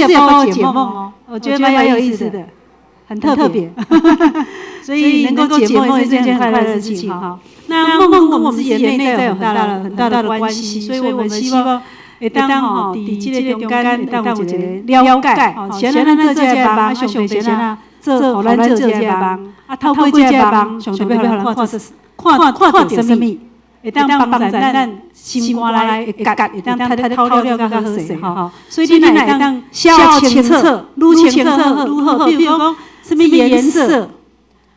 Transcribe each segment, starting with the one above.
也帮我解梦哦，我觉得蛮有意思的，很特别。所以能够解梦也是一件很快乐的事情哈。那梦跟我们自己的内在有很大的关系，所以我们希望会当吼，伫这个中间会当有一个了解，先让咱做这个梦，啊上帝先啊做，互咱做这个梦，啊透过这个梦，上帝要互咱看到什么，会当帮助咱心肝内会觉，会当透了较好势吼。所以你若会当写清楚，愈清楚愈好。比如讲，什么颜色，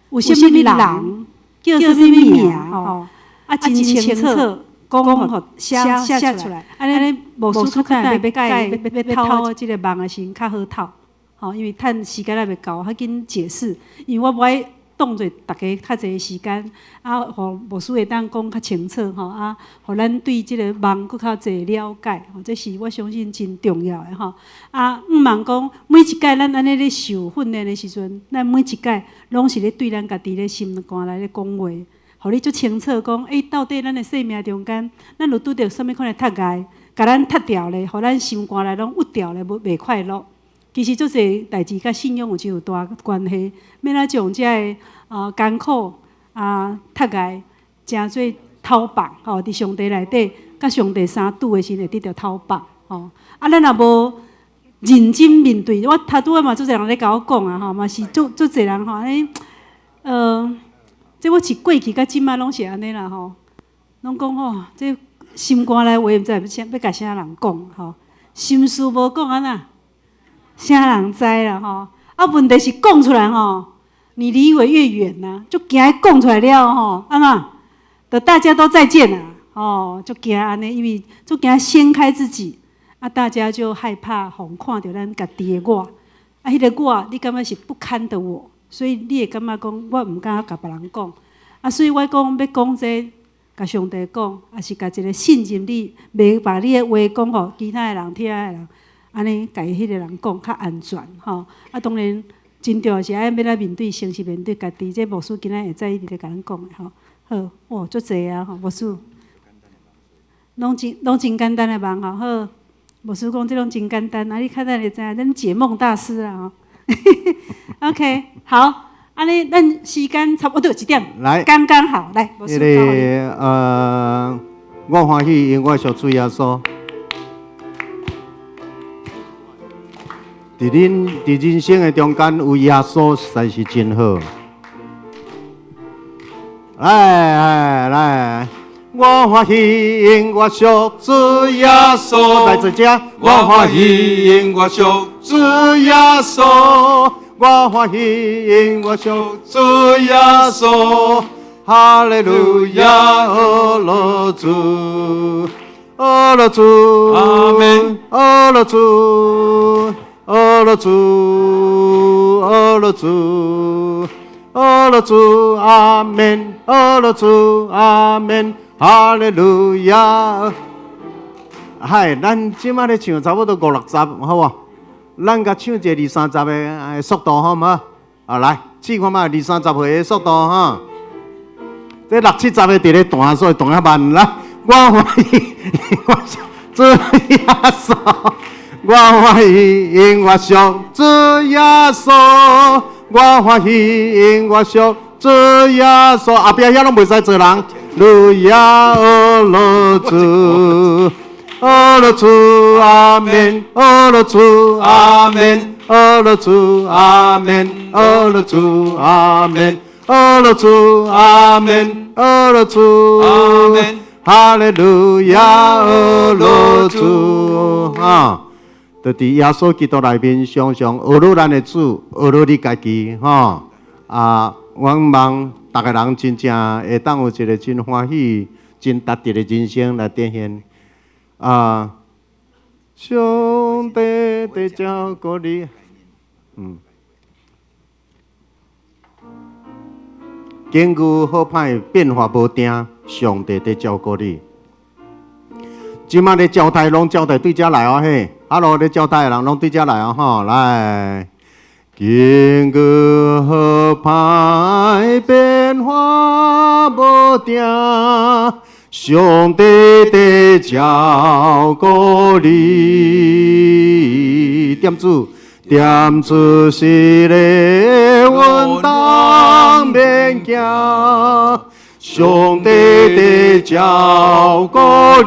有什么人，叫什么名吼，啊真清楚。讲吼，写出来，安尼无输出看要透即个梦的时较好透，吼，因为趁时间还袂够，较紧解释，因为我无爱当做大家较侪时间，啊，互无输会当讲较清楚吼，啊，互咱对即个梦佫较侪了解，吼，这是我相信真重要的吼。啊，毋茫讲每一届咱安尼咧受训练的时阵，咱每一届拢是咧对咱家己咧心肝内咧讲话。互你足清楚讲，到底咱的生命中间，咱有拄着什么款的窒碍，甲咱踢掉咧，互咱心肝内拢郁掉咧，袂快乐。其实足侪代志甲信仰有真有大关系，免咱将遮个艰苦窒碍，诚做讨放吼，伫上帝内底，甲上帝相拄的时会得到讨放吼。啊，咱若无认真面对，我头拄仔嘛足侪人咧甲我讲啊吼，嘛是足侪人吼，安尼这我是过去甲即摆拢是安尼啦吼，拢讲吼，这心肝内话毋知要甲啥人讲吼，心事无讲安那，啥人知啦吼？啊，问题是讲出来吼，你离我越远呐，就惊讲出来了吼，安那，就大家都再见啦，哦，就惊安尼，因为就惊掀开自己，啊，大家就害怕互看到咱家己的我，啊，迄个我，你感觉是不堪的我。所以你会感觉讲，我毋敢甲别人讲，啊，所以我讲要讲这，甲上帝讲，也是甲一个信任你，袂把你的话讲互其他的人、听的人，安尼甲迄个人讲较安全吼。啊，当然真重要是爱要来面对，诚实面对家己。这牧师今仔会在意伫咧甲咱讲的吼。好，哇，足济啊吼，牧师，拢真简单的梦吼。好，牧师讲这拢真简单，啊，你看咱会知影，咱解梦大师啊吼。OK， 好，安尼咱时间差不多1点，来，刚刚好，来，牧师交你。我欢喜，因我属主耶稣。伫人生的中间有耶稣，实在是真好。来，我欢喜，因我属主耶稣。来，这只，我欢喜，因我属主耶稣。我欢喜，因我属主耶稣。哈利路亚，阿罗主，阿罗主，阿门，阿罗主，阿罗主，阿罗主，阿罗主，阿门，阿罗主，阿门，哈利路亚。嗨，咱即马咧唱差不多5、60，好无？咱甲唱一个2、30的速度，好吗？啊，来，试看嘛，2、30岁的速度哈。这6、70的伫咧弹，所以弹较慢。来，我欢喜，我属主耶稣。我欢喜，因我属主耶稣。我欢喜，因我属主耶稣。后壁遐拢袂使做人。路亚阿罗主。阿罗主阿门，阿罗主阿门，阿罗主阿门，阿罗主阿门，阿罗主阿门，阿罗主阿门，哈利路亚，阿罗主啊！就伫耶稣基督内面，常常学了咱的主，学了你家己哈啊！我望大家人真正会当有一个真欢喜、真达直的人生来展现。上帝在照顾你，境遇好歹变化无定，上帝在照顾你。即马咧招待拢招待对遮来哦嘿，Hello咧招待的人拢对遮来哦吼，来。境遇好歹变化无定。上帝在照顾你，点子是咧，阮当免惊。上帝在照顾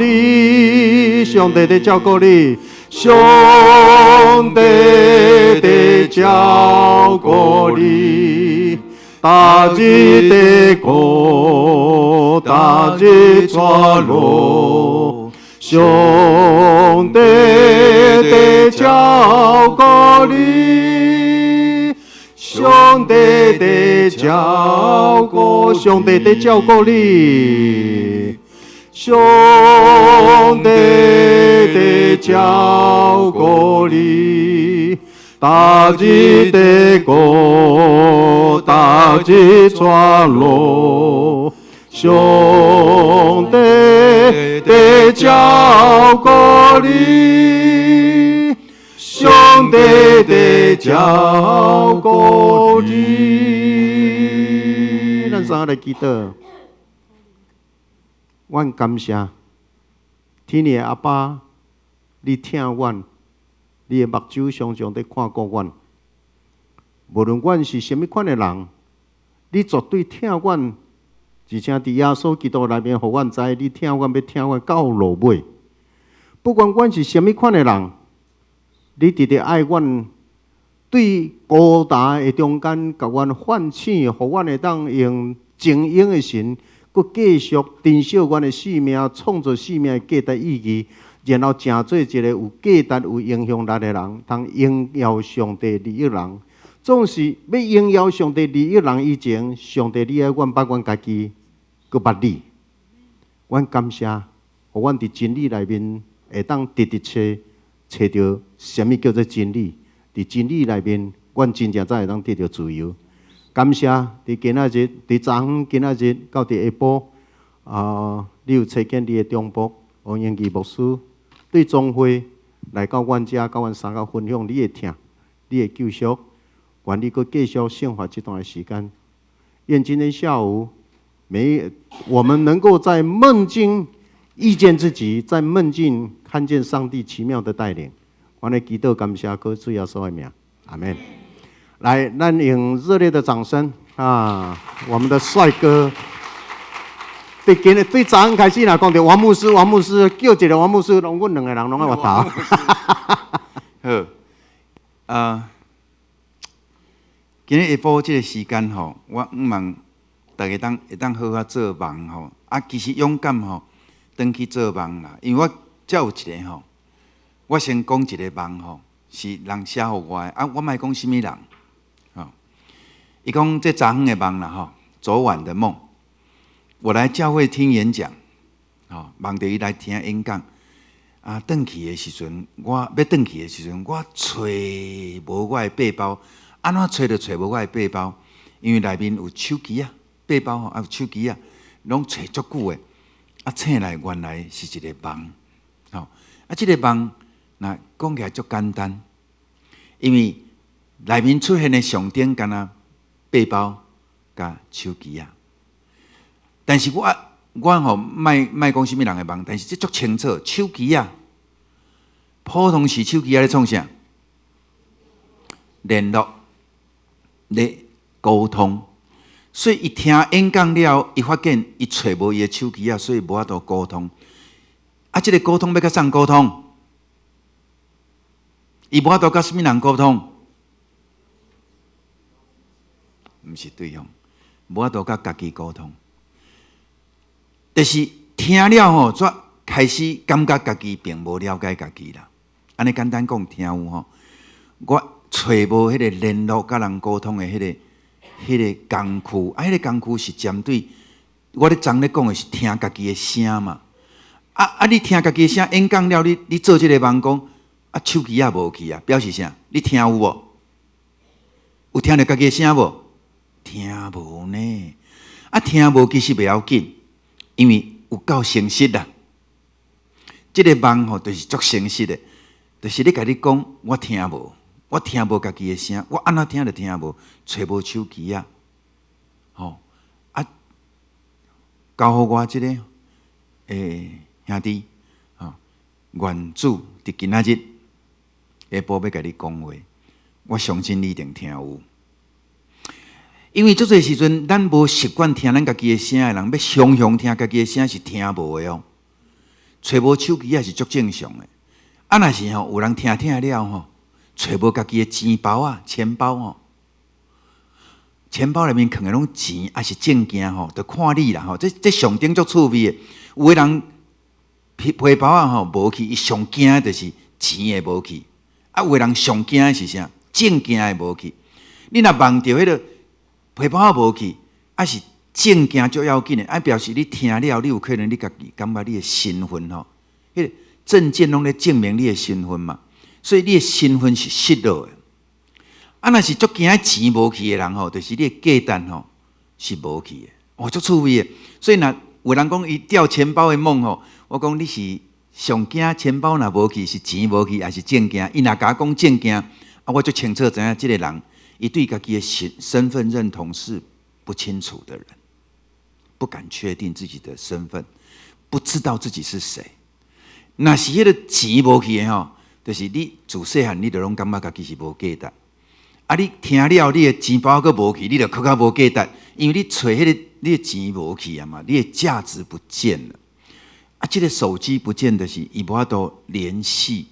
你，上帝在照顾你，上帝在照顾你。大日的过，大日出路，上帝在照顾你，上帝在照顾，上帝在照顾你，上帝在照顾你。大日的过，大日出路，上帝在照顾你，上帝在照顾你。咱三个来祈祷，阮感谢天父的阿爸，你听阮。你的目睭常常在看顾阮，无论阮是甚物款的人，你绝对听阮，而且伫耶稣基督内面，互阮知你听阮要听阮到落尾。不管阮是甚物款的人，你直直爱阮，对孤单的中间，甲阮唤醒，互阮会当用精英的神，佮继续珍惜阮的生命，创造生命的价值意义。然后成做一个有价值、有影响力的人，通荣耀上帝利益人。总是要荣耀上帝利益人以前，上帝你爱阮把阮家己，佮捌你。阮感谢，互阮伫真理内面会当直直找到什么叫做真理。伫真理内面，阮真正才会当得到自由。感谢伫今仔日，伫昨昏今仔日到伫下晡，你有找见你的中保王英基牧师。对总会来到阮遮，甲阮三个分享你的疼，你的救赎，愿你阁继续生活这段时间。愿今天下午，我们能够在梦境遇见自己，在梦境看见上帝奇妙的带领。我来祈祷感谢歌主耶稣的名，阿门。来，咱用热烈的掌声啊！我们的帅哥。对昨昏开始啦，讲到王牧师，叫一个王牧师，阮两个人拢爱滑头。好，今日下晡这个时间吼，我希望大家会当好好做梦吼。其实勇敢吼，转去做梦啦。因为我才有一个吼，我先讲一个梦吼，是人写互我的。我莫讲什么人，伊讲这昨昏的梦啦吼，昨晚的梦。我来教会听演讲，梦到伊来听演讲。转去的时阵，我找无我的背包，安怎找无我的背包？因为内面有手机啊，背包有手机啊，拢找足久的。醒来原来是一个梦，这个梦那讲起来足简单，因为内面出现的象征敢若背包甲手机啊。但是我莫讲什么人的梦，但是这足清楚，手机啊，普通时手机啊咧创啥？联络、咧沟通。所以伊听演讲了，伊发现伊找无伊的手机啊，所以无法度沟通。这个沟通要甲谁沟通？伊无法度甲什么人沟通？毋是对方，无法度甲家己沟通。就是听了吼，则开始感觉家己并无了解家己啦。安尼简单讲，听有吼，我找无迄个联络甲人沟通的迄个工具。迄个工具是针对我咧昨咧讲的是听家己的声嘛。你听家己的声演讲了，你做这个梦讲，手机也无去啊，表示啥？你听有无？有听到家己的声无？听无呢。听无其实袂要紧。因为有够诚实啦，这个梦吼就是足诚实的，就是你家己讲，我听无家己的声，我安怎听就听无，找无手机啊，交互我这个兄弟，愿主伫今仔日下晡要甲你讲话，我相信你一定听有。因为足侪时阵，咱无习惯听咱家己的声的人，要常常听家己的声是听无的哦。揣无手机也是足正常的。啊，若是有人听了揣无家己的钱包啊、钱包钱包内面藏的拢钱，还是证件就看你啦这上顶足趣味的。有的人皮包无去，伊上惊的就是钱的无去。啊，有的人上惊的是啥？证件的无去。你若忘着迄个皮包无去，还是证件足要紧的，表示你听了，你有可能你家己感觉你的身份迄个证件拢咧证明你的身份嘛，所以你的身份是失落的。啊，若是足惊钱无去的人就是你的价值是无去的，足趣味的。所以若有人讲伊掉钱包的梦我讲你是上惊钱包若无去，是钱无去，还是证件？伊若甲我讲证件，我就清楚知影，这个人伊对家己的身份认同是不清楚的人，不敢确定自己的身份，不知道自己是谁。若是迄个钱无去的就是你自细汉你就拢感觉家己是无价值。啊，你听了你的钱包佫无去，你就更加无价值，因为你找迄个你的钱无去啊嘛，你的价值不见了。啊，这个手机不见的是伊无法度联系。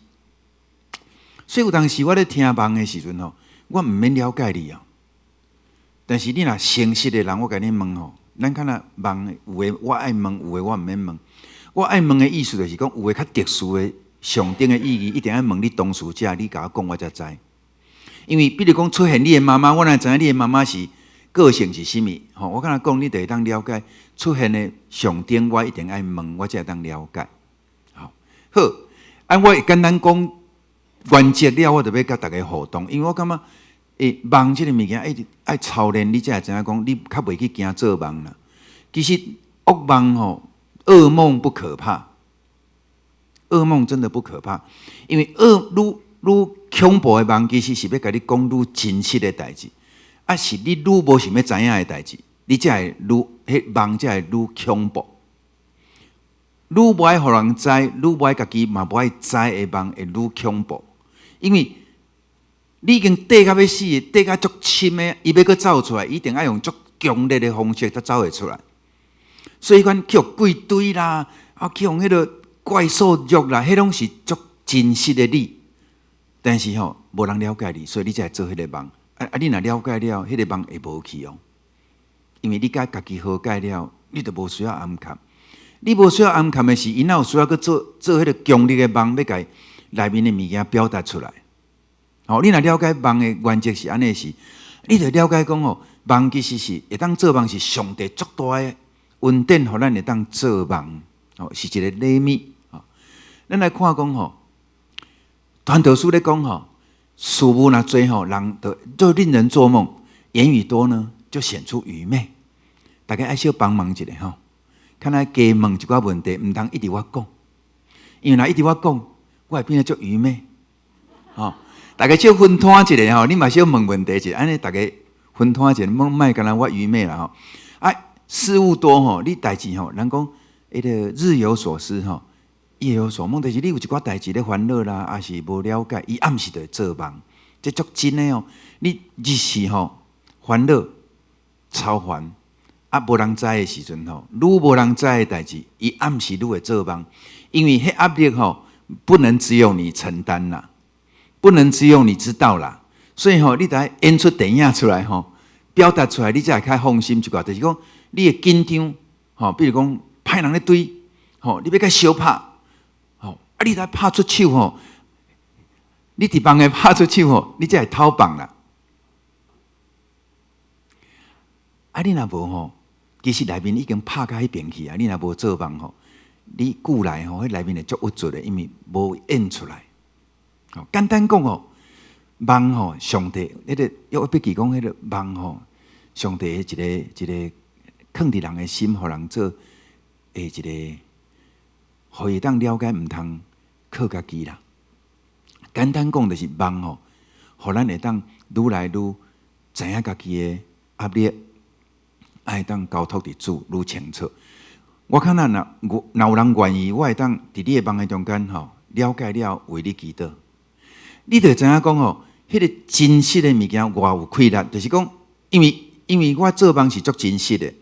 所以有当时我咧听梦的时阵我毋免了解你但是你若诚实的人，我甲你问咱看若梦有诶我爱问，有诶我毋免问。我爱问的意思就是讲，有诶较特殊的上顶的意义，一定要问你当事者，你甲我讲我才知。因为比如讲出现你的妈妈，我哪知影你的妈妈是个性是甚物？我敢若讲，你就会当了解出现的上顶，我一定爱问，我才会当了解。好，我会简单讲原则了，我就要甲大家互动，因为我感觉梦这个物件爱操练，你才会知影讲，你较袂去惊做梦啦。其实噩梦噩梦不可怕，噩梦真的不可怕，因为愈恐怖的梦，其实是要甲你讲愈真实的代志，是你愈无想要知影的代志，你才会迄梦才会愈恐怖，愈无爱互人知，愈无爱家己嘛无爱知的梦会愈恐怖，因为你已经缀到要死，缀到足深的，伊要阁走出来，一定要用足强烈的方式才走会出来。所以讲去鬼堆啦，去用迄个怪兽肉啦，迄拢是足真实的你。但是无人了解你，所以你才会做迄个梦。你若了解了，迄个梦会无去因为你甲家己和解了，你就无需要暗藏。你无需要暗藏的是，伊哪有需要去做迄个强烈的梦，要甲内面的物件表达出来。你若了解梦的原则是安尼是，你就了解讲梦其实是会当做梦是上帝足大的恩典，互咱会当做梦，是一个礼物。咱来看讲传道书咧讲事物若多人就令人做梦；言语多呢，就显出愚昧。大家爱小帮忙一下看来加问一寡问题，毋通一直我讲，因为若一直我讲，我会变得足愚昧。大家小分摊一下你嘛小问问题一下，安尼大家分摊一下，莫干那我愚昧啦事物多你代志人讲迄个日有所思夜有所梦，就是你有一寡代志咧烦恼啦，还是无了解，伊暗时就会做梦，这足真的你日时烦恼超烦，无人知的时阵愈无人知的代志，伊暗时愈会做梦，因为迄压力不能只有你承担啦，不能只有你知道啦，所以你得演出电影出来表达出来，你才会较放心一寡。就是讲你会紧张比如讲歹人咧追你要甲相拍。你来拍出手你伫梦诶拍出手你才会偷棒啦。你若无其实内面已经拍到迄边去你若无做梦你久来迄内面会足郁卒的，因为无演出来。简单讲梦上帝迄个要记讲迄个梦上帝一个放伫人诶心，互人做一个。可以当了解，毋通靠家己啦。简单讲就是梦互咱会当愈来愈知影家己的压力，爱当交托伫主愈清楚。我看咱若有人愿意，我会当伫你的梦的中间吼，了解了为你祈祷。你就知影讲吼，迄个真实的物件偌有气力，就是讲，因为我做梦是足真实的，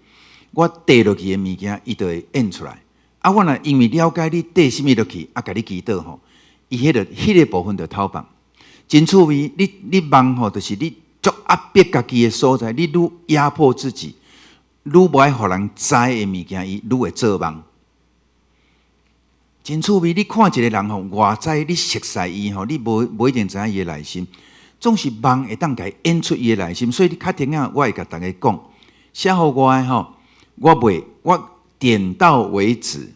我递落去的物件，伊就会演出来。啊，我若因为了解你递什么落去，啊，甲你祈祷吼，伊迄个部分就透放。真趣味，你梦吼，就是你足压迫家己的所在，你愈压迫自己，愈无爱互人知的物件，伊愈会做梦。真趣味，你看一个人吼，外在你熟悉伊吼，你无一定知影伊的内心，总是梦会当甲伊演出伊的内心。所以你较定啊，我会甲大家讲，写互我的吼，我点到为止。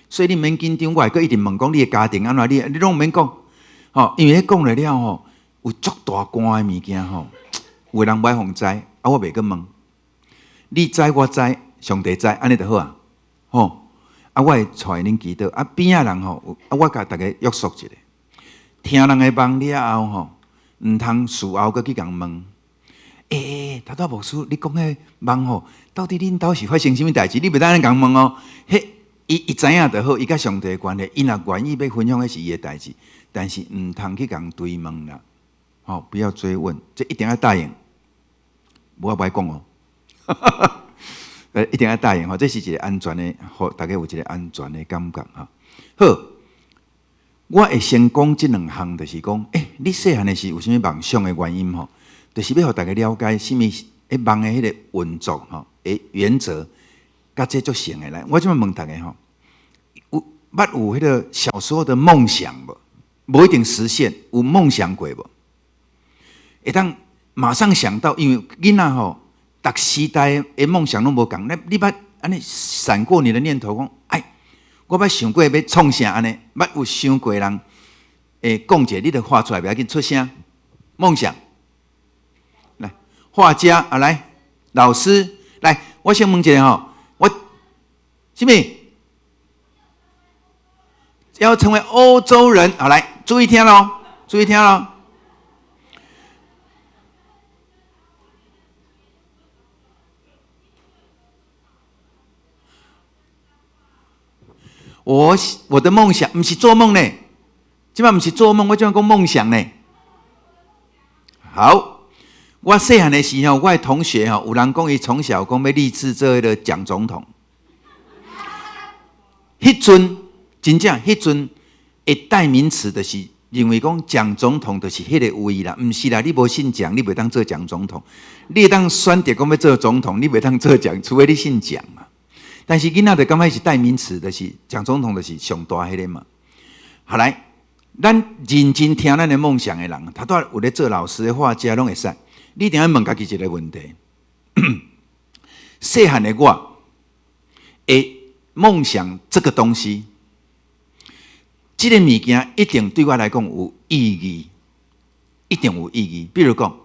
所以你免紧张，我会阁一直问讲你的家庭安怎，你拢免讲，吼，因为讲了吼，有足大官的物件吼，有人歹互知，啊，我袂阁问，你知我知，上帝知，安尼就好啊，吼。啊，我会带恁祈祷。啊，边仔人吼，啊，我甲大家约束一下。听人的梦了后吼，毋通事后阁去共问。头拄牧师，你讲迄梦吼，到底恁兜是发生什么代志？你袂当安尼共问哦。迄伊知影就好，伊甲上帝的关系，伊若愿意要分享，迄是伊的代志。但是毋通去共追问啦，吼，不要追问，这一定要答应。无我不爱讲哦。一定要答应吼，这是一个安全的，互大家有一个安全的感觉哈。好，我会先讲这两项，就是讲，你细汉的时有啥物梦想的原因吼，就是要互大家了解什么梦的迄个运作吼，原则，甲这足成的来。我即摆问大家吼，有迄个小时候的梦想无？无一定实现，有梦想过无？会当马上想到，因为囡仔吼。逐时代的梦想拢无共，你捌安尼闪过你的念头讲，我捌想过要创啥安尼，捌有想过人讲者，你著画出来，不要紧出声。梦想，来，画家啊，来，老师，来，我先问一下吼，我什么要成为欧洲人？好，来，注意听咯，注意听咯。我的梦想不是做梦呢，即摆不是做梦，我怎讲梦想呢？好，我细汉的时候，我的同学吼，有人讲伊从小讲要立志做迄个蒋总统。迄阵真正迄阵的代名词就是认为讲蒋总统就是迄个位啦，毋是啦，你无姓蒋，你袂当做蒋总统。你会当选择讲要做总统，你袂当做蒋，除非你姓蒋嘛。但是囡仔就感觉是代名词，就是蒋总统就是上大迄个嘛。好来，咱认真听咱的梦想的人，他都有咧做老师的画家拢会使。你一定要问家己一个问题：细汉的我，梦想这个东西，这个物件一定对我来讲有意义，一定有意义。比如讲，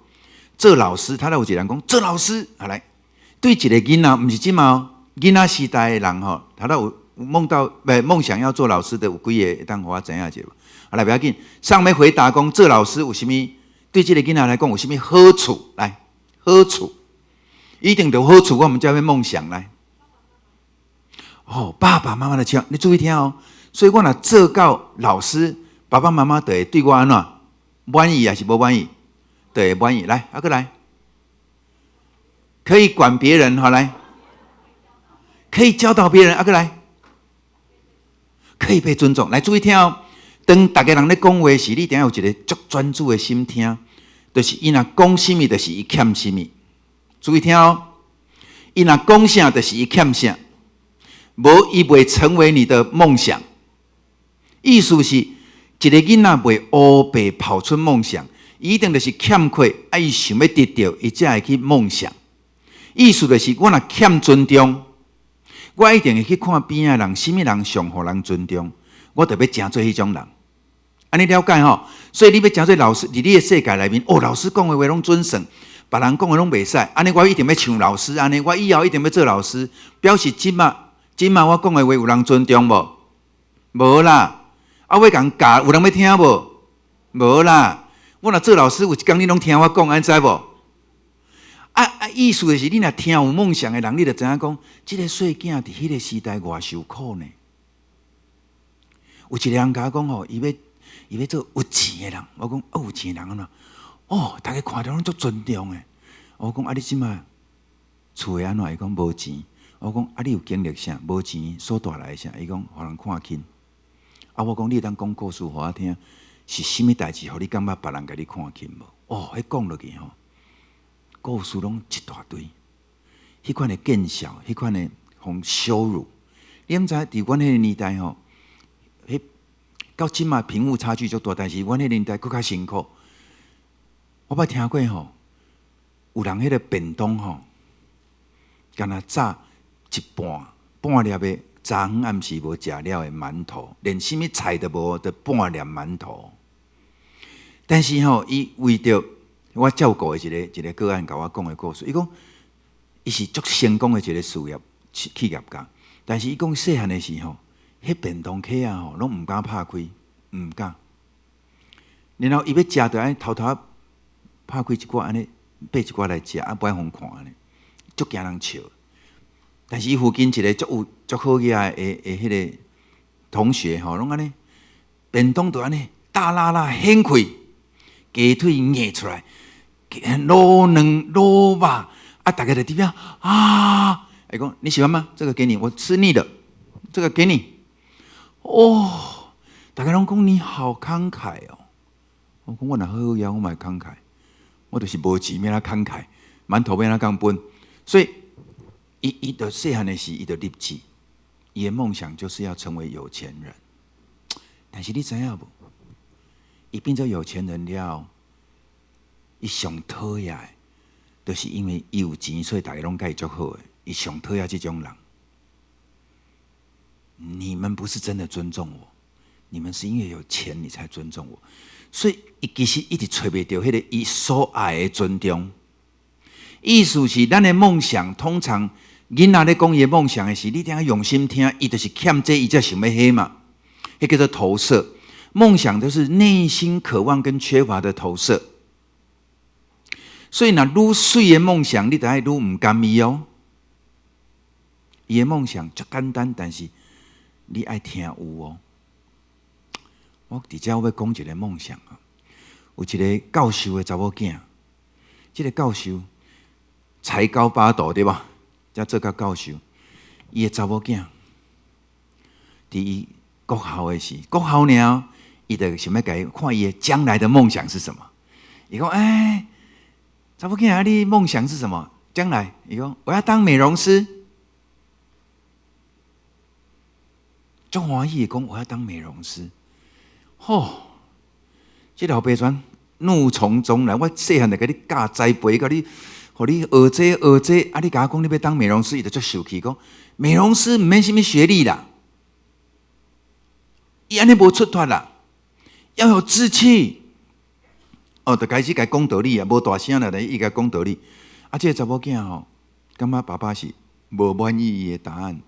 做老师，他都有一个人讲做老师，好来，对一个囡仔，毋是即嘛。囡仔时代的人吼，他都有梦想要做老师的有几个，当我知影者。好来，不要紧，上面回答讲做老师有啥物？对这个囡仔来讲有啥物好处？来，好处一定有好处，我们才会梦想来。爸爸妈妈的枪，你注意听哦。所以我若做到老师，爸爸妈妈就会对我安怎满意还是不满意？对，满意。来，过来，可以管别人，好来。可以教导别人，过来，可以被尊重。来，注意听哦。当大家人咧讲话时，你一定要有一个足专注的心听，就是伊若讲什么，就是伊欠什么。注意听哦。伊若讲啥，就是伊欠啥，无伊袂成为你的梦想。意思是，一个囡仔袂乌白跑出梦想，伊一定就是欠缺，伊想要得到，伊才会去梦想。意思就是，我若欠尊重。我一定会去看边仔人，什么人上互人尊重，我特别诚做迄种人。安尼了解吼？所以你要诚做老师，伫你的世界内面，老师讲的话拢准算，别人讲的拢袂使。安尼我一定要像老师安尼，我以后一定要做老师，表示即马我讲的话有人尊重无？无啦。我讲教有人要听无？无啦。我若做老师，有一天你拢听我讲，安知无？意思就是你若听有梦想的人，你就知影讲，这个细囝伫迄个时代偌受苦呢。有一个人甲我讲吼，伊要做有钱的人。我讲有钱的人啊，大家看到拢足尊重的。我讲你即摆厝的安怎？伊讲无钱。我讲你有经历啥？无钱所带来啥？伊讲互人看轻。我讲你当讲故事互我听，是甚物代志？互你感觉别人甲你看轻无？迄讲落去吼，故事拢一大堆。迄款的见笑，迄款的互羞辱。你毋知伫阮迄个年代吼，到即嘛贫富差距足大，但是阮迄个年代佫较辛苦。我捌听过吼，有人迄个便当吼，敢若炸一半粒的昨昏暗时无食了的馒头，连什么菜都无，就半粒馒头。但是吼，伊为着我照顾的一个个案，甲我讲的故事，伊讲伊是足成功的一个事业企业家，但是伊讲细汉的时候，迄便当盒啊吼，拢毋敢拍开，毋敢。然后伊要食，就安尼偷偷拍开一寡安尼，掰一寡来食，不爱互看安尼，足惊人笑。但是伊附近一个足好个的迄个同学吼，拢安尼便当就安尼大拉拉掀开，鸡腿硬出来，卤卵卤肉，大家在底边伊讲你喜欢吗？这个给你，我吃腻了，这个给你。大家拢讲你好慷慨哦。我讲我若好呀，我嘛慷慨，我就是无钱要哪慷慨，馒头要哪讲分，所以。伊的细汉的时，伊的立志，伊的梦想就是要成为有钱人。但是你知影无？伊变做有钱人了，伊上讨厌的，就是因为伊有钱，所以大家拢甲伊足好的。伊上讨厌这种人。你们不是真的尊重我，你们是因为有钱，你才尊重我。所以伊其实一直找袂到迄个伊所爱的尊重。意思是，咱的梦想通常。囡仔咧讲伊梦想的时，你一定要用心听，伊就是欠这，伊才想要迄嘛。迄叫做投射。梦想都是内心渴望跟缺乏的投射。所以若愈水的梦想，你就爱愈唔甘伊哦。伊的梦想足简单，但是你爱听有哦。我伫遮要讲一个梦想啊，有一个教授的查某囝，这个教授才高八斗，对吧？才做到教授，伊个查某囝，伫伊国校的时，国校呢，伊就想要甲伊看伊将来的梦想是什么。伊讲：查某囝，你梦想是什么？将来，伊讲我要当美容师。足欢喜讲我要当美容师。这老爸全怒从中来。我细汉就甲你教栽培，甲你。互你学这，你甲我讲你要当美容师，伊就足受气，讲美容师毋免什么学历啦，伊安尼无出脱啦，要有志气。就开始甲讲道理啊，无大声啦，伊甲讲道理。这个查某囝吼，感觉爸爸是无满意伊的答案，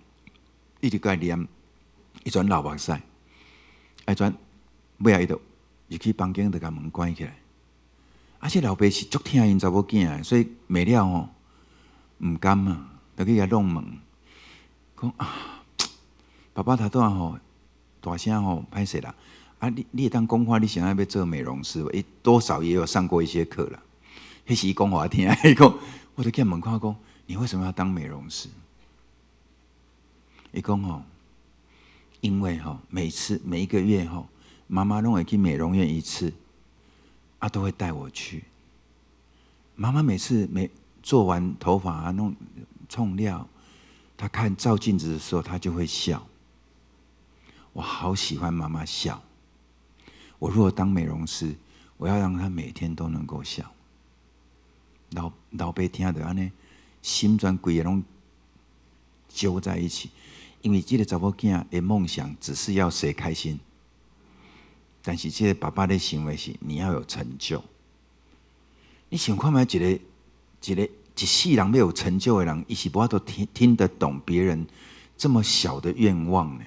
一直甲伊念，伊转流目屎，转尾仔伊就入去房间，就甲门关起来。这老爸是足疼因查某囝的，所以骂了吼，唔甘啊，就去甲弄门，讲爸爸头拄仔吼大声吼歹势啦，你会当讲话，你想要做美容师，伊多少也有上过一些课啦。迄时伊讲互我听，伊讲，我就去门口讲，你为什么要当美容师？伊讲吼，因为吼每一个月吼，妈妈拢会去美容院一次。都会带我去。妈妈每次做完头发弄冲料，她看照镜子的时候，她就会笑。我好喜欢妈妈笑。我如果当美容师，我要让她每天都能够笑。老爸听到安尼，心全规个拢揪在一起，因为这个查某囝的梦想只是要谁开心。但是这个爸爸的行为是你要有成就。你想看卖一世人要有成就的人，伊是无法度听得懂别人这么小的愿望呢？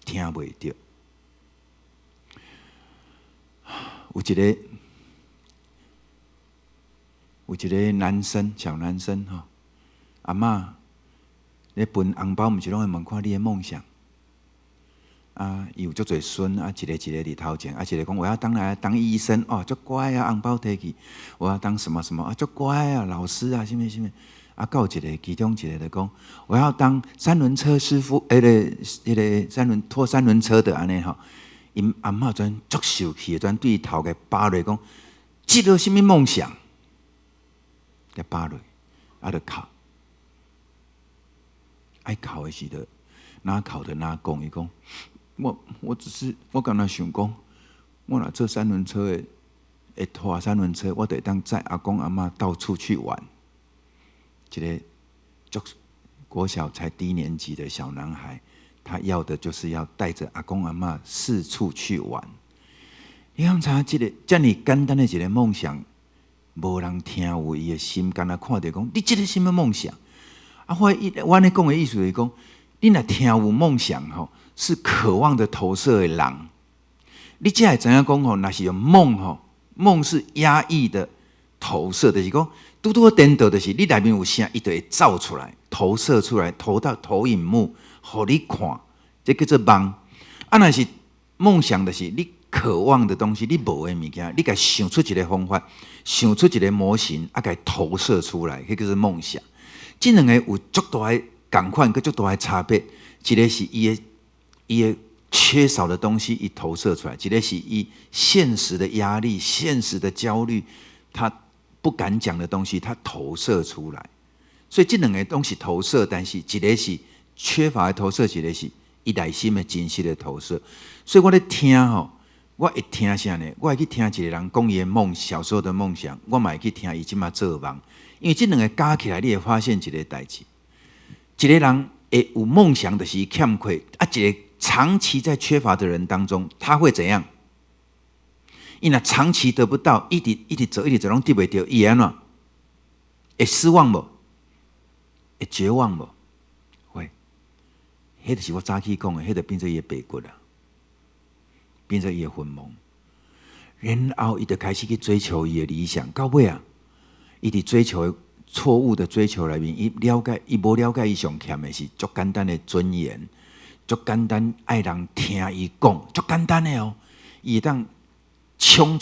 听袂到。有一个有一个男生，小男生吼，阿嬷咧分红包，毋是拢会问看你的梦想。啊，伊有足侪孙啊，一个伫头前，啊，一个讲我要当医生哦，足乖啊，红包摕去，我要当什么什么啊，足乖啊，老师啊，什么什么。啊，到一个其中一个就讲，我要当三轮车师傅，迄个拖三轮车的安尼吼。因阿嬷专足受气，专对头给扒落讲，这个什么梦想？给扒落，啊，就哭。爱哭的时候，哪哭的哪讲，伊讲。我只是我刚才想讲，我若做三轮车的，会拖三轮车，我得当载阿公阿嬷到处去玩。一个国小才低年级的小男孩，他要的就是要带着阿公阿嬷四处去玩。你看查这个这么简单的一个梦想，无人听有伊的心，干那看着讲，你这个什么梦想？啊，我咧讲的意思是讲，你若听有梦想吼。是渴望的投射的人，你才会知影讲吼，那是有梦吼，梦是压抑的投射，就是讲，拄拄颠倒，就是你内面有声，伊就会造出来，投射出来，投到投影幕，互你看，这叫做梦。啊，若是梦想，就是你渴望的东西，你无的物件，你甲想出一个方法，想出一个模型，啊，甲投射出来，迄叫做梦想。这两个有足大的共款，佮足大的差别，一个是伊的缺少的东西，伊投射出来；一个是伊现实的压力、现实的焦虑，他不敢讲的东西，他投射出来。所以这两个东西投射，但是一个是缺乏的投射，一个是伊内心的真实的投射。所以我咧听吼，我会听啥呢？我会去听一个人讲伊的小时候的梦想，我嘛会去听伊即马做梦，因为这两个加起来，你会发现一个代志：一个人会有梦想的是欠缺啊，一个。长期在缺乏的人当中，他会怎样？因为长期得不到，一直走，拢得不到，伊安怎？会失望无？会绝望无？会。迄就是我早起讲的，迄就变成伊的白骨啦，变成伊的魂梦。然后伊就开始去追求伊的理想，到尾啊，伊伫追求错误的追求内面，伊无了解伊上欠的是足简单的尊严。足简单，爱人听伊讲，足简单的哦。伊当冲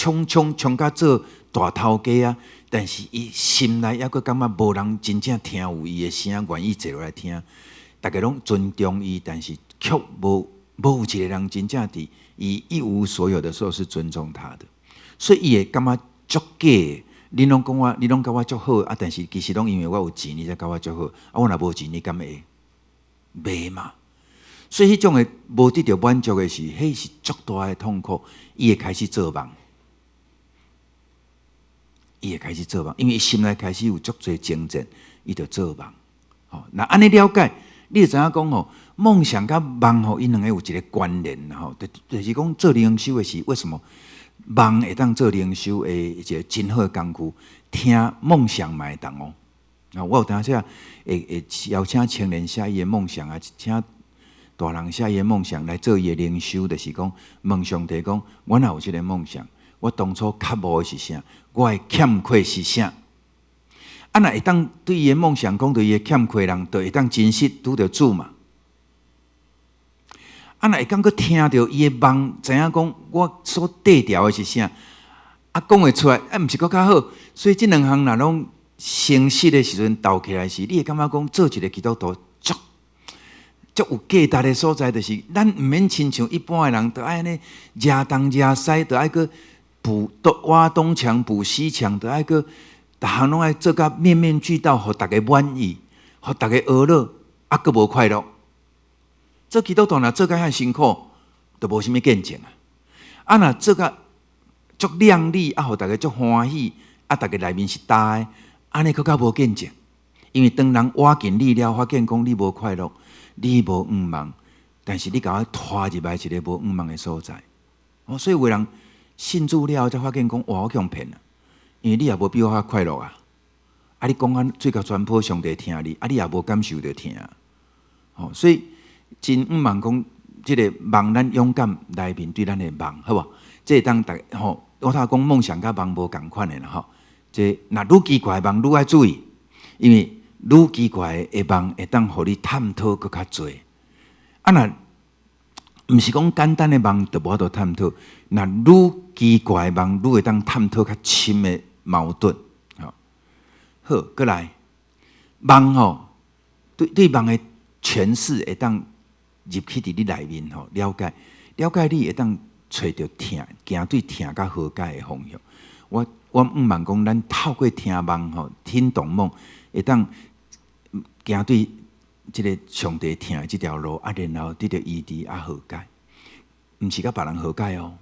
到做大头家啊！但是伊心内还阁感觉无人真正听有伊的声，愿意坐落来听。大家拢尊重伊，但是却无有一个人真正伫伊一无所有的时候是尊重他的。所以伊会感觉足假的。你拢甲我足好啊！但是其实拢因为我有钱，你才甲我足好。啊，我若无钱，你敢会？袂嘛？所以迄种的无得到满足的是，迄是足大的痛苦。伊会开始做梦，因为伊心内开始有足侪精神，伊就做梦。吼，那安尼了解，你就知影讲吼，梦想甲梦吼，因两个有一个关联吼。就是讲做灵修的是为什么梦会当做灵修的一个真好的工具？听梦想嘛会当哦。啊，我有当下会邀请青年写伊的梦想啊，请。大人写伊的梦想来做伊的灵修，就是讲问上帝讲，我若有这个梦想，我当初缺无的是啥？我的欠缺是啥？啊，若会当对伊的梦想讲，对伊的欠缺人，就会当真实拄着主嘛。啊，若会当去听到伊的梦，知影讲我所得调的是啥？啊，讲会出来，啊，毋是搁较好。所以这两项若拢成实的时阵斗起来时，你会感觉讲做一个基督徒足有价值的所在，就是咱毋免亲像一般的人，都爱呢惹东惹西，都爱去挖东墙补西墙，都爱去逐项拢爱做甲面面俱到，互大家满意，互大家娱乐，啊，佫无快乐。做基督徒若做甲遐辛苦，都无啥物见证啊！啊，若做甲足亮丽，啊，互大家足欢喜，啊，大家内面是大的，安尼佫较无见证。因为当人挖进你了，发现讲你无快乐。你无愿望，但是你甲我拖入来一个无愿望的所在，所以有人信主了才发现讲，哇，我强骗啊！因为你也无比我较快乐啊！啊，你讲啊，最高传播上帝听你，啊，你也无感受着听啊！所以真愿望讲，这个梦咱勇敢来面对咱的梦，好不好？这当大我头讲梦想甲梦无共款的啦，那愈奇怪的梦愈爱注意，因为愈奇怪的梦会当互你探讨搁较多。啊，那毋是讲简单的梦就无法度探讨，那愈奇怪的梦愈会当探讨较深的矛盾。好，过来梦对梦的诠释会当入去伫你内面了解你会当找到行对听甲和解的方向。我毋茫讲，咱透过听梦听懂梦，会当行对即个上帝听的即条路，啊，然后得到医治啊和解，毋是甲别人和解哦。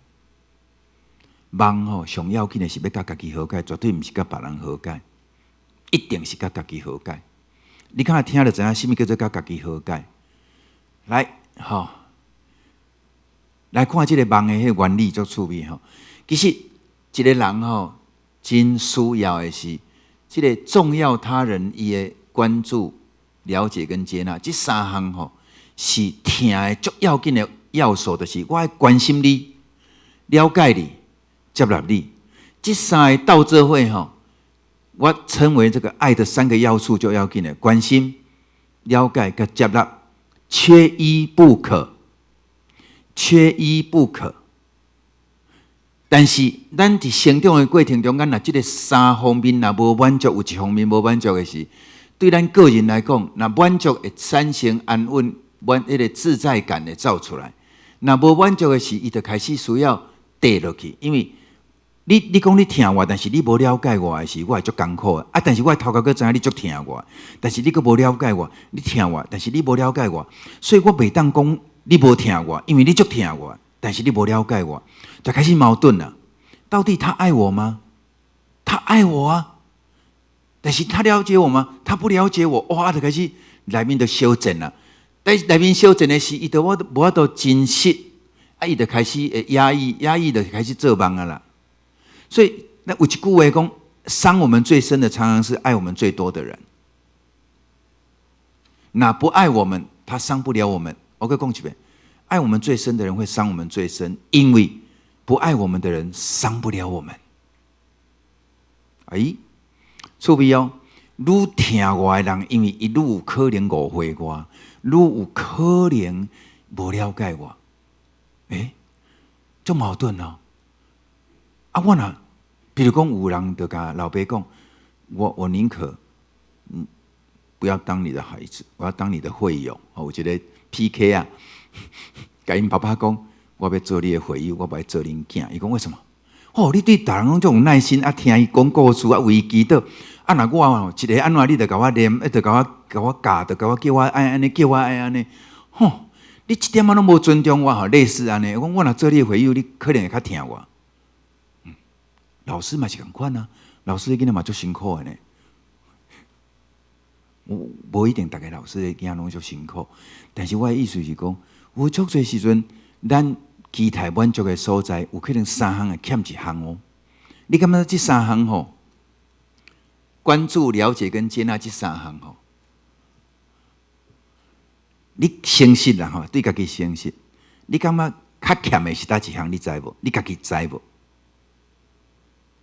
梦上要紧的是要甲家己和解，绝对毋是甲别人和解，一定是甲家己和解。你敢若听就知影，什么叫做甲家己和解？来，来看即个梦的迄原理足趣味其实一个人真需要的是即个重要他人伊的关注、了解跟接纳，这三项是听的足要紧的要素，就是我爱关心你、了解你、接纳你。这三个到做伙我称为这个爱的三个要素就要紧的：关心、了解跟接纳，缺一不可，缺一不可。但是，咱伫成长的过程中，咱若即个三方面若无满足，有一方面无满足的是，对咱个人来讲，若满足会产生安稳、迄个自在感会走出来；若无满足的是，伊就开始需要跌落去。因为你讲你听我，但是你无了解我的是，我会足艰苦的。啊，但是我头壳个知影你足听我，但是你个无了解我，你听我，但是你无了解我，所以我袂当讲你无听我，因为你足听我，但是你无了解我。就开始矛盾了，到底他爱我吗？他爱我啊，但是他了解我吗？他不了解我，哇，就开始内面就小战了。但是内面小战的是，伊就无法度真实，啊，伊就开始压抑就开始做梦啊啦。所以那有一句话讲，伤我们最深的，常常是爱我们最多的人。那不爱我们，他伤不了我们。我再讲一遍，爱我们最深的人会伤我们最深，因为不爱我们的人伤不了我们。趣味哦！愈听我的人，因为伊愈有可能误会我，愈有可能无了解我。足矛盾哦！啊，我若比如讲，有人就甲老爸讲，我宁可不要当你的孩子，我要当你的会友。我觉得 PK 啊，甲因爸爸讲。我要做你的会友，我不要做恁囝。伊讲为什么？你对大人拢种有耐心啊，听伊讲故事啊，为伊祈祷。啊，若我一个安怎，你就甲我念，就甲我教，就甲我叫我爱安尼，叫我爱安尼。你一点仔拢无尊重我，类似安尼。我若做你的会友，你可能会较听我。老师嘛是共款啊，老师的囡仔嘛足辛苦的呢。无一定，逐个老师的囡仔拢足辛苦，但是我的意思是讲，有足侪时阵，咱期待满足的所在，有可能三项会欠一项哦。你感觉这三项关注、了解跟接纳这三项你诚实啦对家己诚实。你感觉较欠的是哪一项？你知无？你家己知无？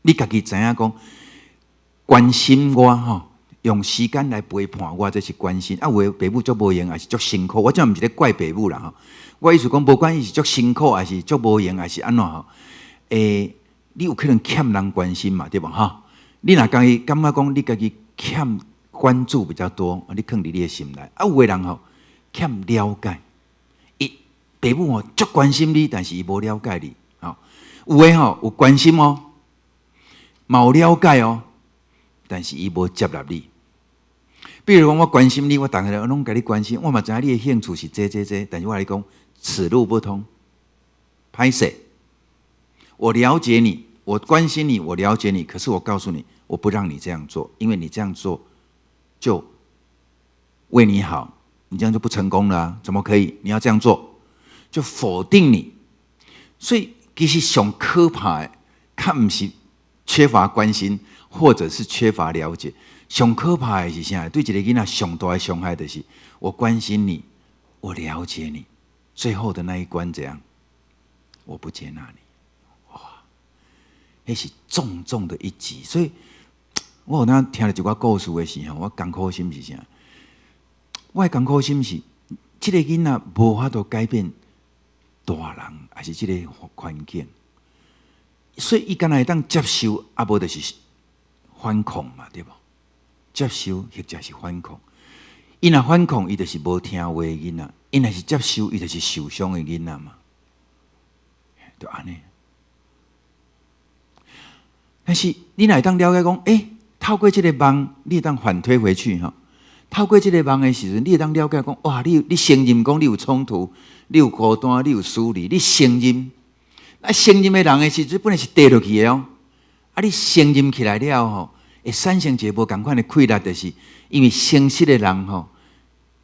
你家己知影讲关心我用时间来陪伴我，这是关心。有的爸母足无用，还是足辛苦。我这毋是咧怪爸母啦我意思讲，无管伊是足辛苦，还是足无用，还是安怎你有可能欠人关心嘛，对吧？你若感觉讲你家己欠关注比较多，你放伫你的心内。有的人欠了解，爸母足关心你，但是伊无了解你。有的有关心嘛有了解但是伊无接纳你。比如讲，我关心你，我逐个拢甲你关心，我嘛知影你的兴趣是这，但是我跟你讲，此路不通，歹势。我了解你，我关心你，我了解你，可是我告诉你，我不让你这样做，因为你这样做就为你好，你这样就不成功了啊！怎么可以？你要这样做，就否定你。所以其实上可怕的，它不是缺乏关心，或者是缺乏了解。上可怕的是啥？对一个囡仔上大的伤害就是，我关心你，我了解你，最后的那一关怎样？我不接纳你，哇，那是重重的一击。所以我有当听了一寡故事的时候，我艰苦心是啥？我的艰苦心是，这个囡仔无法度改变大人，还是这个环境，所以伊敢若会当接受，啊无就是反抗嘛，对无？接受或者是反抗。伊若反抗，伊就是无听话的囡仔；伊若是接受，伊就是受伤的囡仔嘛。就安尼。但是你若会当了解讲，透过这个梦，你会当反推回去吼。透过这个梦的时阵，你会当了解讲，哇，你承认讲你有冲突，你有孤单，你有疏离，你承认。啊，承认的人的时阵，本来是跌落去的哦。啊，你承认起来了吼，会产生一个无共款的快乐，就是因为诚实的人吼，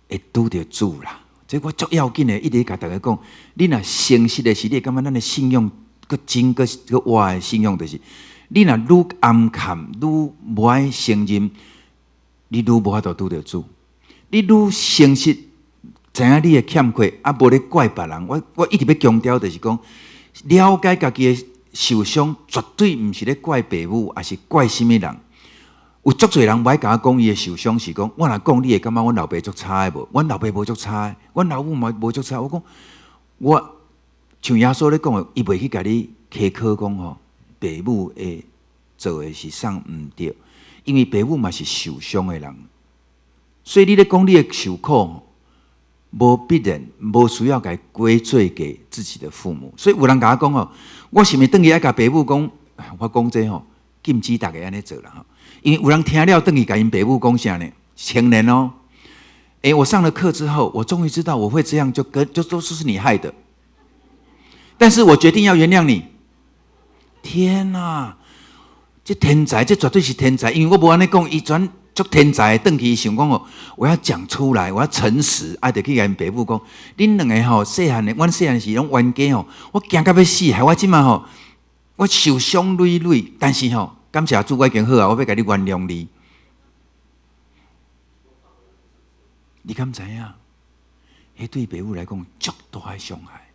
会拄着主啦。这我足要紧的，一直甲大家讲，你若诚实的是，你感觉咱的信仰搁真搁活的信仰，就是你若愈暗藏，愈无爱承认，你愈无法度拄着主。你愈诚实，知影你的欠缺，啊，无咧怪别人。我一直要强调，就是讲了解家己的受伤，绝对毋是咧怪父母，也是怪什么人。有足侪人不爱甲我讲伊的受伤是讲，我若讲你会感觉阮老爸足差的无？阮老爸无足差的，阮老母嘛无足差。我讲我像耶稣咧讲的，伊袂去甲你苛刻讲吼，父母会做的是啥毋对，因为父母嘛是受伤的人，所以你咧讲你的受苦，无必然无需要甲归罪给自己的父母。所以有人甲我讲吼，我是毋是等于爱甲父母讲？我讲这吼，禁止大家安尼做啦吼。因为有人听了，等于甲因父母讲啥呢？承认哦，我上了课之后，我终于知道我会这样，就都是你害的。但是我决定要原谅你。天哪，这天才，这绝对是天才！因为我无安尼讲，伊转足天才，等去想讲哦，我要讲出来，我要诚实，啊，得去甲因父母讲，恁两个吼，细汉的，阮细汉时拢冤家吼，我惊到要死，害我即马吼，我受伤累累，但是吼。感谢主，我已经好啊！我要甲你原谅你。你敢知影？迄对父母来讲，足大的伤害。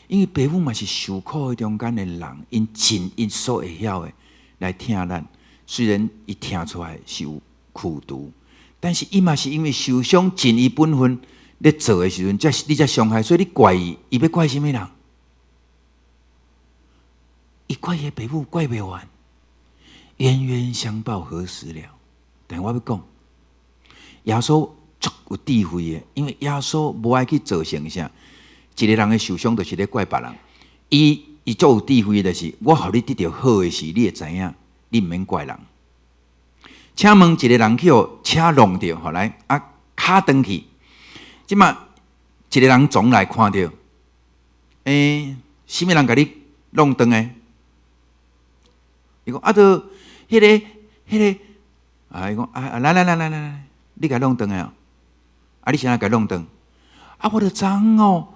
因为父母嘛是受苦的中间的人，因尽因所会晓的来听咱。虽然伊听出来是有苦毒，但是伊嘛是因为受伤尽伊本分咧做的时阵，你才伤害，所以你怪伊，伊要怪什么人？伊怪伊父母怪袂完。冤冤相报何时了？但我要讲，耶稣足有智慧的，因为耶稣无爱去做成啥，一个人的受伤就是咧怪别人。伊足有智慧的，就是我互你得到好的事，你会知影，你毋免怪人。请问一个人去互车弄着，后来卡转去，即马一个人总来看到，什么人甲你弄转的？伊讲都。迄个，伊讲来，你甲弄转的哦，你谁甲弄转？我就知哦，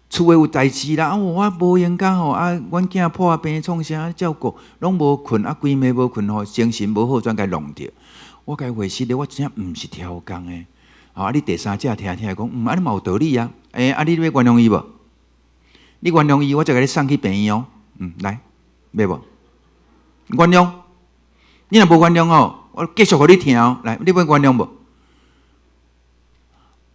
厝诶有代志啦，我无闲工吼，阮囝破病创啥照顾，拢无困，规暝无困吼，精神无好，转甲弄着。我甲伊回信咧，我真正毋是挑工诶。你第三者听讲，你嘛有道理啊。你要原谅伊无？你原谅伊，我才甲你送去病院哦。来，要无？原谅。你若无原谅哦，我继续互你听哦。来，你要原谅无？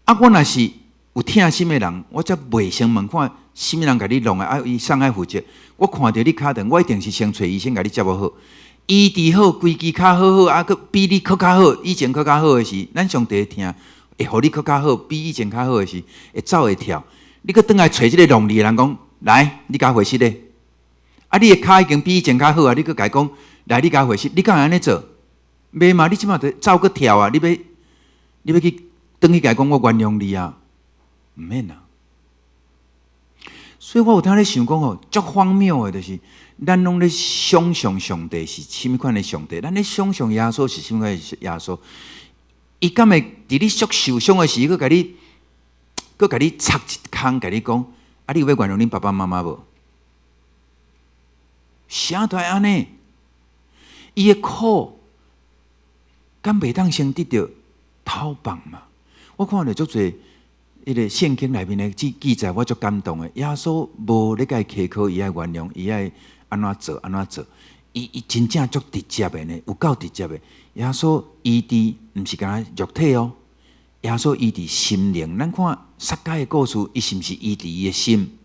我若是有疼心的人，我则袂先问看什么人甲你弄的，伊送爱负责。我看到你脚疼，我一定是先找医生甲你接好，医治好，规支脚好好，佫比你佫较好，以前佫较好的是，咱上帝听会互你佫较好，比以前较好的是会走会跳。你佫倒来找即个弄你的人讲，来，你甲回息咧。你的脚已经比以前较好啊，你佫甲伊讲。来，你甲回信，你敢会安尼做？袂嘛？你即马得走个跳啊！你要去转去甲伊讲，我原谅你啊！毋免啊！所以我有当咧想讲吼，足荒谬的，就是咱拢咧想象上帝是什么款的上帝，咱咧想象耶稣是什么款的耶稣。伊敢会伫你足受伤的时，佫甲你插一空，甲你讲，你有要原谅恁爸爸妈妈无？啥都安尼？伊的苦，敢袂当先得到讨棒嘛？我看到足侪迄个圣经内面的记载，我足感动的。耶稣无咧甲伊苛刻，伊爱原谅，伊爱安怎做安怎做。伊真正足直接的呢，有够直接的。耶稣医治毋是干肉体哦，耶稣医治心灵。咱看撒该的故事，伊是毋是医治伊的心？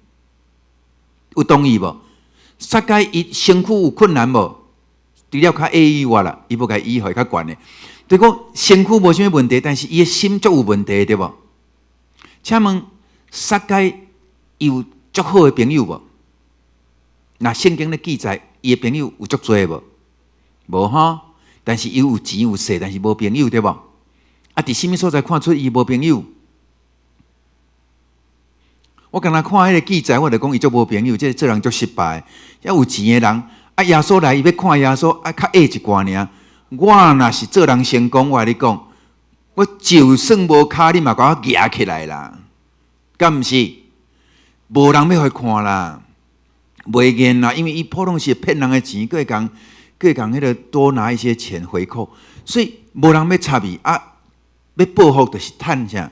有同意无？撒该伊身躯有困难无？除了较矮以外啦，伊要甲医会较悬的。就讲身躯无啥物问题，但是伊的心足有问题，对无？请问撒该有足好的朋友无？那圣经咧记载，伊的朋友有足多无？无吼。但是伊有钱有势，但是无朋友，对无？啊，伫什么所在看出伊无朋友？我刚才看迄个记载，我就讲伊足无朋友，这人足失败。遐有钱的人，啊，耶稣来，伊要看耶稣，啊，较矮一寡尔。我若是做人成功，我甲你讲，我就算无骹，你嘛甲我举起来啦，敢毋是？无人要去看啦，袂瘾啦，因为伊普通是骗人的钱，各讲迄个多拿一些钱回扣，所以无人要插伊啊，要报复就是趁啥？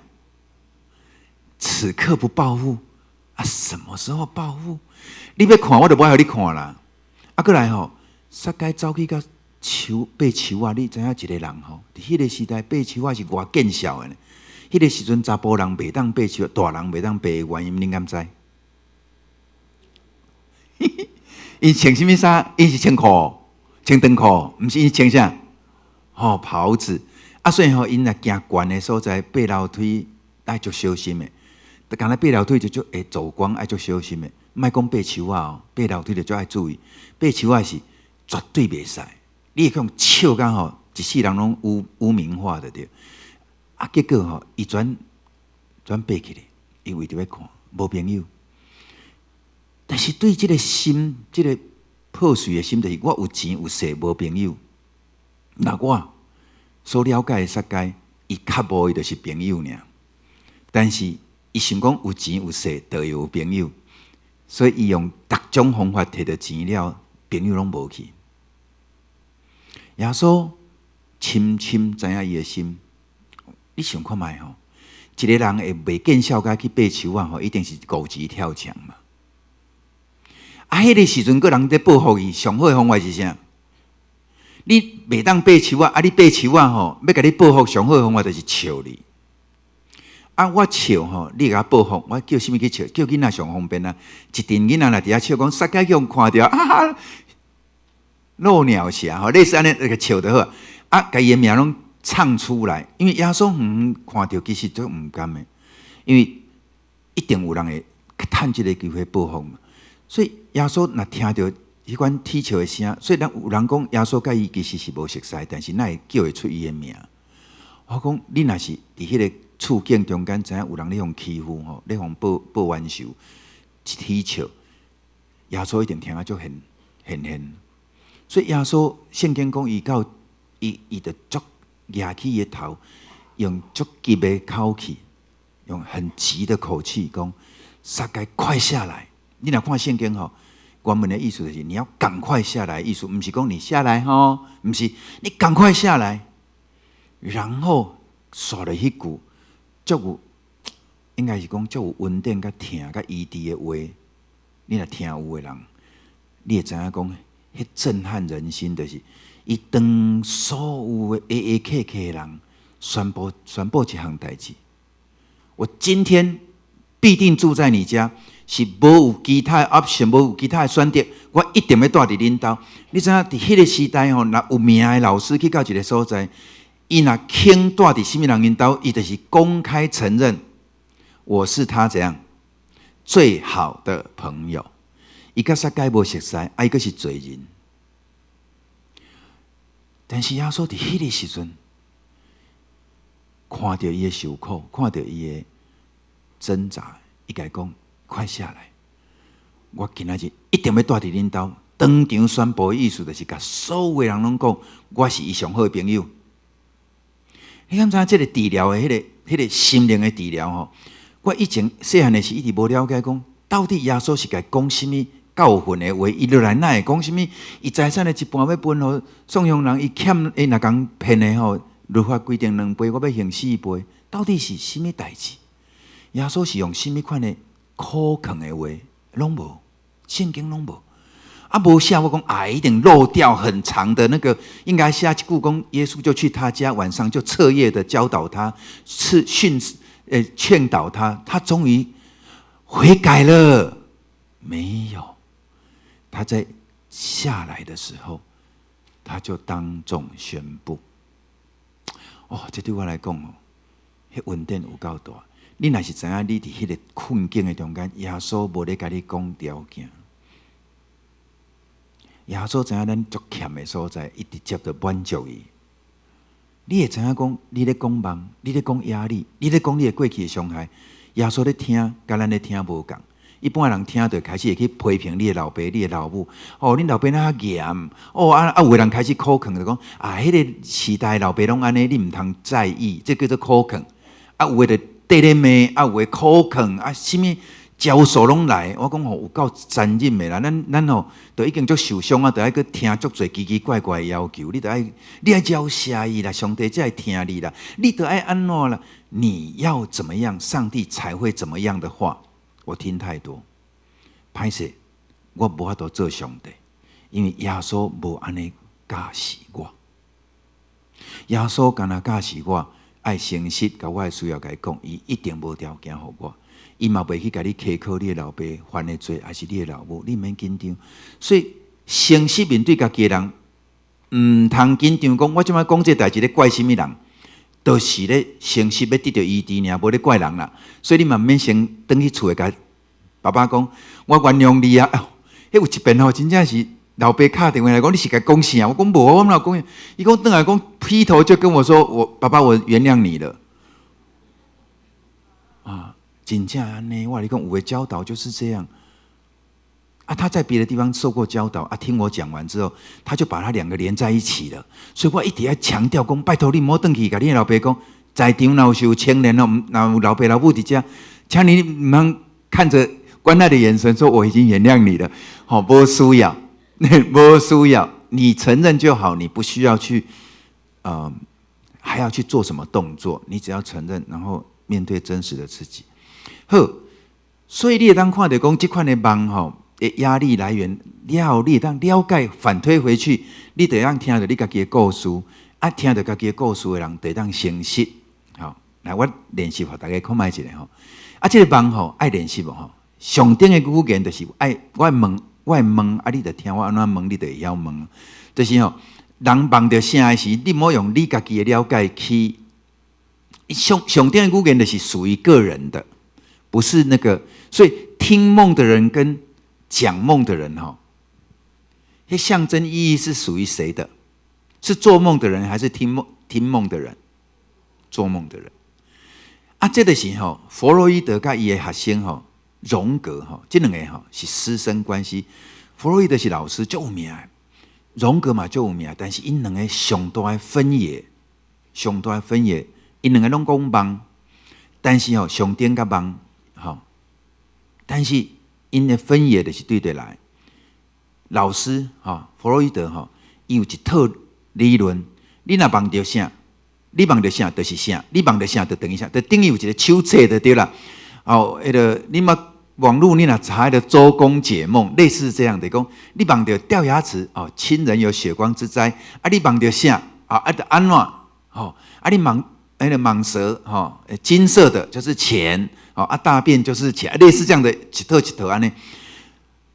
此刻不报复啊，什么时候报复？你要看，我就不爱互你看啦。啊，过来吼，撒该走去甲爬树啊！你知影一个人吼，伫迄个时代爬树啊是偌见效的呢。迄个时阵查甫人袂当爬树，大人袂当爬的原因，恁敢知？伊穿什么衫？伊是穿裤。穿长裤，毋是伊穿啥？袍子。啊，所以因若行悬的所在，爬楼梯爱足小心的。刚才爬楼梯就会走光，爱足小心的。莫讲爬树啊，爬楼梯就足爱注意。爬树啊是绝对袂使，你会讲笑甲一世人拢污名化的对。啊，结果伊转爬起来，因为着要看，无朋友。但是对这个心，这个破碎的心，就是我有钱有势无朋友。那我所了解的撒该，伊较无伊就是朋友尔。但是伊想讲有钱有势，就会有朋友，所以伊用各种方法摕到钱了，朋友拢无去。耶稣深深知影伊的心。你想看觅吼，一个人会袂见笑甲去爬树啊？一定是狗急跳墙嘛。啊！迄个时阵，个人在报复伊，上好的方法是啥？你袂当爬树啊！你爬树啊！要甲你报复，上好的方法就是笑你。啊！我笑你甲我报复，我叫什么去笑？叫囡仔上方便啊！一阵囡仔来伫遐笑，讲撒该叫人看着啊，落鸟侠类似安尼那个笑就好啊！甲伊的名拢唱出来，因为耶稣看着其实都毋甘的，因为一定有人会趁这个机会报复嘛。所以耶稣若听到迄款啼笑的声，虽然有人讲耶稣甲伊其实是无熟悉，但是哪会叫会出伊的名？我讲你若是伫迄个处境中间，知影有人咧互欺负吼，咧互报冤仇，啼笑，耶稣一定听啊足现。所以耶稣圣经讲伊到伊就足举起伊的头，用足急的口气，用很急的口气讲：撒该快下来！你若看圣经吼，原文的意思就是你要赶快下来，意思不是讲你下来吼，不是你赶快下来，然后说了迄句足有，应该是讲足有稳定、甲听、甲医治的话，你若听有的人，你会知影讲，迄震撼人心的是，伊当所有的客的人宣布一项代志，我今天必定住在你家。是无有其他的 option， 无有其他的选择，我一定要住伫恁兜。你知影伫迄个时代吼，若有名的老师去到一个所在，伊若肯住伫什么人因兜，伊就是公开承认我是他怎样最好的朋友。伊甲撒该无熟悉，伊个是罪人。但是耶稣伫迄个时阵，看到伊的受苦，看到伊的挣扎，伊甲讲。快下来！我今仔日一定要住伫恁兜，当场宣布的意思就是甲所有的人拢讲，我是伊上好的朋友。你敢知影这个治疗的迄个心灵的治疗吼？我以前细汉的时一直无了解讲，到底耶稣是甲讲什么教训的话？伊落来哪会讲什么？伊财产的一半要分互送养人，伊欠伊若讲骗的吼，律法规定2倍，我要还4倍，到底是什么代志？耶稣是用什么款的？可靠的话拢无，圣经拢无。啊，无写我讲一定漏掉很长的那个，应该下去故宫，耶稣就去他家，晚上就彻夜的教导他，劝导他，他终于悔改了。没有，他在下来的时候，他就当众宣布。哦，这对我来讲哦，迄稳定有够大。你若是知影你伫迄个困境的中间，耶稣无咧甲你讲条件。耶稣知影咱足欠的所在，伊直接就满足伊。你会知影讲，你咧讲梦，你咧讲压力，你咧讲你的过去的伤害，耶稣咧听，甲咱咧听无共。一般人听就开始会去批评你的老爸、你的老母。哦，你老爸那严，哦有的人开始口劝就讲迄个时代老爸拢安尼，你唔通在意，这叫做口劝。有的就对咧骂，有的口劝，什么教授拢来。我讲有够残忍的啦，咱都已经足受伤啊，都爱去听足侪奇奇怪怪的要求，你爱照写伊啦，上帝才会听你啦，你都爱安怎啦？你要怎么样，上帝才会怎么样的话？我听太多，歹势，我无法度做上帝，因为耶稣无安尼教示我。耶稣干那教示我，爱诚实，甲我的需要甲伊讲，伊一定无条件互我，伊嘛袂去甲你苛刻你的老爸犯的罪，还是你的老母，你免紧张。所以诚实面对家己的人，唔通紧张讲，我即摆讲这代志咧怪什么人？都是咧诚实要得到医治尔，无咧怪人啦。所以你嘛免先转去厝甲爸爸讲，我原谅你啊！迄有一遍真正是老爸打电话来讲，你是甲讲啥？我讲无，我哪讲？伊讲转来讲，劈头就跟我说，爸爸，我原谅你了。真正安尼，我跟你讲，有的教导就是这样。他在别的地方受过教导听我讲完之后，他就把他两个连在一起了。所以我一直要强调讲，拜托你莫回去，甲你的老爸讲，在场若有青年若有老爸老母伫遮，请你唔通看着关爱的眼神说，我已经原谅你了。不需要，不需要，你承认就好，你不需要去还要去做什么动作，你只要承认，然后面对真实的自己。好，所以你会当看到讲这款的梦的压力来源了，你会当了解反推回去，你得让听到你家己的故事，听到家己的故事的人得当诚实。好，来我练习给大家看卖一下这个梦爱练习上顶的语言就是我问你就听我安怎问，你就会晓问。就是人梦到啥时，你莫用你家己的了解去。上顶的语言就是属于个人的，不是那个。所以听梦的人跟讲梦的人象征意义是属于谁的？是做梦的人还是听梦的人？做梦的人这就是弗洛伊德跟伊的学生荣格这两个是师生关系。弗洛伊德是老师，就有名；荣格嘛就有名，但是因两个上大的分野，因两个拢讲梦，但是上顶甲梦但是因的分野就是对得来。老师弗洛伊德伊有一套理论，你若梦到啥，你梦到啥就是啥，你梦到啥就等于啥，就等于有一个手册就对了。你嘛网络你若查的周公解梦，类似这样的讲，你梦到掉牙齿亲人有血光之灾你梦到啥就安怎你蟒蛇金色的就是钱大便就是钱，类似这样的一套安尼。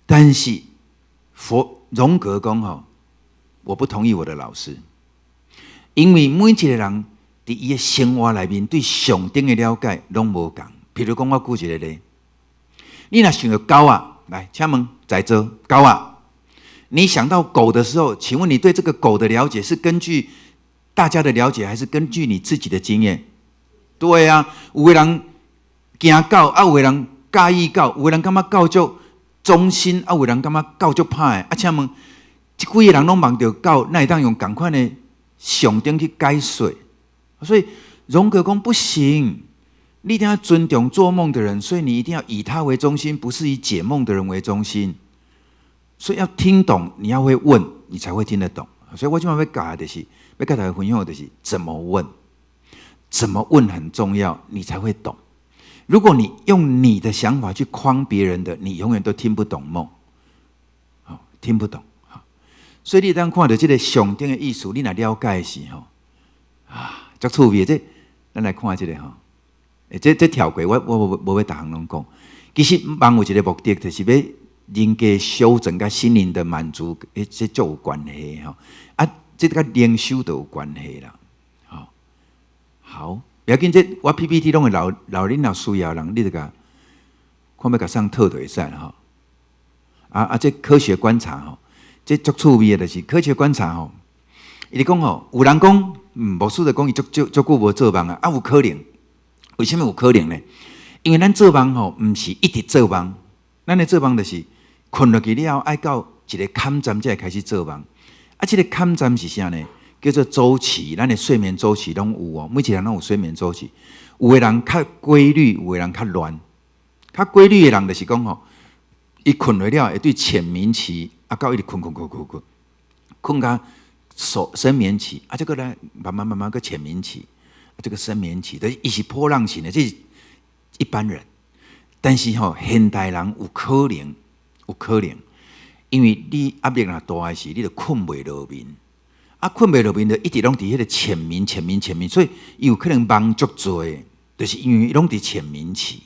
但是荣格讲我不同意我的老师，因为每一个人在伊的生活里面对上顶的了解拢无同。譬如讲，我举一个例，你若想到狗来，请问在座狗你想到狗的时候，请问你对这个狗的了解是根据大家的了解，还是根据你自己的经验？对有的人惊狗有的人介意狗，有的人感觉狗就忠心有的人感觉狗就歹请问这几个人拢梦到狗，那会当用同款的上顶去解说？所以荣格讲不行，你一定要尊重做梦的人，所以你一定要以他为中心，不是以解梦的人为中心。所以要听懂，你要会问，你才会听得懂。所以我今晚要教的是，要跟大家分享的是怎么问，怎么问很重要，你才会懂。如果你用你的想法去框别人的，你永远都听不懂梦。听不懂。所以你当看到这个上顶的意思，你若了解的时候，足趣味的。咱来看这个这跳过，我无要逐项拢讲。其实梦有一个目的，就是要人格修正甲心灵的满足，这足有关系这甲灵修都有关系啦。好，不要紧，这我 PPT 拢会留恁若需要人，你就甲看要甲上套就会使啦这科学观察这足趣味的，就是科学观察伊咧讲有人讲，牧师就讲伊足久无做梦有可能？为什么有可能呢？因为咱做梦毋是一直做梦，咱的做梦就是困落去了后，爱到一个坎站才会开始做梦。这个坎站是啥呢？叫做周期，咱的睡眠周期拢有每一个人拢有睡眠周期。有的人较规律，有的人较乱。较规律的人就是讲伊困落了会对浅眠期到一直困到深眠期这个呢慢慢个浅眠期这个深眠期的伊是波浪型的，这是一般人。但是现代人有可能，因为你压力若大的时，你就困袂落眠困袂落眠就一直拢伫迄个浅眠，所以伊有可能梦足多，就是因为拢伫浅眠期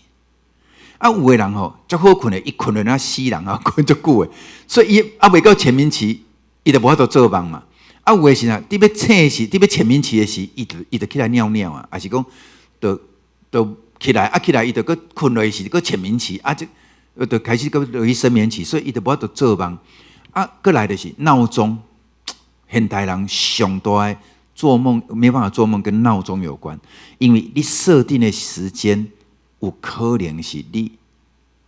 有的人足好困的，伊困了那死人困足久的，所以伊未到浅眠期，伊就无法度做梦嘛有的是你要醒的时，你要浅眠期的时，伊就起来尿尿还是讲就起来起来伊就搁困落时，搁浅眠期就开始搁落去深眠期，所以伊就无法度做梦搁来就是闹钟。现代人上大的做梦没办法做梦，跟闹钟有关，因为你设定的时间有可能是你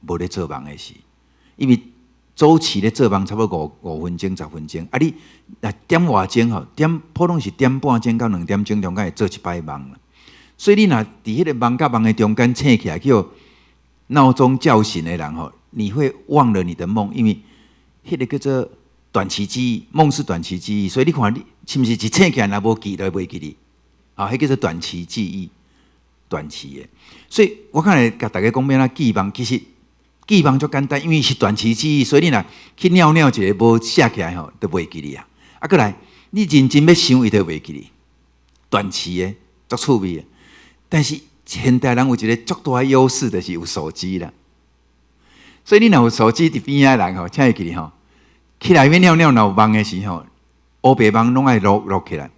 无咧做梦的时，因为周期咧做梦差不多5分钟、10分钟你点外钟普通是点半钟到2点钟中间会做一摆梦啦。所以你若伫迄个梦甲梦的中间醒起来叫闹钟叫醒的人你会忘了你的梦，因为迄个叫做短期记忆，梦是短期记忆，所以你看你是不是一醒起来若无记就会袂记哩？迄叫做短期记忆，短期的。所以我看来甲大家讲要怎记梦，其实记梦足简单，因为是短期记忆，所以你若去尿尿一个无写起来就袂记哩过来你认真要想，伊就袂记哩。短期的足趣味的，但是现代人有一个足大的优势，就是有手机啦。所以你若有手机伫边仔人才会记哩起来要尿尿，若有梦的时黑白梦拢爱录起来。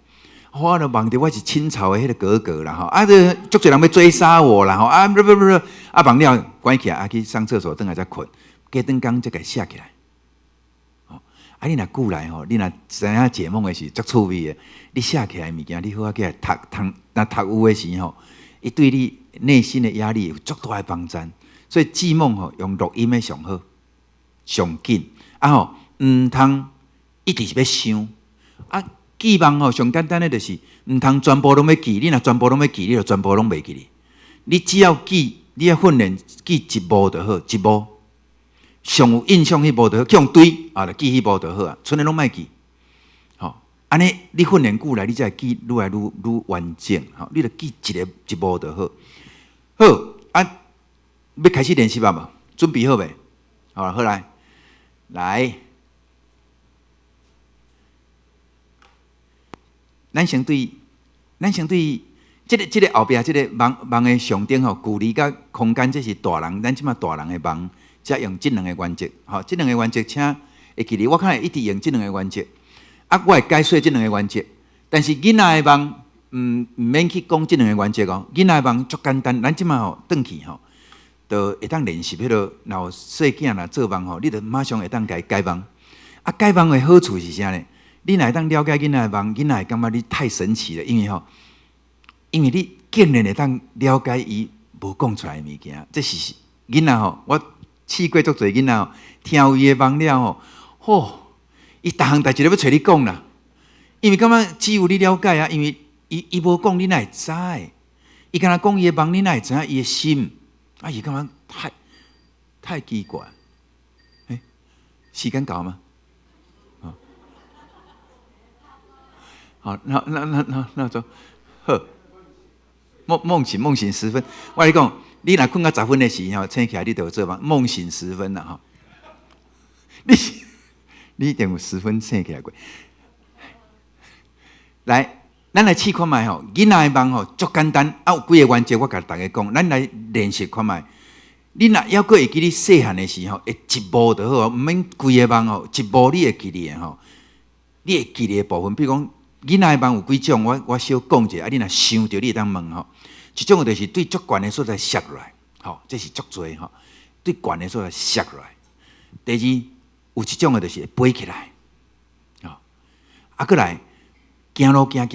我就梦到我是清朝的迄个格格啦这足侪人要追杀我啦不梦了关起来去上厕所，等下再困，隔顿工再给写起来。你若久来你若知影解梦的时足趣味的，你写起来物件，你好起来读有的时伊对你内心的压力有足大的帮助。所以记梦用录音的上好，上紧毋通一直是要想记梦上简单的就是毋通全部拢要记，你若全部拢要记，你就全部拢袂记哩。你只要记，你要训练记一幕就好，一幕上有印象迄幕就好，用对就记迄幕就好剩的拢莫记。安尼你训练久来，你才会记愈来愈完整你就记一幕就好。好要开始练习吧无？准备好未？好来。咱先对这个后壁这个梦的上顶距离甲空间，这是大人，咱即马大人的梦，才用这两个原则。这两个原则，请会记哩。我看会一直用这两个原则。我会解说这两个原则，但是囡仔的梦，唔免去讲这两个原则囡仔的梦足简单，咱即马转去就会当练习迄落。若细囝若做梦你就马上会当解梦。解梦的好处是啥呢？你若会当了解囡仔的梦，囡仔会感觉你太神奇了，因为你竟然会当了解伊无讲出来的物件，这是囡仔我试过足侪囡仔听有伊的梦了伊逐项代志都要找你讲啦，因为感觉只有你了解因为伊无讲你哪会知？伊敢若讲伊的梦，你哪会知影伊的心？伊感觉太奇怪。时间到吗？好，那走。好，梦醒10分。我跟你讲，你若困到10分的时醒起来你就有做梦。梦醒10分啦你一定有10分醒起来过。来，咱来试看卖吼，囡仔的梦吼足简单，有几个原则我甲大家讲，咱来练习看卖。你若还阁会记你细汉的时候，会一幕就好，毋免规个梦吼，一幕你会记哩的吼，你会记哩的部分，比如讲囡仔的梦有几种，我小讲者，你若想着，你会当问吼。一种就是对足悬的所在摔落来，吼，这是足多吼，对悬的所在摔落来。第二，有一种的就是飞起来，吼，过来。行路行，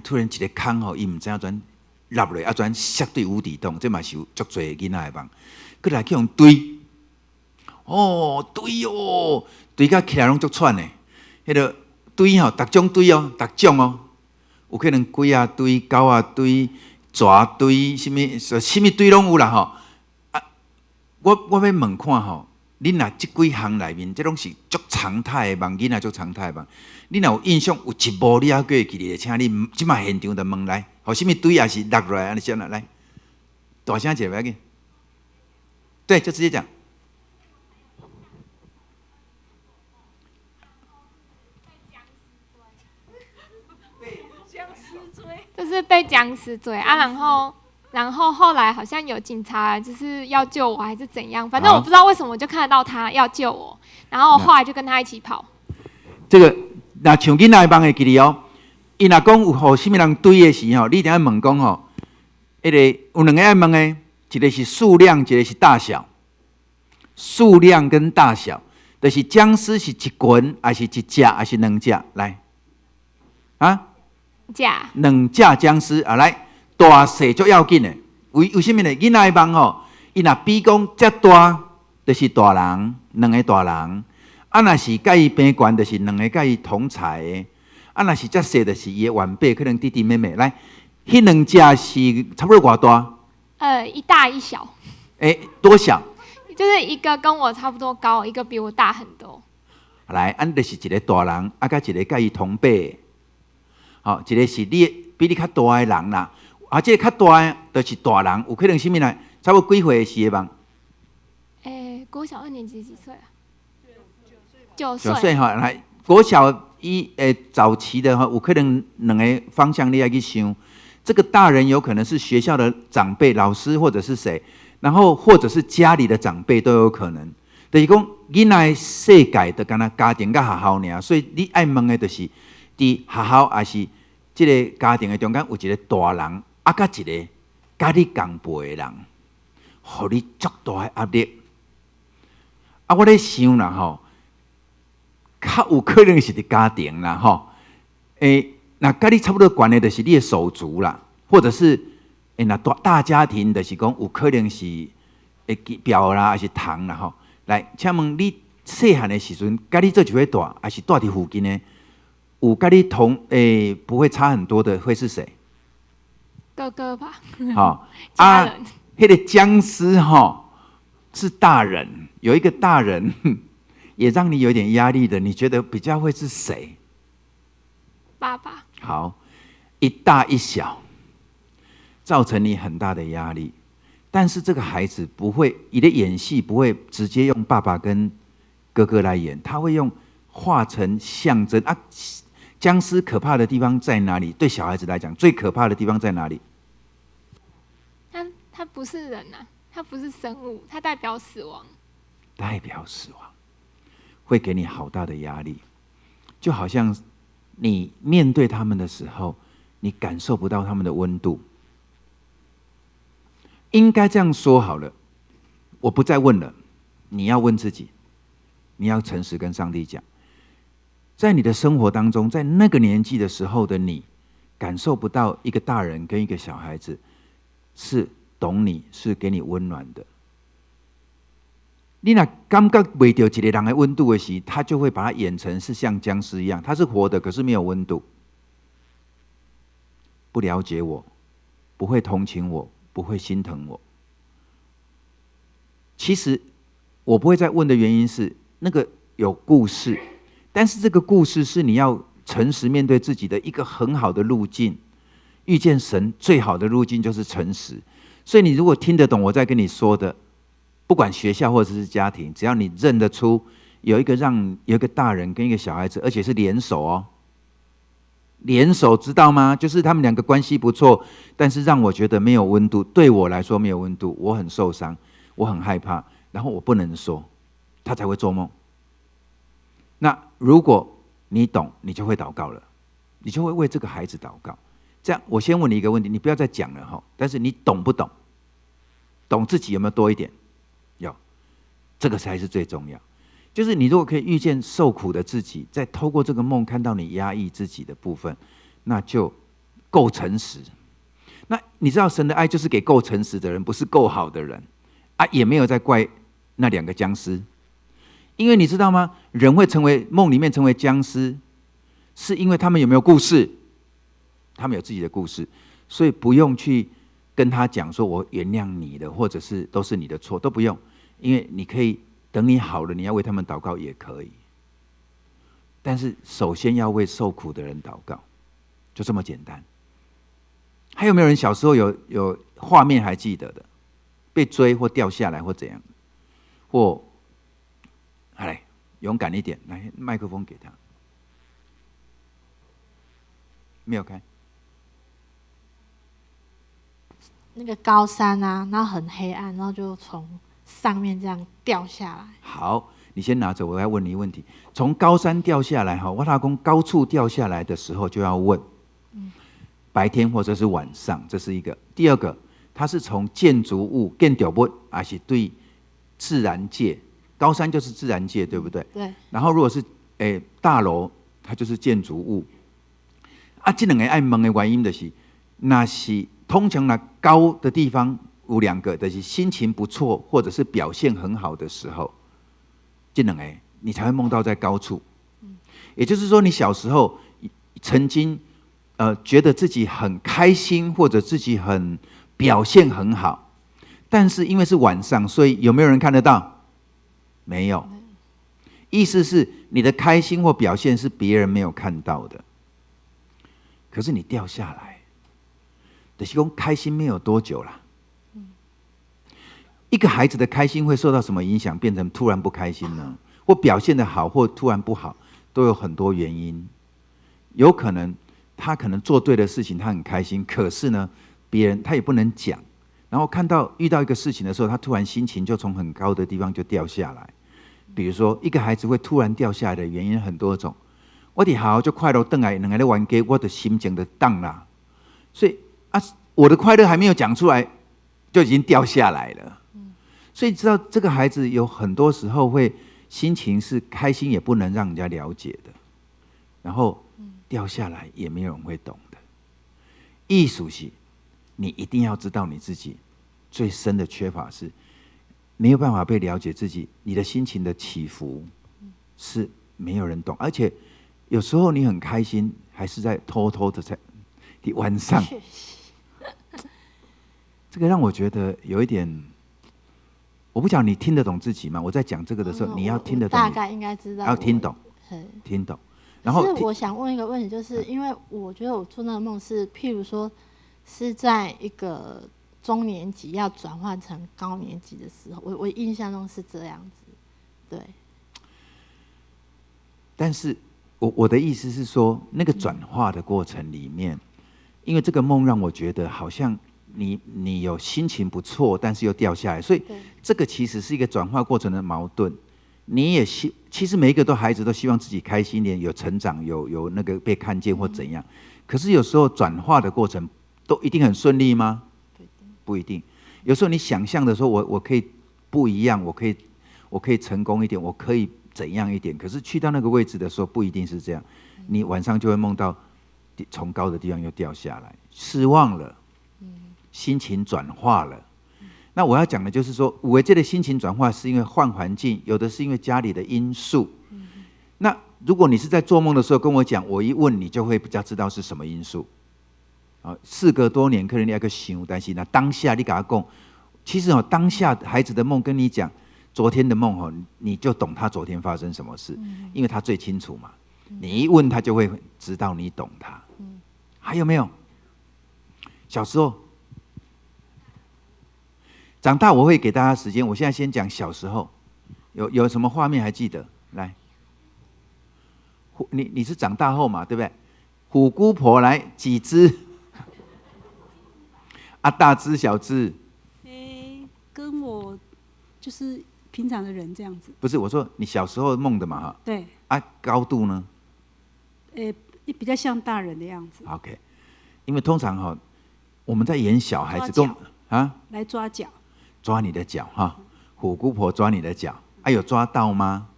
突然一个坑吼，伊毋知影怎落落，怎摔对无底洞，这嘛是有足侪囡仔的梦。过来去用堆，堆甲起来拢足喘的。迄个堆吼，逐种堆哦，逐种哦，有可能龟啊堆、狗啊堆、蛇堆，什么堆拢有啦吼。我要问看吼。恁若即几项内面，这拢是足常态的梦，囡仔足常态的梦。恁若有印象有一幕你还记记哩，请你即马现场就问来，互什么堆也是落落来安尼先啦，来，大声一不要紧。对，就直接讲。就是被僵尸追啊，然后后来好像有警察就是要救我还是怎样，反正我不知道为什么我就看得到他要救我，然后后来就跟他一起跑。这个那像囡仔梦会记哩哦，伊若讲有互什么人追的时候，你一定要问讲吼，迄个有两个要问的，一个是数量，一个是大小。数量跟大小，就是僵尸是一群，还是一只，还是两只？来，啊，两只僵尸啊，来。大小足要紧的，为什么呢？囡仔的梦吼，伊若比讲遮大，就是大人，两个大人；啊，若是甲伊平悬，就是两个甲伊同才的；啊，若是遮小，就是伊的晚辈，可能弟弟妹妹。来，迄两只是差不多偌大？一大一小。多小？就是一个跟我差不多高，一个比我大很多。来，就是一个大人，啊，甲一个甲伊同辈。好，一个是你比你较大的人啦。啊，这个较大的就是大人，有可能什么呢？差不多几岁时的梦？国小2年级几岁啊？9岁哈，来国小早期的哈，有可能两个方向你要去想。这个大人有可能是学校的长辈、老师或者是谁，然后或者是家里的长辈都有可能。就是讲囡仔世界就敢若家庭甲学校尔，所以你爱问的就是伫学校还是这个家庭的中间有一个大人。啊，甲一个甲你同辈的人，互你足大的压力。啊，我咧想啦吼，较有可能是伫家庭啦吼。那甲你差不多悬的，就是你的手足啦，或者是那大家庭，就是讲有可能是表啦，还是堂啦吼。来，请问你细汉的时阵，甲你做一伙大，还是住伫附近呢？有甲你同不会差很多的，会是谁？哥哥吧，家人。那个僵尸是大人，有一个大人也让你有点压力的，你觉得比较会是谁？爸爸。好，一大一小，造成你很大的压力。但是这个孩子不会，你的演戏不会直接用爸爸跟哥哥来演，他会用化成象征啊。僵尸可怕的地方在哪里？对小孩子来讲，最可怕的地方在哪里？它不是人啊，它不是生物，它代表死亡。代表死亡，会给你好大的压力，就好像你面对他们的时候，你感受不到他们的温度。应该这样说好了，我不再问了，你要问自己，你要诚实跟上帝讲。在你的生活当中，在那个年纪的时候的你，感受不到一个大人跟一个小孩子是懂你，是给你温暖的。你若感觉袂到一个人的温度的时，他就会把它演成是像僵尸一样，他是活的，可是没有温度，不了解我，不会同情我，不会心疼我。其实我不会再问的原因是，那个有故事。但是这个故事是你要诚实面对自己的一个很好的路径。遇见神最好的路径就是诚实。所以你如果听得懂我在跟你说的，不管学校或者是家庭，只要你认得出有一个大人跟一个小孩子，而且是联手哦，联手知道吗？就是他们两个关系不错，但是让我觉得没有温度，对我来说没有温度，我很受伤，我很害怕，然后我不能说，他才会做梦。那如果你懂，你就会祷告了，你就会为这个孩子祷告。这样，我先问你一个问题，你不要再讲了哈。但是你懂不懂？懂自己有没有多一点？有，这个才是最重要。就是你如果可以遇见受苦的自己，再透过这个梦看到你压抑自己的部分，那就够诚实。那你知道神的爱就是给够诚实的人，不是够好的人啊，也没有在怪那两个僵尸。因为你知道吗？人会成为梦里面成为僵尸，是因为他们有没有故事？他们有自己的故事，所以不用去跟他讲说我原谅你的，或者是都是你的错，都不用，因为你可以等你好了，你要为他们祷告也可以。但是首先要为受苦的人祷告，就这么简单。还有没有人小时候有画面还记得的？被追或掉下来或怎样？或来，勇敢一点，来，麦克风给他。没有开。那个高山啊，然后很黑暗，然后就从上面这样掉下来。好，你先拿着，我要问你一个问题：从高山掉下来，哈，我老公高处掉下来的时候就要问，白天或者是晚上，这是一个。第二个，它是从建筑物、建筑物，还是对自然界？高山就是自然界，对不对？对。然后如果是大楼，它就是建筑物。啊，这两个爱问的原因就是，那是通常呢高的地方有两个，就是心情不错或者是表现很好的时候，这两个你才会梦到在高处。也就是说，你小时候曾经觉得自己很开心，或者自己很表现很好，但是因为是晚上，所以有没有人看得到？没有。意思是你的开心或表现是别人没有看到的，可是你掉下来，就是说开心没有多久啦。一个孩子的开心会受到什么影响，变成突然不开心呢？或表现得好，或突然不好，都有很多原因。有可能他可能做对的事情，他很开心，可是呢，别人他也不能讲。然后遇到一个事情的时候，他突然心情就从很高的地方就掉下来。比如说，一个孩子会突然掉下来的原因很多种。我的好就快乐回来，两个在玩家，我的心情就荡啦。所以我的快乐还没有讲出来，就已经掉下来了。所以知道这个孩子有很多时候会心情是开心，也不能让人家了解的，然后掉下来也没有人会懂的。艺术是，你一定要知道你自己最深的缺乏是没有办法被了解自己，你的心情的起伏是没有人懂，而且有时候你很开心，还是在偷偷的在晚上。这个让我觉得有一点，我不晓得你听得懂自己吗？我在讲这个的时候，你要听得懂，大概应该知道，要听懂，听懂。然后，是我想问一个问题，就是因为我觉得我做那个梦是，譬如说是在一个中年级要转换成高年级的时候，我印象中是这样子，对。但是我的意思是说，那个转化的过程里面，因为这个梦让我觉得好像你有心情不错，但是又掉下来，所以这个其实是一个转化过程的矛盾。你也其实每一个孩子都希望自己开心一点，有成长，有那个被看见或怎样。可是有时候转化的过程都一定很顺利吗？不一定。有时候你想象的时候，我可以不一样，我可以成功一点，我可以怎样一点。可是去到那个位置的时候，不一定是这样。你晚上就会梦到从高的地方又掉下来，失望了，心情转化了。那我要讲的就是说，有的这个心情转化是因为换环境，有的是因为家里的因素。那如果你是在做梦的时候跟我讲，我一问你就会比较知道是什么因素。事隔多年，可能你要个想，但是当下你跟他讲，其实当下孩子的梦跟你讲昨天的梦，你就懂他昨天发生什么事，因为他最清楚嘛。你一问他就会知道你懂他。还有没有？小时候。长大我会给大家时间，我现在先讲小时候，有什么画面还记得？来，你是长大后嘛，对不对？虎姑婆来几只？啊，大只小只？跟我就是平常的人这样子。不是，我说你小时候梦的嘛，哈。对。啊，高度呢？比较像大人的样子。OK， 因为通常哈，我们在演小孩子来抓脚，抓你的脚哈。虎姑婆抓你的脚，啊，有抓到吗？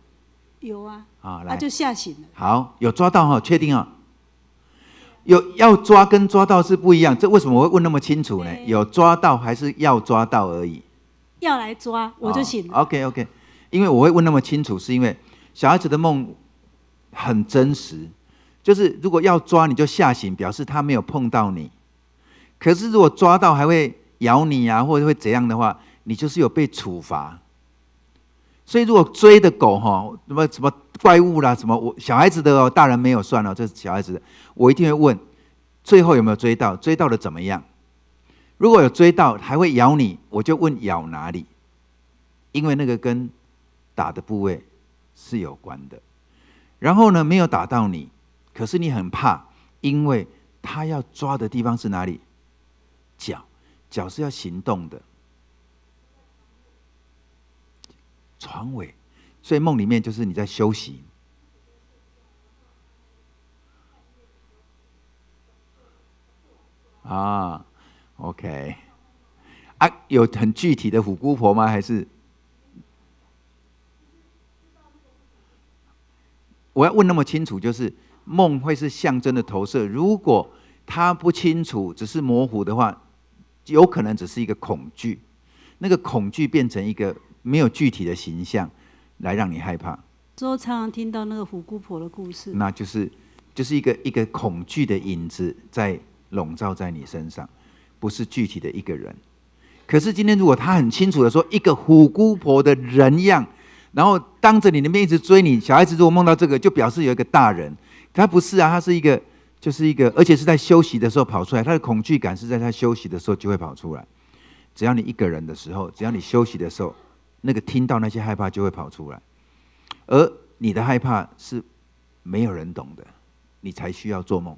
有啊。来，就吓醒了。好，有抓到哈，确定啊？有要抓跟抓到是不一样，这为什么我会问那么清楚呢？有抓到还是要抓到而已？要来抓我就醒了。OK， 因为我会问那么清楚，是因为小孩子的梦很真实，就是如果要抓你就吓醒，表示他没有碰到你。可是如果抓到还会咬你啊，或者会怎样的话，你就是有被处罚。所以如果追的狗哈，什么怪物啦，什么小孩子的哦，大人没有算哦，这是小孩子的，我一定会问，最后有没有追到？追到的怎么样？如果有追到还会咬你，我就问咬哪里，因为那个跟打的部位是有关的。然后呢，没有打到你，可是你很怕，因为他要抓的地方是哪里？脚，脚是要行动的。床尾，所以梦里面就是你在休息。OK， 有很具体的虎姑婆吗？还是我要问那么清楚？就是梦会是象征的投射，如果它不清楚，只是模糊的话，有可能只是一个恐惧，那个恐惧变成一个没有具体的形象来让你害怕。之后常常听到那个虎姑婆的故事，那就是一个恐惧的影子在笼罩在你身上，不是具体的一个人。可是今天如果他很清楚的说一个虎姑婆的人样，然后当着你的面一直追你，小孩子如果梦到这个，就表示有一个大人。他不是啊，他是一个，就是一个，而且是在休息的时候跑出来，他的恐惧感是在他休息的时候就会跑出来。只要你一个人的时候，只要你休息的时候，那个听到那些害怕就会跑出来。而你的害怕是没有人懂的，你才需要做梦。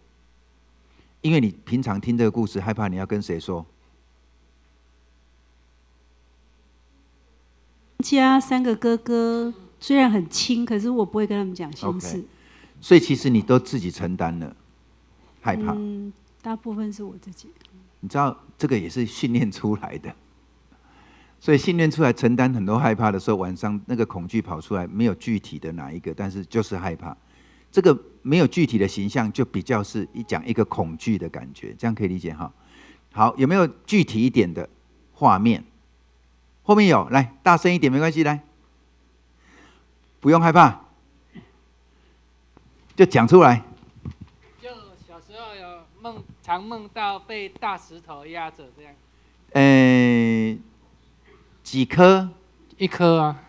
因为你平常听这个故事，害怕你要跟谁说？家3个哥哥虽然很亲，可是我不会跟他们讲心事。Okay. 所以其实你都自己承担了害怕。大部分是我自己。你知道这个也是训练出来的，所以训练出来承担很多害怕的时候，晚上那个恐惧跑出来，没有具体的哪一个，但是就是害怕。这个没有具体的形象，就比较是讲一个恐惧的感觉，这样可以理解哈。好，有没有具体一点的画面？后面有，来大声一点没关系，来，不用害怕，就讲出来。就小时候有常梦到被大石头压着这样。几颗？一颗啊，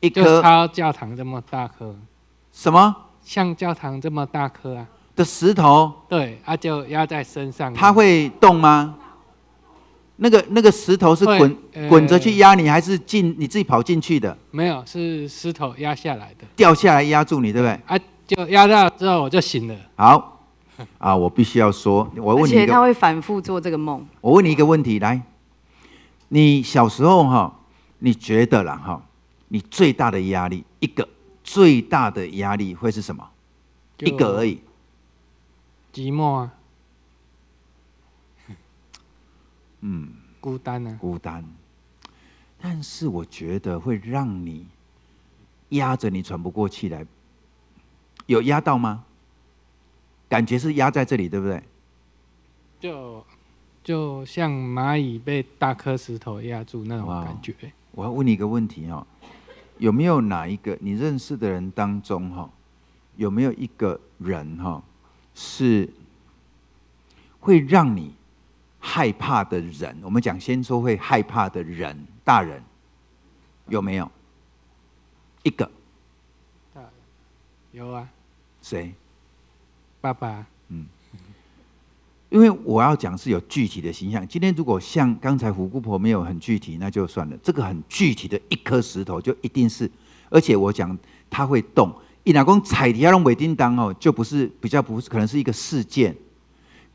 一颗就超教堂这么大颗。什么？像教堂这么大颗啊的石头？对，就压在身上。它会动吗？那个石头是滚着去压你，还是你自己跑进去的？没有，是石头压下来的，掉下来压住你，对不对？就压到之后我就醒了。好，我必须要说，我问你而且他会反复做这个梦。我问你一个问题，来，你小时候你觉得啦你最大的压力，最大的压力会是什么？一个而已。寂寞啊。孤单啊。孤单。但是我觉得会让你压着你喘不过气来，有压到吗？感觉是压在这里，对不对？就像蚂蚁被大颗石头压住那种感觉。我要问你一个问题有没有哪一个你认识的人当中有没有一个人是会让你害怕的人？我们先说会害怕的人，大人有没有一个？有啊。谁？爸爸。因为我要讲是有具体的形象。今天如果像刚才虎姑婆没有很具体，那就算了。这个很具体的一颗石头，就一定是，而且我讲它会动。伊若讲踩底下拢袂叮当哦，就比较不是，可能是一个事件。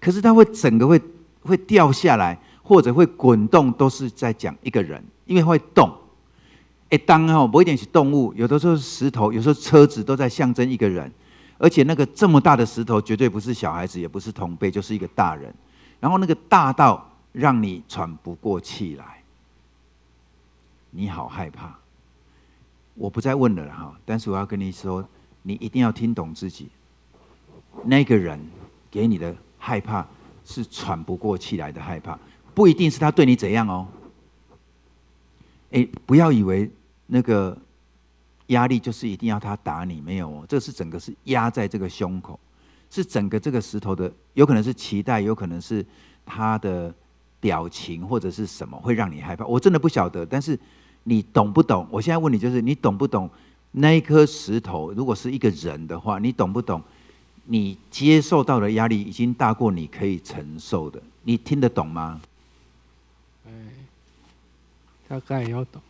可是它会整个会掉下来，或者会滚动，都是在讲一个人，因为会动。当哦，不一定是动物，有的时候是石头，有时候车子都在象征一个人。而且那个这么大的石头，绝对不是小孩子，也不是同辈，就是一个大人。然后那个大到让你喘不过气来，你好害怕。我不再问了哈，但是我要跟你说，你一定要听懂自己。那个人给你的害怕是喘不过气来的害怕，不一定是他对你怎样哦。不要以为那个压力就是一定要他打你，没有哦，这是整个是压在这个胸口，是整个这个石头的，有可能是期待，有可能是他的表情或者是什么会让你害怕。我真的不晓得，但是你懂不懂？我现在问你，就是你懂不懂那一颗石头？如果是一个人的话，你懂不懂？你接受到的压力已经大过你可以承受的，你听得懂吗？大概有懂。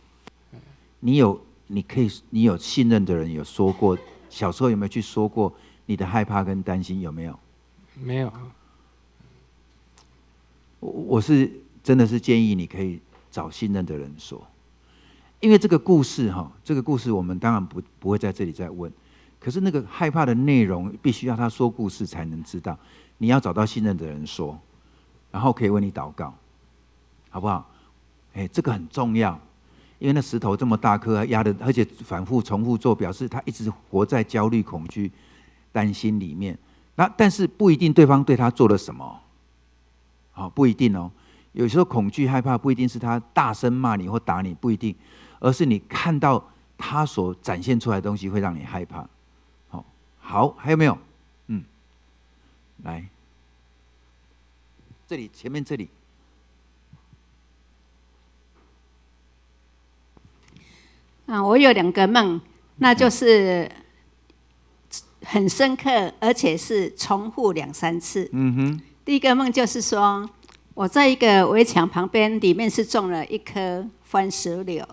你有信任的人有说过，小时候有没有去说过你的害怕跟担心？有没有？没有。我是真的是建议你可以找信任的人说，因为这个故事我们当然不会在这里再问，可是那个害怕的内容必须要他说故事才能知道，你要找到信任的人说，然后可以为你祷告，好不好？这个很重要，因为那石头这么大颗，压的，而且反复重复做，表示他一直活在焦虑、恐惧、担心里面。但是不一定对方对他做了什么，好，不一定哦。有时候恐惧、害怕不一定是他大声骂你或打你，不一定，而是你看到他所展现出来的东西会让你害怕。好，还有没有？来，这里前面这里。我有2个梦，那就是很深刻，而且是重复2、3次。第一个梦就是说，我在一个围墙旁边，里面是种了一棵番石榴，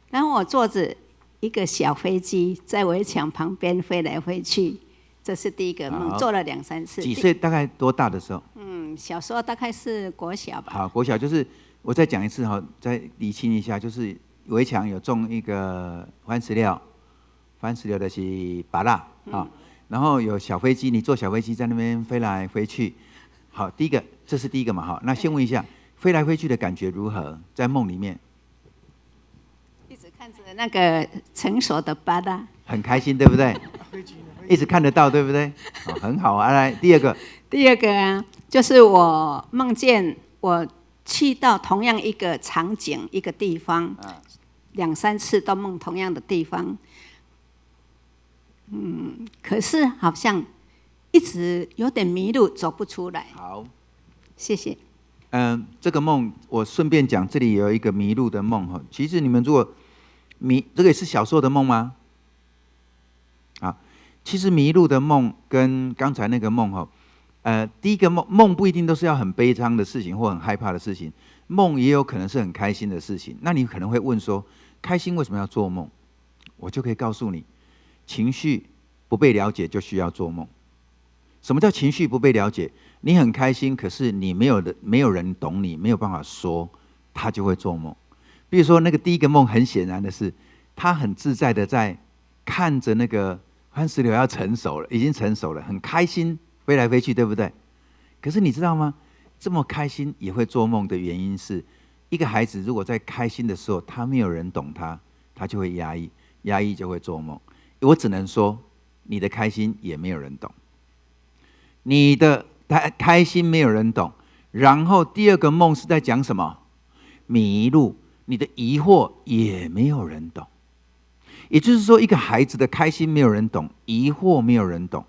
然后我坐着一个小飞机在围墙旁边飞来飞去，这是第一个梦，做了2、3次。几岁？大概多大的时候？小时候大概是国小吧。好，国小就是我再讲一次哈，再厘清一下，就是围墙有种一个番石榴，番石榴的是芭乐啊，然后有小飞机，你坐小飞机在那边飞来飞去。好，第一个，这是第一个嘛，好，那先问一下，飞来飞去的感觉如何？在梦里面，一直看着那个成熟的芭乐，很开心，对不对？一直看得到，对不对？很好啊。来，第二个啊，就是我梦见我去到同样一个场景、一个地方，2、3次都梦同样的地方。可是好像一直有点迷路，走不出来。好，谢谢。这个梦我顺便讲，这里有一个迷路的梦哈。其实你们如果这个也是小时候的梦吗？其实迷路的梦跟刚才那个梦哈，第一个梦不一定都是要很悲伤的事情或很害怕的事情，梦也有可能是很开心的事情。那你可能会问说，开心为什么要做梦？我就可以告诉你，情绪不被了解就需要做梦。什么叫情绪不被了解？你很开心，可是你没有人懂你，没有办法说，他就会做梦。比如说那个第一个梦，很显然的是，他很自在的在看着那个番石榴要成熟了，已经成熟了，很开心，飞来飞去，对不对？可是你知道吗？这么开心也会做梦的原因是，一个孩子如果在开心的时候，他没有人懂他，他就会压抑，压抑就会做梦。我只能说，你的开心也没有人懂，你的开心没有人懂。然后第二个梦是在讲什么？迷路，你的疑惑也没有人懂。也就是说，一个孩子的开心没有人懂，疑惑没有人懂，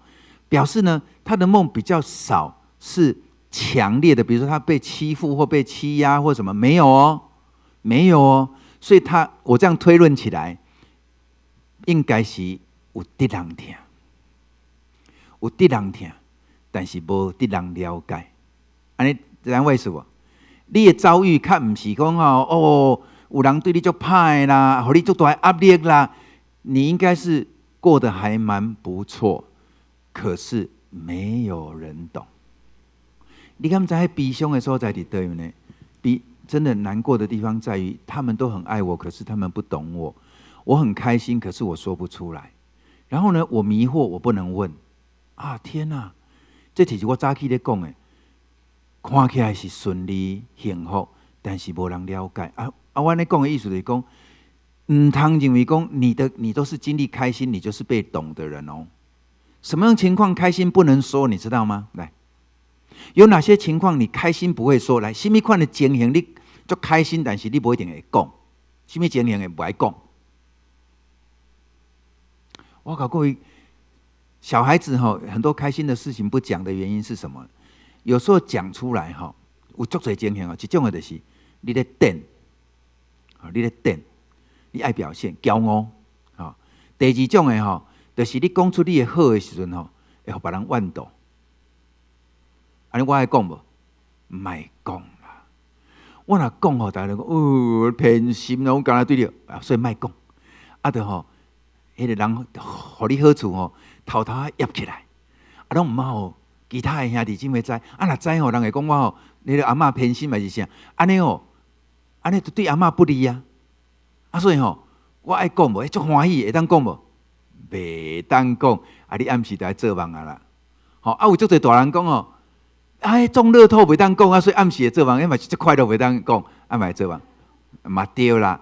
表示呢，他的梦比较少是强烈的，比如说他被欺负或被欺压或什么，没有哦，没有哦。所以我这样推论起来，应该是有得人听，有得人听，但是无得人了解。安尼这样为什么？你的遭遇较不是讲有人对你足歹啦，互你足大压力啦。你应该是过得还蛮不错，可是没有人懂。你敢知悲伤的所在伫倒位呢？真的难过的地方在于，他们都很爱我，可是他们不懂我。我很开心，可是我说不出来。然后呢，我迷惑，我不能问。啊，天哪！这就是我早起咧讲的，看起来是顺利幸福，但是无人了解。我咧讲的意思就是讲，唔通认为讲你都是经历开心，你就是被懂的人哦。什么样情况开心不能说，你知道吗？来，有哪些情况你开心不会说？来，什么款的情形你就开心，但是你不一定会讲。什么情形会不爱讲？我告各位，小孩子很多开心的事情不讲的原因是什么？有时候讲出来有足多情形一种的就是你在等，你在等，你爱表现骄傲。第二种的就是你讲出你的好的时阵会互别人怨妒。安尼我爱讲无？唔爱讲啦。我若讲大家讲偏心啦，我干那对了，所以唔爱讲。迄个人互你好处偷偷压起来，拢唔好其他的兄弟姊妹知。若知人会讲我你个阿嬷偏心还是啥？安尼安尼就对阿嬷不利啊。所以我爱讲无，足欢喜，会当讲无？袂当讲。你暗时就爱做梦啊啦。有足侪大人讲中乐透袂当讲所以暗时会做梦，嘛是足快乐袂当讲，嘛会做梦，嘛对啦。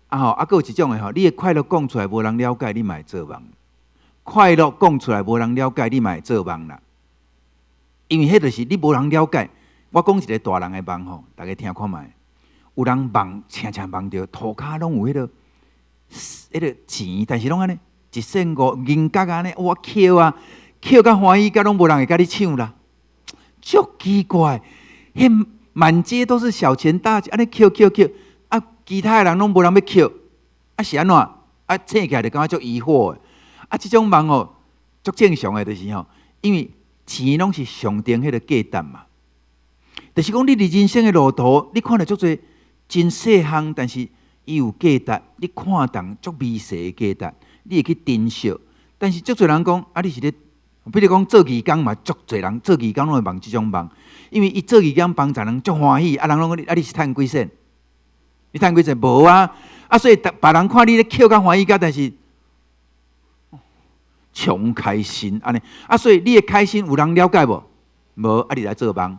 还有一种的你的快乐讲出来无人了解，你嘛会做梦。快乐讲出来无人了解，你嘛会做梦啦。因为迄就是你无人了解。我讲一个大人的梦大家听看卖。有人梦常梦到涂骹拢有迄个钱，但是拢安尼1.5银角安尼，哇捡啊，捡甲欢喜，甲拢无人会甲你抢啦。足奇怪，迄满街都是小钱大钱，安尼捡，其他的人拢无人要捡，是安怎？醒起来就感觉足疑惑的。这种梦足正常的，就是因为钱拢是上定迄个价值嘛。就是讲你人生的路途，你看到足多真细项，但是伊有价值，你看重足微细的价值，你会去珍惜。但是足多人讲你是咧。比如讲做义工嘛，足侪人做义工拢会梦即种梦，因为伊做义工帮助人足欢喜，人拢讲你是趁几钱？你趁几钱？无啊！所以别人看你咧捡甲欢喜甲，但是穷开心安尼。所以你的开心有人了解无？无你来做梦，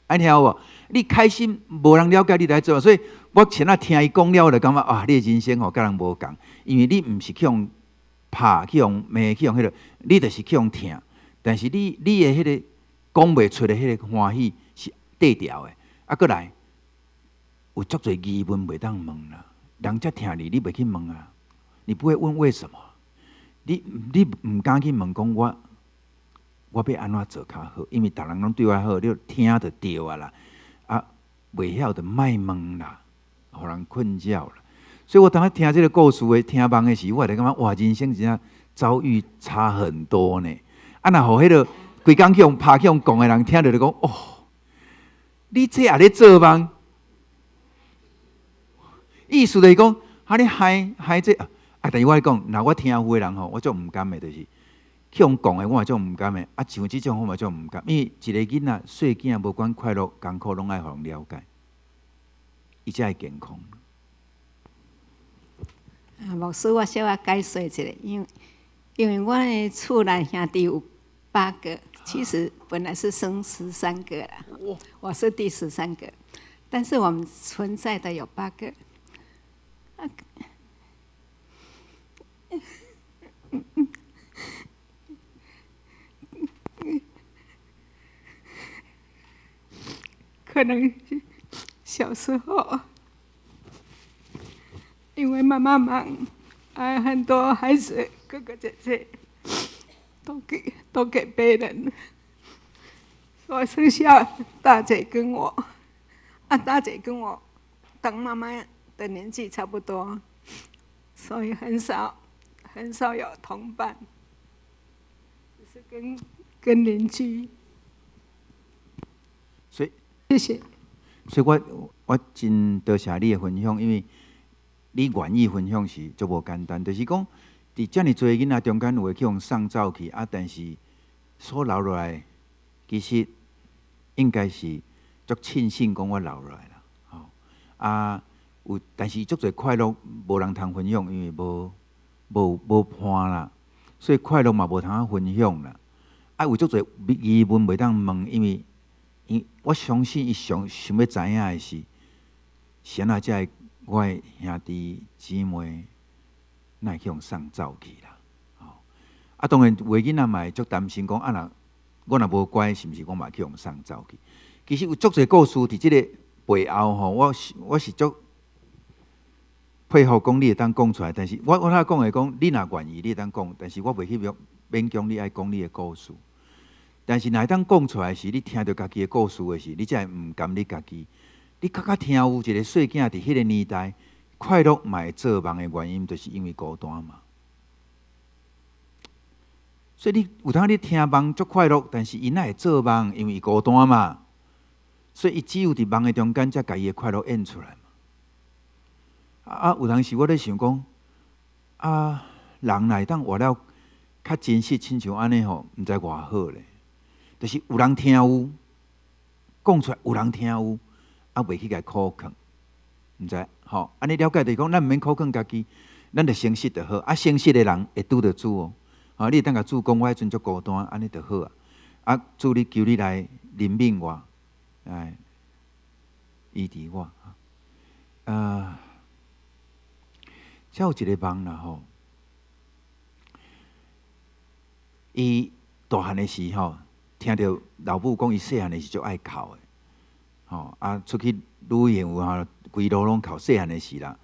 安听有无？你开心无人了解，你来做梦。所以我前仔听伊讲了，就感觉你的人生甲人无共，因为你毋是去用拍去用骂去用迄个，你就是去用听，但是你的迄个讲袂出的迄个欢喜是低调的。过来有足侪疑问袂当问啦，人遮听你袂去问啊，你不会问为什么，你唔敢去问讲我要安怎做较好，因为逐人拢对我好，你听就对啊啦，袂晓就莫问啦，互人困扰啦。所以我当时听这个故事的、听梦的时候，我就感觉哇，人生真正遭遇差很多呢。若互迄个规工去用拍去用讲的人听到就讲你这也咧做梦？意思就是讲，你害这但是我讲，我听有的人我就唔甘的，就是去用讲的，我就唔甘的。像这种我嘛就唔甘，因为一个囡仔、细囝，无管快乐、艰苦，拢爱互人了解，伊才会健康。牧师，我小解说一下，因为我的厝内兄弟有8个，其实本来是生13个啦，我是第13个，但是我们存在的有8个。可能小时候。因为妈妈忙，很多孩子哥哥姐姐都给别人，所以剩下大姐跟我，大姐跟我当妈妈的年纪差不多，所以很少有同伴，只是跟邻居。所以谢谢。所以我真多谢你的分享，因为你愿意分享是足无简单，就是讲，伫遮尔多囡仔中间有诶去互送走去，但是所留落来，其实应该是足庆幸讲我留落来啦。有，但是足侪快乐无人通分享，因为无伴啦，所以快乐嘛无通分享啦。有足侪疑问袂当问，因为我相信伊想要知影诶是，安怎才会我诶兄弟姊妹哪会去互送走去啦？当然有诶囡仔嘛会足担心讲，若我若无乖，是毋是我嘛去互送走去？其实有足侪故事伫即个背后吼，我是足佩服讲你会当讲出来，但是我哪讲会讲，你若愿意，你会当讲，但是我袂去勉强你爱讲你的故事。但是若会当讲出来时，你听到家己的故事的时，你才会毋甘你家己。你较听有一个细囝伫迄个年代，快乐嘛会做梦的原因，就是因为孤单嘛。所以你有当你听梦足快乐，但是伊哪会做梦？因为伊孤单嘛。所以伊只有伫梦的中间，才家己的快乐演出来嘛。有当时我咧想讲，人来当活了较真实，亲像安尼吼，毋知偌好咧。就是有人听有，讲出来有人听有，袂去甲苦劝，毋知吼。安尼了解就是讲，咱毋免苦劝家己，咱着诚实就好。诚实的人会拄着主哦。你会当甲主讲，我迄阵足孤单，安尼就好啊。主你求你来怜悯我，医治我。才有一个梦啦吼，伊大汉的时吼，听到老母讲伊细汉的时就爱哭的，出去旅行有吼，规路拢哭。细汉的时啦，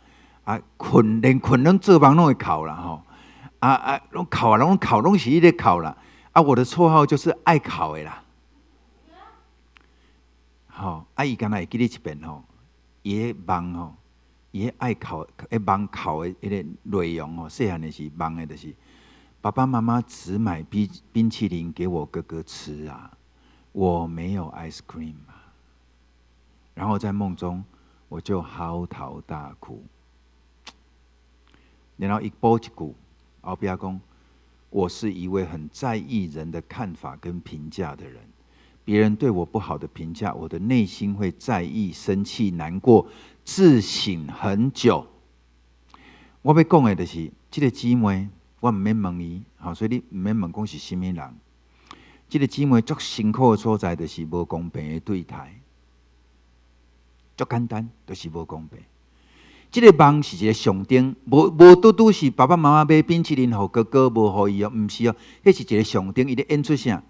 连困拢做梦拢会哭啦吼，拢哭啊，拢哭，拢是伊咧哭啦。我的绰号就是爱哭的啦。伊敢若会记咧一遍吼，伊迄梦吼。伊迄爱哭，梦哭的迄个内容哦，细汉的时梦的，就是爸爸妈妈只买冰淇淋给我哥哥吃啊，我没有 ice cream 啊。然后在梦中，我就嚎啕大哭。然后一补一句，后壁讲，我是一位很在意人的看法跟评价的人。别人对我不好的评价，我的内心会在意、生气、难过，自省很久。我要讲的就是，这个姊妹，我唔免问伊，所以你唔免问讲是什么人。这个姊妹足辛苦的所在，就是无公平的对待，足简单，就是无公平。这个梦是一个象征，无拄拄是爸爸妈妈买冰淇淋给哥哥，无给伊哦，唔是哦，迄是一个象征。伊咧演出啥？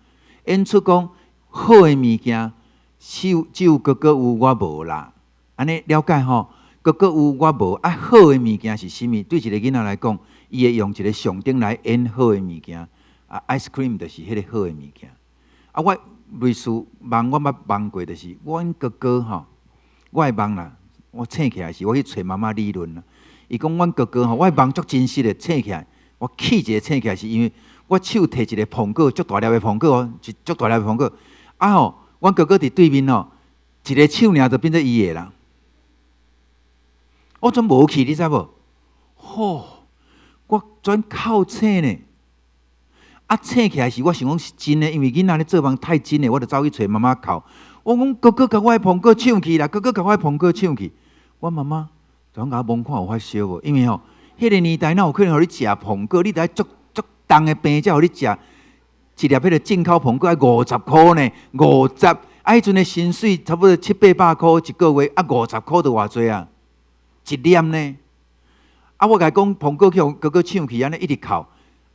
演出讲。好的物件，只有哥哥有，我无啦。安尼了解吼？哥哥有，我无。好的物件是啥物？对一个囡仔来讲，伊会用一个象征来演好的物件。ice cream 就是迄个好的物件。我类似梦，我捌梦过，就是阮哥哥吼，我的梦啦，我醒起来时，我去找妈妈理论啦。伊讲阮哥哥吼，我的梦足真实的，醒起来，我气一个醒起来是因为我手摕一个苹果，足大粒的苹果哦，是足大粒的苹果。阮哥哥伫对面吼，一个手尔就变做伊的啦。我真无去，你知无？我转哭醒呢。醒起来时，我想讲是真的，因为囡仔咧做梦太真的，我就走去找妈妈哭。我讲哥哥甲我的苹果抢去啦，哥哥甲我的苹果抢去。我妈妈就甲我问看有发烧无？因为迄个年代哪有可能互你食苹果？你得足重的病才互你食。一粒迄个进口苹果要50块呢，50，迄阵的薪水差不多700-800块一个月，50块就偌济啊，一粒呢。我甲伊讲苹果去互哥哥抢去，安尼一直哭，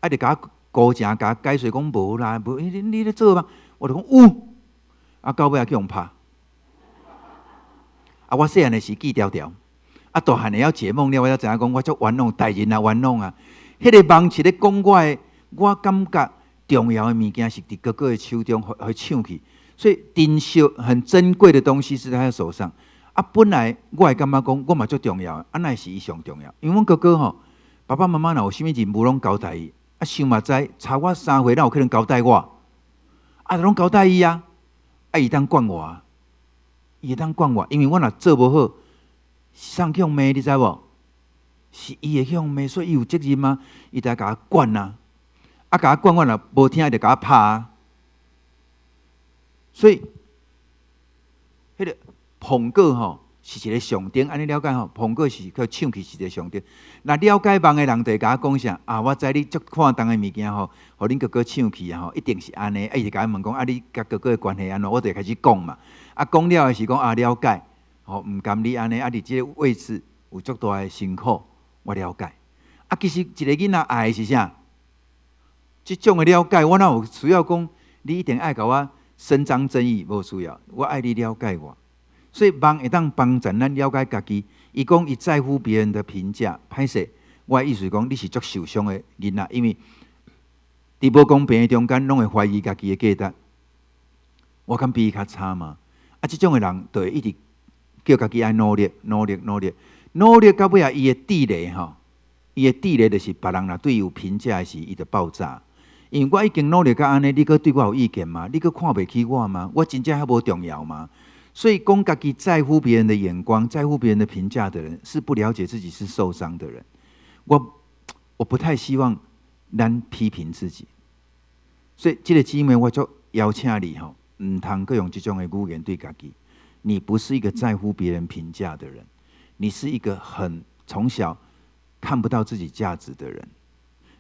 就甲我高正甲我解释讲无啦，无你咧做梦，我就讲有，到尾去互拍。我细汉的时记条条，大汉的要解梦了，我才知影讲我足冤枉，大人啊冤枉啊。迄个梦是咧讲我感觉。重要的物件是伫哥哥的手中，会抢去，所以珍惜很珍贵的东西是在他手上。本来我会感觉讲，我嘛最重要，那是伊上重要。因为阮哥哥吼，爸爸妈妈若有啥物任务拢交代伊，想嘛知，差我3岁，哪有可能交代我？拢交代伊啊，伊当管我，伊会当管我，因为我若做无好，上去互骂，你知无？是伊的向妹，所以伊有责任吗？伊就甲我管啊，甲我管，我若无听就甲我拍啊。所以，迄个捧果吼是一个象征，安尼了解吼？捧果是去唱起是一个象征。那了解梦的人就会甲我讲啥啊？我知你足看重的物件吼，互恁哥哥唱起啊吼，一定是安尼。伊就甲我问讲啊，你甲哥哥的关系安怎？我就开始讲嘛。讲了的是讲了解，吼，毋甘你安尼伫即个位置有足大的辛苦，我了解。其实一个囡仔爱的是啥？即种的了解，我哪有需要讲你一定爱甲我伸张正义？无需要，我爱你了解我。所以梦会当帮助咱了解家己。伊讲伊在乎别人的评价，歹势。我的意思是讲，你是足受伤的囡仔，因为伫无公平的中间，拢会怀疑家己的价值。我敢比伊较差吗？即种的人就会一直叫家己爱努力，努力，努力，努力到尾啊！伊的地雷吼，伊的地雷就是别人若对伊有评价的时，伊就爆炸。因为我已经努力到安尼，你阁对我有意见吗？你阁看袂起我吗？我真正还无重要吗？所以，讲家己在乎别人的眼光、在乎别人的评价的人，是不了解自己是受伤的人。我不太希望咱批评自己，所以这个姊妹，我就邀请你吼，唔通阁用这种的语言对家己。你不是一个在乎别人评价的人，你是一个从小看不到自己价值的人。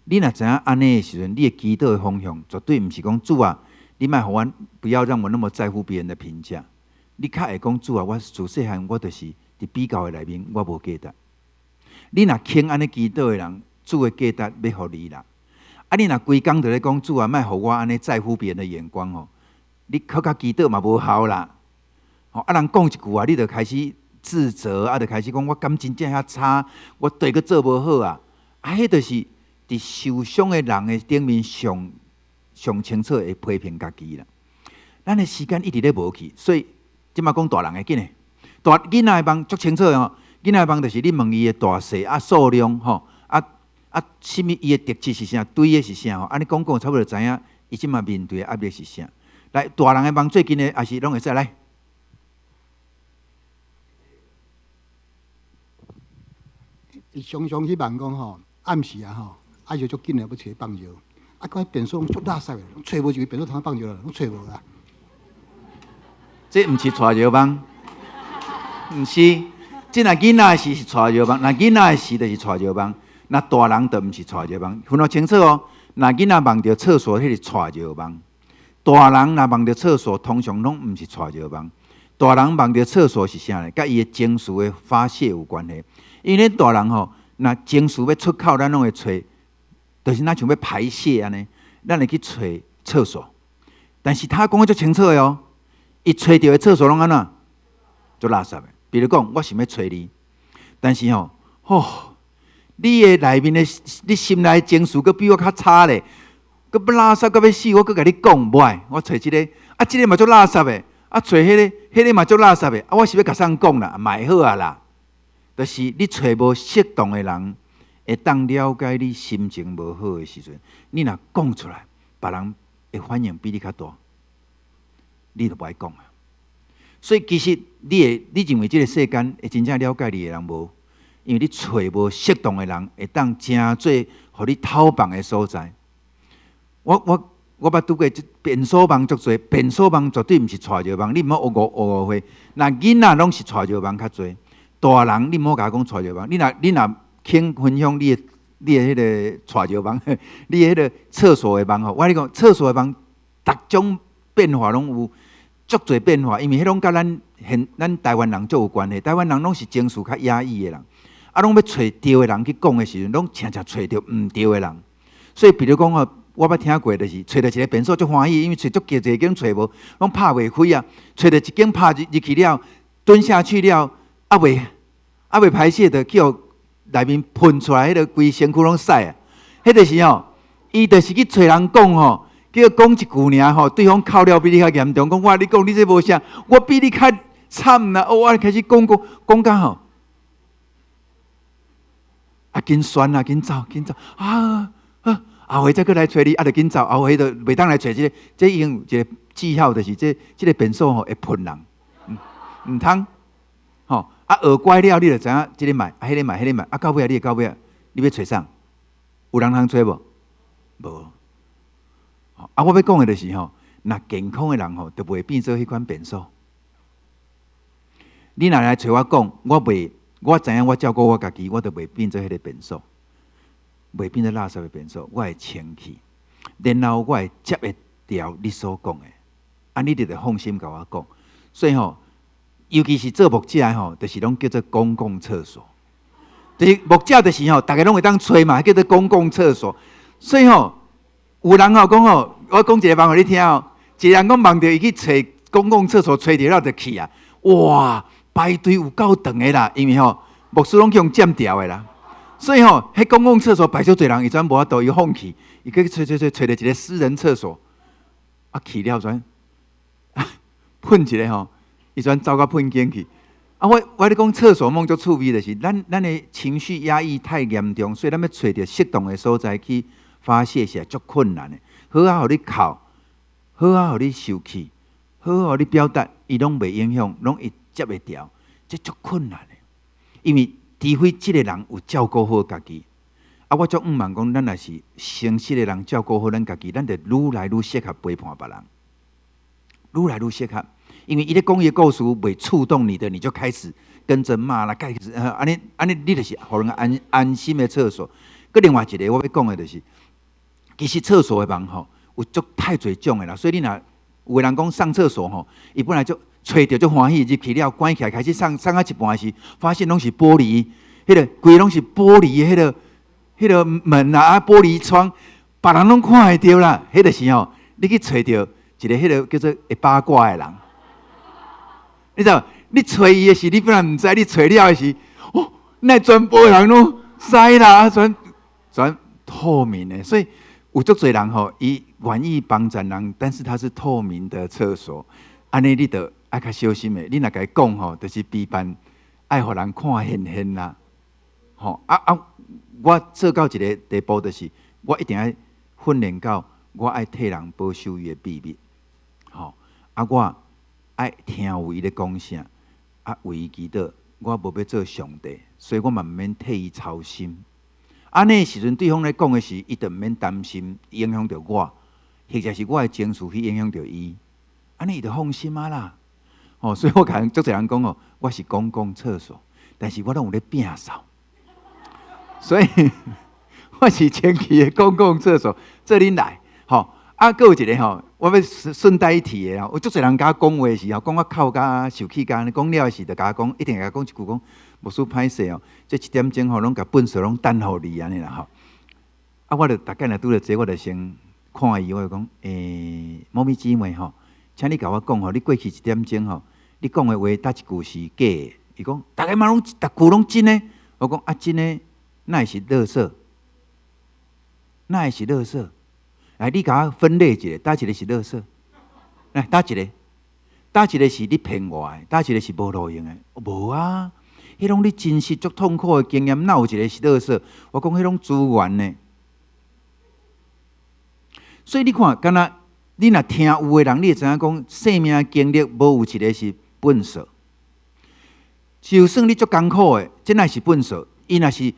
你若知影安尼的时阵，你的祈祷的方向绝对唔是讲主啊，你莫互我不要让我那么在乎别人的评价。你较会讲主啊，我自细汉我就是伫比较的内面，我无价值。你若轻安尼祈祷的人，主的价值要互你啦。你若规工就咧讲主啊，莫互我安尼在乎别人的眼光吼，你靠甲祈祷嘛无效啦。人讲一句啊，你就开始自责，就开始讲我感情真遐差，我对个做无好啊。迄就是伫受伤的人的顶面上清楚会批评家己啦。咱的时间一直咧无去，所以。即马讲大人的紧诶，大囡仔的梦足清楚吼。囡仔的梦就是你问伊的大细数量吼，什么伊的特质是啥，对的是啥吼。安尼讲差不多知影，伊即马面对的压力是啥。来，大人的梦最近的也是拢会使来。伊常常去梦讲吼，暗时啊吼，就足紧的要找放尿，讲便所足垃圾的，找无一个便所通放尿啦，拢找无啦。这毋是带尿梦，毋是。这若囡仔的事是带尿梦，若囡仔的事就是带尿梦，若大人就毋是带尿梦。分得清楚哦。若囡仔梦到厕所，迄是带尿梦；大人若梦到厕所，通常拢毋是带尿梦。大人梦到厕所是啥呢？甲伊的情绪的发泄有关系。因为大人吼，若情绪要出口，咱拢会找，就是咱想要排泄安尼，咱会去找厕所。但是他讲得足清楚的哦。伊找到的厕所拢安怎？做垃圾的。比如讲，我想要找你，但是你的内面的你心内情绪，佫比我较差咧，佫要垃圾，佫要死，我佫甲你讲，无爱，我找这个，这个嘛做垃圾的，找迄个嘛做垃圾的，我是要甲啥讲啦？买好啊啦，就是你找无适当的人，会当了解你心情无好的时阵，你若讲出来，别人会反应比你较大。你就不爱讲啊，所以其实你认为这个世间会真正了解你的人无？因为你找无适当的人，会当真做互你偷放的所在。我捌拄过便所梦足多，便所梦绝对毋是带尿梦，你毋好误会。那囡仔拢是带尿梦较多，大人你毋好甲我讲带尿梦。你若肯分享你的迄个带尿梦，你的迄个厕所的梦吼，我跟你讲，厕所的梦，逐种变化拢有。足多变化，因为迄拢甲咱台湾人足有关系。台湾人拢是情绪较压抑的人，拢要找对的人去讲的时阵，拢常常找到毋对的人。所以，比如讲吼，我捌听过，就是找到一个便所足欢喜，因为找足几间找无，拢拍袂开啊。找到一间拍入去了，蹲下去了，未排泄的，去互内面喷出来，迄个规身躯拢屎啊。迄就是伊就是去找人讲吼。叫讲一句尔吼，对方哭了比你较严重。讲我你讲你这无啥，我比你较惨啦。我开始讲到吼，紧酸啊，紧走后回再过来找你，就紧走。后回就袂当来找这个，这已经有一个记号，就是这个便所吼会喷人，唔通。吼，啊学乖了，你就知影即个买，迄个买，迄个买，啊到尾你到尾，你要找啥？有人通找无？无。啊，我要讲的就是吼，若健康的人吼，就袂变做迄款变数。你若来找我讲，我知影我照顾我家己，我就袂变做迄个变数，袂变做垃圾的变数，我会清气，然后我会接会掉你所讲的，啊，你得放心甲我讲。所以吼，尤其是做牧者的吼，就是拢叫做公共厕所。就是牧者就是吼，大家拢会当吹嘛，叫做公共厕所。所以吼，有人吼讲吼，我讲一个梦互你听哦，一个人讲梦到伊去找公共厕所，吹着了就去啊，哇！排队有够长的啦，因为吼牧师拢去用占掉的啦，所以吼迄公共厕所排足侪人，伊全无法度，伊放弃，伊去找到一个私人厕所，啊去了全，喷一个吼，伊全走到喷间去。啊，我咧讲厕所梦足趣味的是，咱的情绪压抑太严重，所以咱要找到适当的所在去发泄是足困难的。好啊，互你哭，好啊，互你受气，好啊，互你表达，伊拢袂影响，拢会接袂掉，这足困难的。因为除非这个人有照顾好家己，啊，我足毋茫讲，咱若是诚实的人照顾好咱家己，咱就愈来愈适合陪伴别人，愈来愈适合。因为伊咧讲伊的故事袂触动你的，你就开始跟着骂啦，开始安尼，你就是互人安心的厕所。佮另外一个我要讲的就是，其实厕所的梦吼有足太侪种的啦，所以你若有个人讲上厕所吼，伊本来就找着足欢喜，入去了关起来，开始上到一半时，发现拢是玻璃，迄个规拢是玻璃的迄个门啊，玻璃窗，别人拢看会到啦。迄个时候，你去找着一个迄个叫做会八卦的人，你知道？你找伊的时，你本来唔知，你找了的时，哦，那全部人拢屎啦，全透明的，所以有足侪人吼，伊愿意帮助人，但是它是透明的厕所，安尼你着爱较小心的。你若甲伊讲吼，就是避办爱互人看现啦。吼我做到一个地步，就是我一定要训练到，我爱替人保守伊的秘密。吼我爱听有伊咧讲啥，为伊祈祷。我无要做上帝，所以我嘛毋免替伊操心。安尼时阵，对方咧讲的时，伊就毋免担心影响到我，或者是我的情绪去影响到伊，安尼伊就放心啊啦。所以我甲足侪人讲我是公共厕所，但是我拢有咧摒扫，所以我是前期的公共厕所，做恁来。还有一个我要顺带一提的有足侪人甲我讲话的时候，讲我哭甲受气甲，讲了的时就甲我讲，一定甲我讲一句讲，牧师歹势这1点钟拢甲粪扫拢等候你安尼啦我就大概若拄着这，我就先看伊，我就讲某咪姊妹请你甲我讲你过去1点钟你讲的话搭一句是假的。伊讲大家嘛拢逐句拢真的，我讲真的，哪会是垃圾？哪会是垃圾？来，你甲我分类一下，倒一个是垃圾？来，倒一个？倒一个是你骗我的？倒一个是无路用的？无啊，迄拢你真实足痛苦的经验，哪有一个是垃圾？我讲迄拢资源呢。所以你看，敢若你若听有的人，你会知影讲生命经历无有一个是粪扫。就算你足艰苦的，这乃是粪扫，伊若是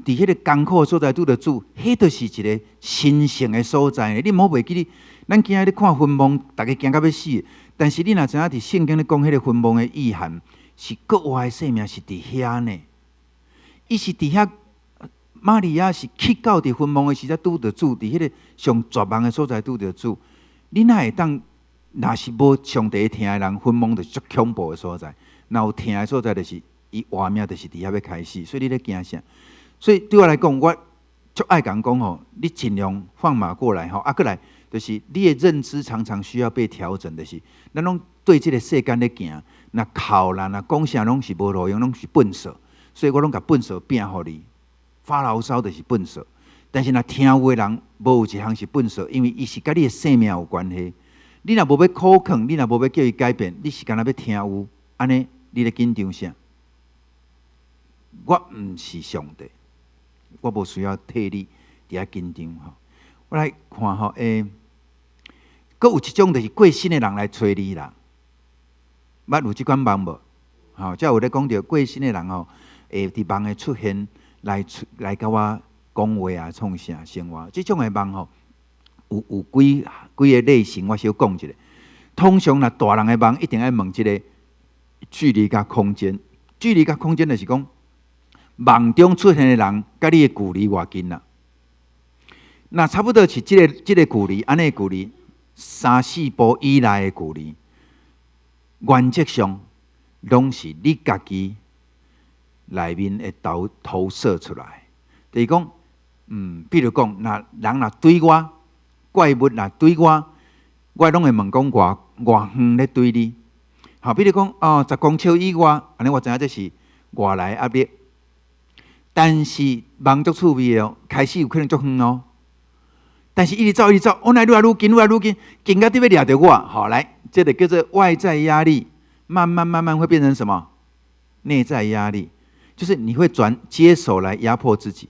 伫迄个艰苦的所在拄着主，迄就是一个神圣的所在。你莫袂记你，咱今仔日看坟墓，大家惊到要死。但是你若知影伫圣经咧讲迄个坟墓的意涵，是国外的生命是伫遐呢。伊是伫遐，玛利亚是去到伫坟墓的时才拄着主，伫迄个上绝望的所在拄着主。你哪会当？若是无上帝听的人，坟墓就是足恐怖的所在。若有听的所在，就是伊活命，就是伫遐要开始。所以你咧惊啥？所以对我来讲，我足爱讲你尽量放马过来过来，就是你的认知常常需要被调整的是，咱拢对这个世间咧行，那哭啦，那讲啥拢是无路用，拢是粪扫，所以我拢甲粪扫变互你，发牢骚就是粪扫。但是若听有的人，无有一项是粪扫，因为伊是甲你的生命有关系。你若无要苦劝，你若无要叫伊改变，你是干那要听有，安尼你咧紧张啥？我毋是上帝。我无需要替你伫遐紧张我来看佫有一种就是过身的人来找你啦，捌有即款梦无？吼，才有咧讲到过身的人吼，会伫梦诶出现来甲我讲话啊，创啥生活，即种诶梦吼，有几个类型，我小讲一下。通常若大人诶梦，一定要问即个距离甲空间。距离甲空间就是讲，梦中出现诶人，甲你诶距离偌近啦。那差不多是即个距离，安尼距离3-4步以内诶距离，原则上拢是你家己内面会投射出来。就是讲，比如讲，人若对我，怪物若对我，我拢会问讲偌远咧对你。好，比如讲10公尺以外，安尼我知影这是外来压力。但是梦足趣味哦，开始有可能足远哦。但是一直走，我来愈来愈近，近到你要抓着我。好，来，这个叫做外在压力，慢慢会变成什么？内在压力，就是你会接手来压迫自己。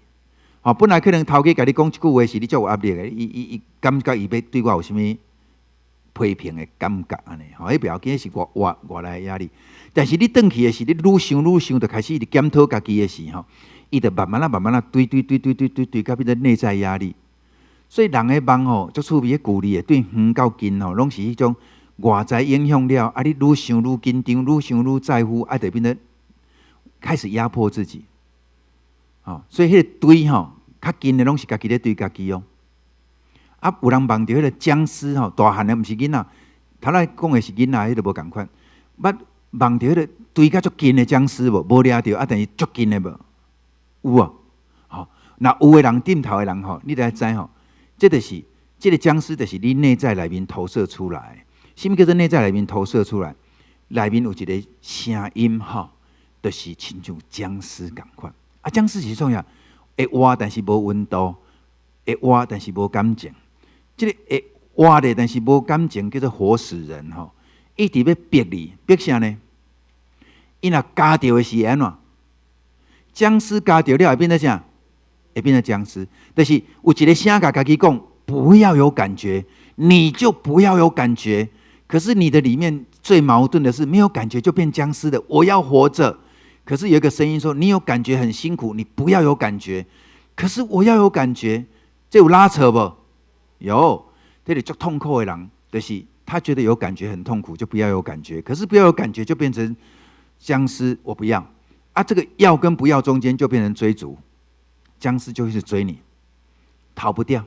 好，本来可能头家甲你讲一句话是你足有压力的，伊感觉伊要对我有啥物批评的感觉安尼。好，迄不要紧，是外来的压力。但是你转去的是，你愈想，就开始伫检讨家己的时候，伊就慢慢堆，到变成内在压力。所以人的梦吼，足趣味的距离，对远到近吼，拢是迄种外在影响了，啊，你愈想愈紧张，愈想愈在乎，啊，就变得开始压迫自己。所以迄个堆吼，较近的拢是家己咧对家己哦。啊，有人梦到迄个僵尸吼，大汉的毋是囡仔，头来讲的是囡仔，迄个无共款。捌梦到迄个堆甲足近的僵尸无掠着，啊，但是足近的无有啊。吼，那有的人顶头的人吼，你就知吼。这就是这个僵尸，就是你内在内面投射出来。什么叫做内在内面投射出来？内面有一个声音吼，就是亲像僵尸共款。啊，僵尸是创啥？会活但是无温度，会活但是无感情。这个会活的但是无感情，叫做活死人吼。一直要逼你，逼啥呢？伊若加掉的是安怎？僵尸加掉了会变成啥？会变成僵尸，但是有一个声甲家己讲，不要有感觉，你就不要有感觉。可是你的里面最矛盾的是，没有感觉就变僵尸的。我要活着，可是有一个声音说，你有感觉很辛苦，你不要有感觉。可是我要有感觉，这有拉扯不？有，这里足痛苦的人，就是他觉得有感觉很痛苦，就不要有感觉。可是不要有感觉就变成僵尸，我不要啊。这个要跟不要中间就变成追逐。僵尸就会去追你，逃不掉。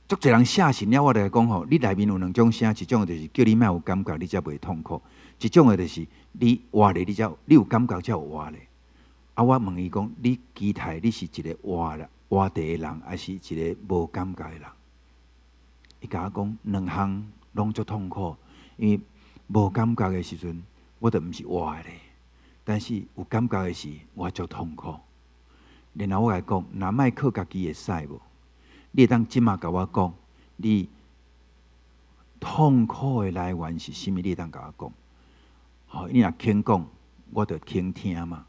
足侪人写信了，我来讲吼，你内面有两种声，一种就是叫你莫有感觉，你才袂痛苦；一种的就是你活咧，你有感觉才有活咧。啊，我问伊讲，你期待你是一个活地的人，还是一个无感觉的人？伊甲我讲，两项拢足痛苦，因为无感觉的时阵，我就毋是活的咧；但是有感觉的时，我足痛苦。然后我来讲，若莫靠家己会使无？你会当即马甲我讲，你痛苦的来源是甚物？你会当甲我讲。好，你若肯讲，我就肯听嘛。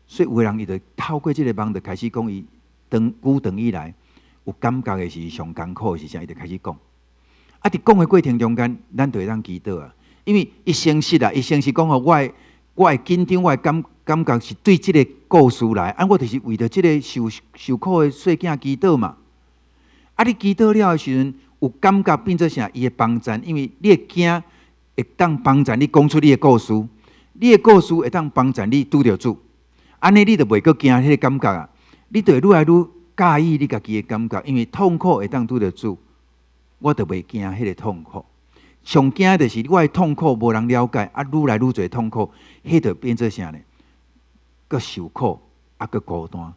所以有的人伊就透过这个梦，就开始讲伊久长以来有感觉的是上艰苦的是啥？伊就开始讲。啊，伫讲的过程中间，咱就会当祈祷啊，因为伊诚实啊，伊诚实讲吼，我的紧张，我的感觉是对这个故事来，啊，我就是为着这个受苦的细囝祈祷嘛。啊，你祈祷了的时阵，有感觉变做啥？伊会帮助，因为你的囝会当帮助你讲出你的故事，你的故事会当帮助你拄着主，安尼你就袂阁惊迄个感觉啊，你就会愈来愈介意你家己的感觉，因为痛苦会当拄着主，我就袂惊迄个痛苦。上惊的就是我的痛苦无人了解，啊，愈来愈侪痛苦，迄就变做啥呢？阁受苦，啊，阁孤单。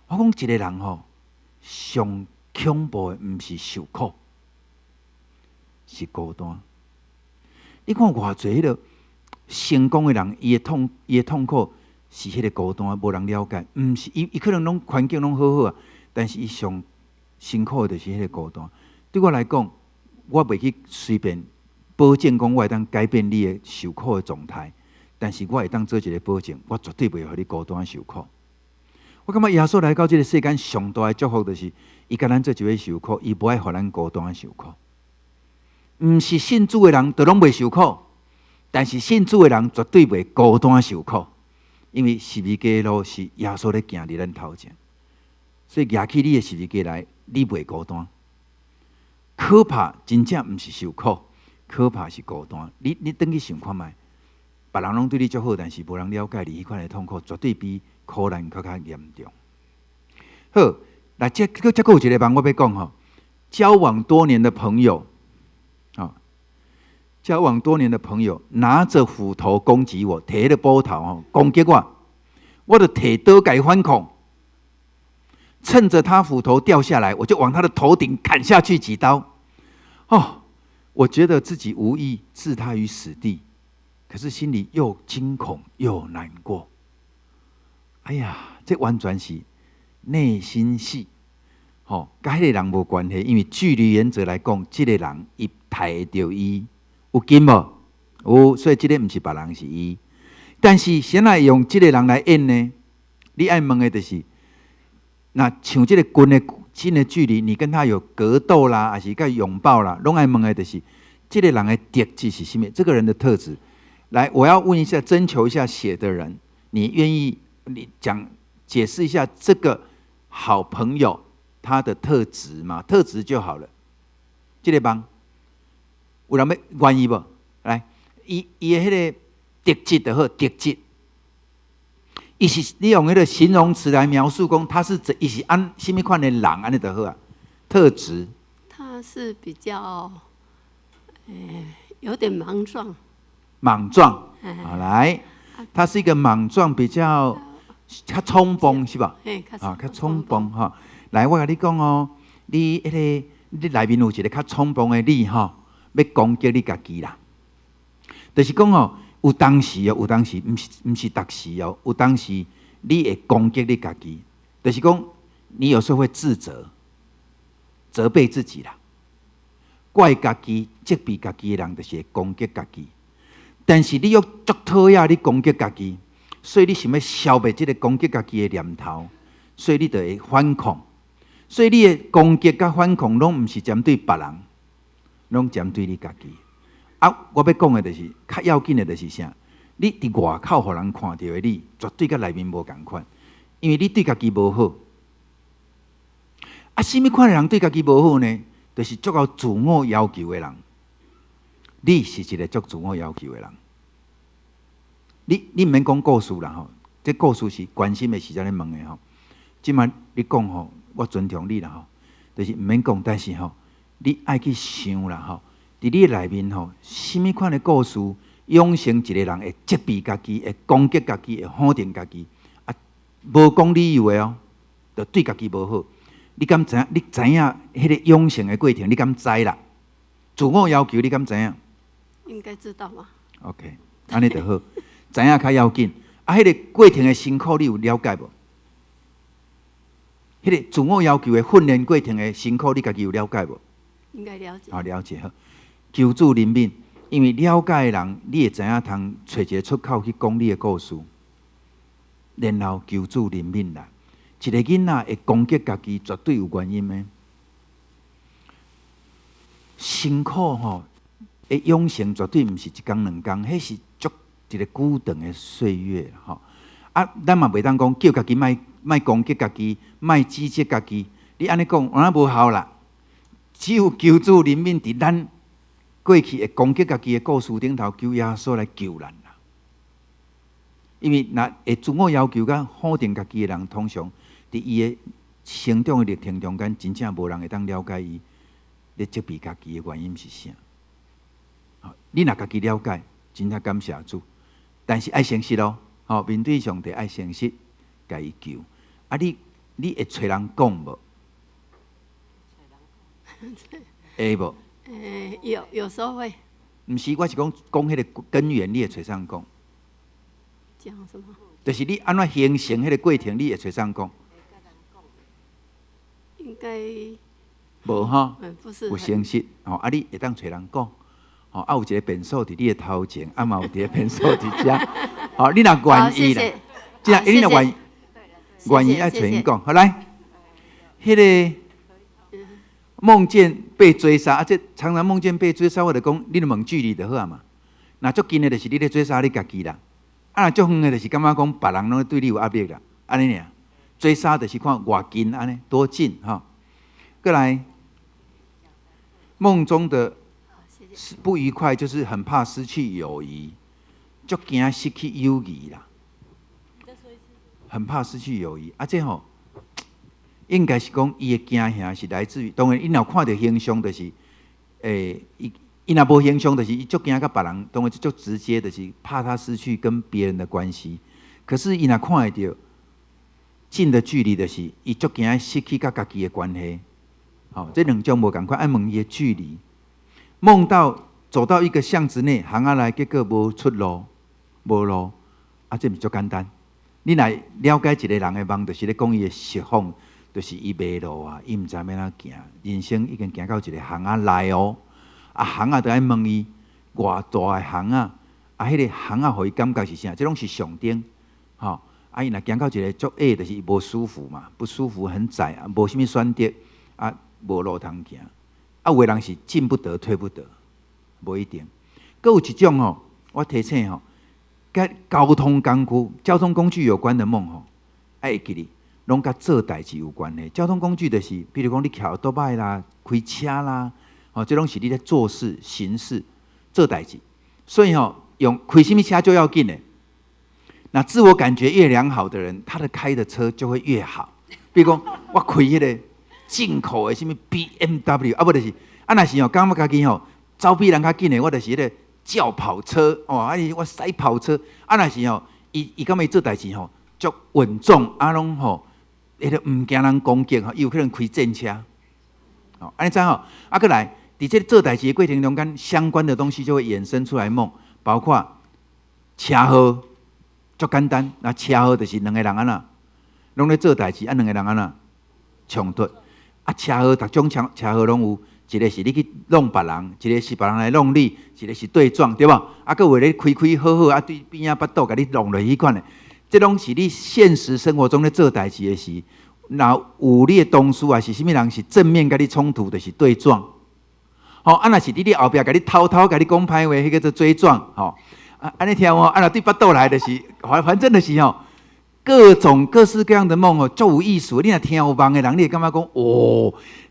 我讲一个人吼，上恐怖的毋是受苦，是孤单。你看偌侪迄个成功的人，伊的痛苦是迄个孤单，无人了解。毋是伊可能拢环境拢好好啊，但是伊上辛苦的就是迄个孤单。对我来讲，我袂去随便保证讲我会当改变你的受苦的状态，但是我会当做一个保证，我绝对袂互你孤单受苦。我感觉耶稣来到这个世间上大的祝福，就是伊甲咱做一位受苦，伊无爱互咱孤单受苦。毋是信主的人，就拢袂受苦；但是信主的人绝对袂孤单受苦，因为十字架的路是耶稣咧行伫咱头前，所以举起你的十字架来，你袂孤单。可怕真正毋是受苦，可怕是孤单。你转去想看觅，别人拢对你足好，但是无人了解你，迄款的痛苦绝对比苦难更加严重。好，来这有一个梦我要讲吼，交往多年的朋友，交往多年的朋友拿着斧头攻击我，摕着斧头攻击我，我就摕刀甲伊反抗。趁着他斧头掉下来，我就往他的头顶砍下去几刀。我觉得自己无意置他于死地，可是心里又惊恐又难过。哎呀，这完全是内心戏，跟迄个人无关系。因为距离原则来讲，这个人伊杀着伊，有紧无？有，所以这个不是别人，是伊。但是谁来用这个人来演呢？你爱问的就是。那像这个近的距离，你跟他有格斗啦，还是跟拥抱啦，拢爱问的就是这个人的特质是什么？这个人的特质，来，我要问一下，征求一下写的人，你愿意解释一下这个好朋友他的特质吗？特质就好了。这个帮有人要愿意不？来，伊的迄个特质就好，特质。你用那个形容词来描述，讲他是伊是按什么款的人，安尼就好啊。特质，他是比较，有点莽撞。莽撞，好来，他是一个莽撞，比较冲动是吧？较冲动哈。来，我跟你讲哦，你内面有一个较冲动的你哈，要攻击你家己啦，就是讲哦。有当时，不是当时哦。有当时，你会攻击你家己，就是讲，你有时候会自责、责备自己啦，怪家己、责备家己的人，就是会攻击家己。但是你又足讨厌你攻击家己，所以你想要消灭这个攻击家己的念头，所以你就会反抗。所以你的攻击甲反抗，拢不是针对别人，拢针对你家己。我要讲的就是，较要紧的就是啥？你伫外口，互人看到的你，绝对甲内面无同款，因为你对家己无好。什么款的人对家己无好呢？就是足够自我要求的人。你是一个足自我要求的人。你唔免讲故事啦吼，这故事是关心的时阵咧问的吼。即摆你讲吼，我尊重你啦吼，就是唔免讲，但是吼，你爱去想啦吼。伫你内面吼，什么款的故事养成一个人会责备家己、会攻击家己、会否定家己，无讲理由的哦，就对家己无好。你敢知影？你知影迄个养成的过程？你敢知啦？自我要求你敢知影？应该知道嘛。OK， 安尼就好，知影较要紧。迄个过程的辛苦，你有了解无？迄个自我要求的训练过程的辛苦，你家己有了解无？应该了解。了解好。求助怜悯，因为了解的人，你会知影通找一个出口去讲你的故事，然后求助怜悯啦。一个囡仔会攻击家己，绝对有原因的。辛苦吼，会养成绝对毋是一工两工，迄是足一个久长的岁月吼。咱嘛袂当讲叫家己莫攻击家己，莫指责家己。你安尼讲，安尼无效啦。只有求助怜悯伫咱过去会攻击家己的故事顶头，求耶稣来救咱啦。因为若会自我要求甲否定家己的人，通常伫伊的成长的历程中间，真正无人会当了解伊咧责备家己的原因是啥。你若家己了解，真正感谢主，但是爱诚实咯。面对上帝爱诚实，甲伊求。你会找人讲无？会无？有时候会。毋是，我是讲迄个根源，你会找啥人讲？讲什么？就是你安怎形成迄个过程，你会找啥人讲？应该无哈？不是。有诚实你会当找人讲。有一个便所伫你的头前，嘛有一个便所伫遮。你若愿意啦，这样你若愿意爱找人讲。好来，迄个。梦见被追杀，这常常梦见被追杀，我就讲，你就问距离就好嘛。那足近的，就是你咧追杀你家己啦。啊，足远的，就是感觉讲别人拢对你有压力啦。安尼尔，追杀就是看偌近安尼多近哈。过来，梦中的不愉快，就是很怕失去友谊，足惊失去友谊啦。很怕失去友谊，这吼应该是讲伊的惊吓是来自于，当然伊若看到形象，就是伊若无形象，就是伊足惊甲别人，当然足直接，就是怕他失去跟别人的关系。可是伊若看会到近的距离，就是伊足惊失去甲家己的关系。好，这两种无共款，爱问伊的距离。梦到走到一个巷子内，行来，结果无出路，无路，这毋足简单。你来了解一个人的梦，就是咧讲伊的实况，就是伊迷路啊，伊毋知要哪行，人生已经行到一个巷仔内哦，巷仔就爱问伊偌大的巷仔，迄个巷仔互伊感觉是啥？这拢是上顶，吼，伊若行到一个足矮，就是伊无舒服嘛，不舒服，很窄，无啥物选择，无路通行，有的人是进不得退不得，无一定。佫有一种吼，我提醒吼。跟交通工具有关的梦吼，会记哩，拢甲做代志有关的。交通工具就是，比如讲你骑多摆啦、开车啦，这拢是你在做事、行事、做代志。所以用开什么车就要紧的。那自我感觉越良好的人，他的开的车就会越好。比如讲，我开迄个进口的什么 BMW，不就是，若是感觉家己走比人较紧的，我就是迄个。轿跑车我赛跑车，若是伊感觉伊做代志足稳重，拢迄个毋惊人攻击伊有可能开战车，安尼知过来，伫这做代志的过程中间，相关的东西就会衍生出来梦，包括车祸，足简单，那车祸就是两个人安那，拢咧做代志，两个人安那冲突，车祸逐种车祸拢有。一个是你去弄别人，一个是别人来弄你，一个是对撞，对吧？佮为了开好好，对边巴肚甲你弄落迄款的，这拢是你现实生活中咧做代志的时，那有你的同事啊是啥物人是正面甲你冲突，就是对撞。若是你后壁甲你偷偷甲你讲歹话，迄个做追撞，安尼听若对巴肚来就是，反正就是各种各式各样的梦足有意思。你若听有梦的人，你会感觉讲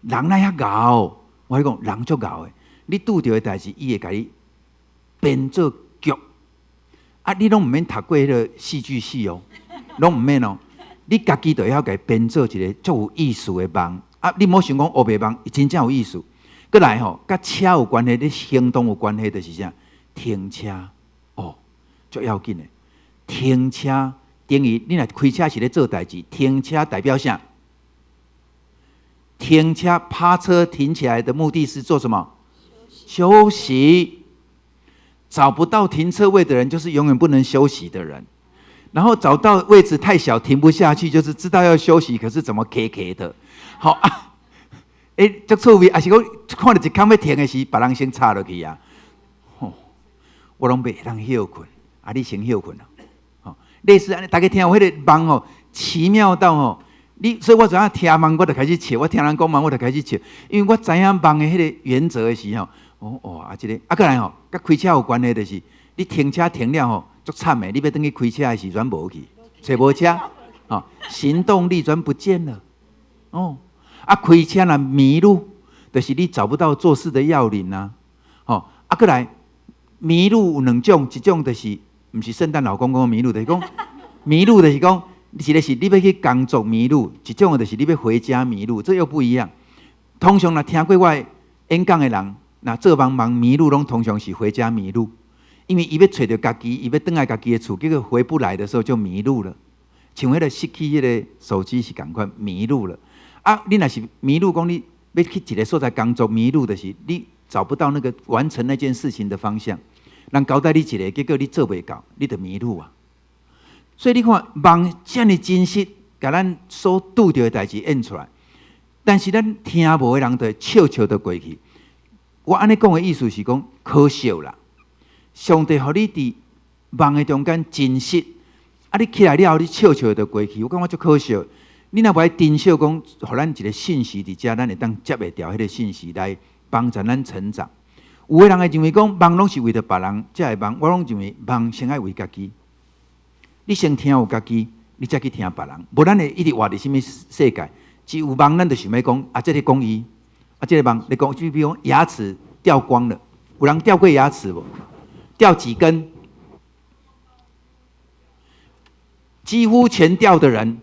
人哪遐熬。我讲人足熬的，你拄到的代志，伊会甲你编做剧，你拢毋免读过迄个戏剧系哦，拢毋免哦，你家己就要甲伊编做一个足有意思的梦。你莫想讲黑白梦，真正有意思。过来甲车有关系，你行动有关系，就是啥？停车足要紧的。停车等于你若开车是咧做代志，停车代表啥？停车趴车停起来的目的是做什么？休息。找不到停车位的人，就是永远不能休息的人。然后找到位置太小停不下去，就是知道要休息，可是怎么 K 的。好足趣味，还是讲看到一空要停的时，别人先插落去啊。我拢袂当休困，你先休困啊。类似安尼，大家听有迄个梦奇妙到所以我知影听梦，我就开始笑；我听人讲梦，我就开始笑，因为我知影梦的迄个原则的时候，这个过来甲开车有关系，就是你停车停了足惨的，你要等去开车的时阵无去，找无车，行动力全不见了。开车若迷路，就是你找不到做事的要领啊。过来迷路有两种，一种就是毋是圣诞老公公迷路，就是讲迷路就是讲。一个是你要去工作迷路，一种就是你要回家迷路，这又不一样。通常听过我演讲的人，做梦迷路，拢通常是回家迷路，因为伊要找到家己，伊要回来家己的厝，结果回不来的时候就迷路了。像迄个失去迄个手机是同款迷路了。你若是迷路，讲你要去一个所在工作迷路，就是你找不到那个完成那件事情的方向。人交代你一个，结果你做袂到，你就迷路啊。所以你看，梦这么真实，把咱所拄到的代志演出来，但是咱听无的人就笑笑就过去。我安尼讲的意思是讲可笑啦。上帝互你伫梦的中间真实，你起来了后，你笑笑就过去，我感觉足可笑。你若不爱珍惜讲，互咱一个信息伫遮，咱会当接会掉迄个信息来帮助咱成长。有的人会认为讲梦拢是为着别人才会梦，我拢认为梦先爱为家己。你先听有家己，你才去听别人。无咱会一直活伫什么世界？只有梦，咱就想要讲啊，这个讲伊，啊，这个梦你讲，就比如讲牙齿掉光了，有人掉过牙齿无？掉几根？几乎全掉的人，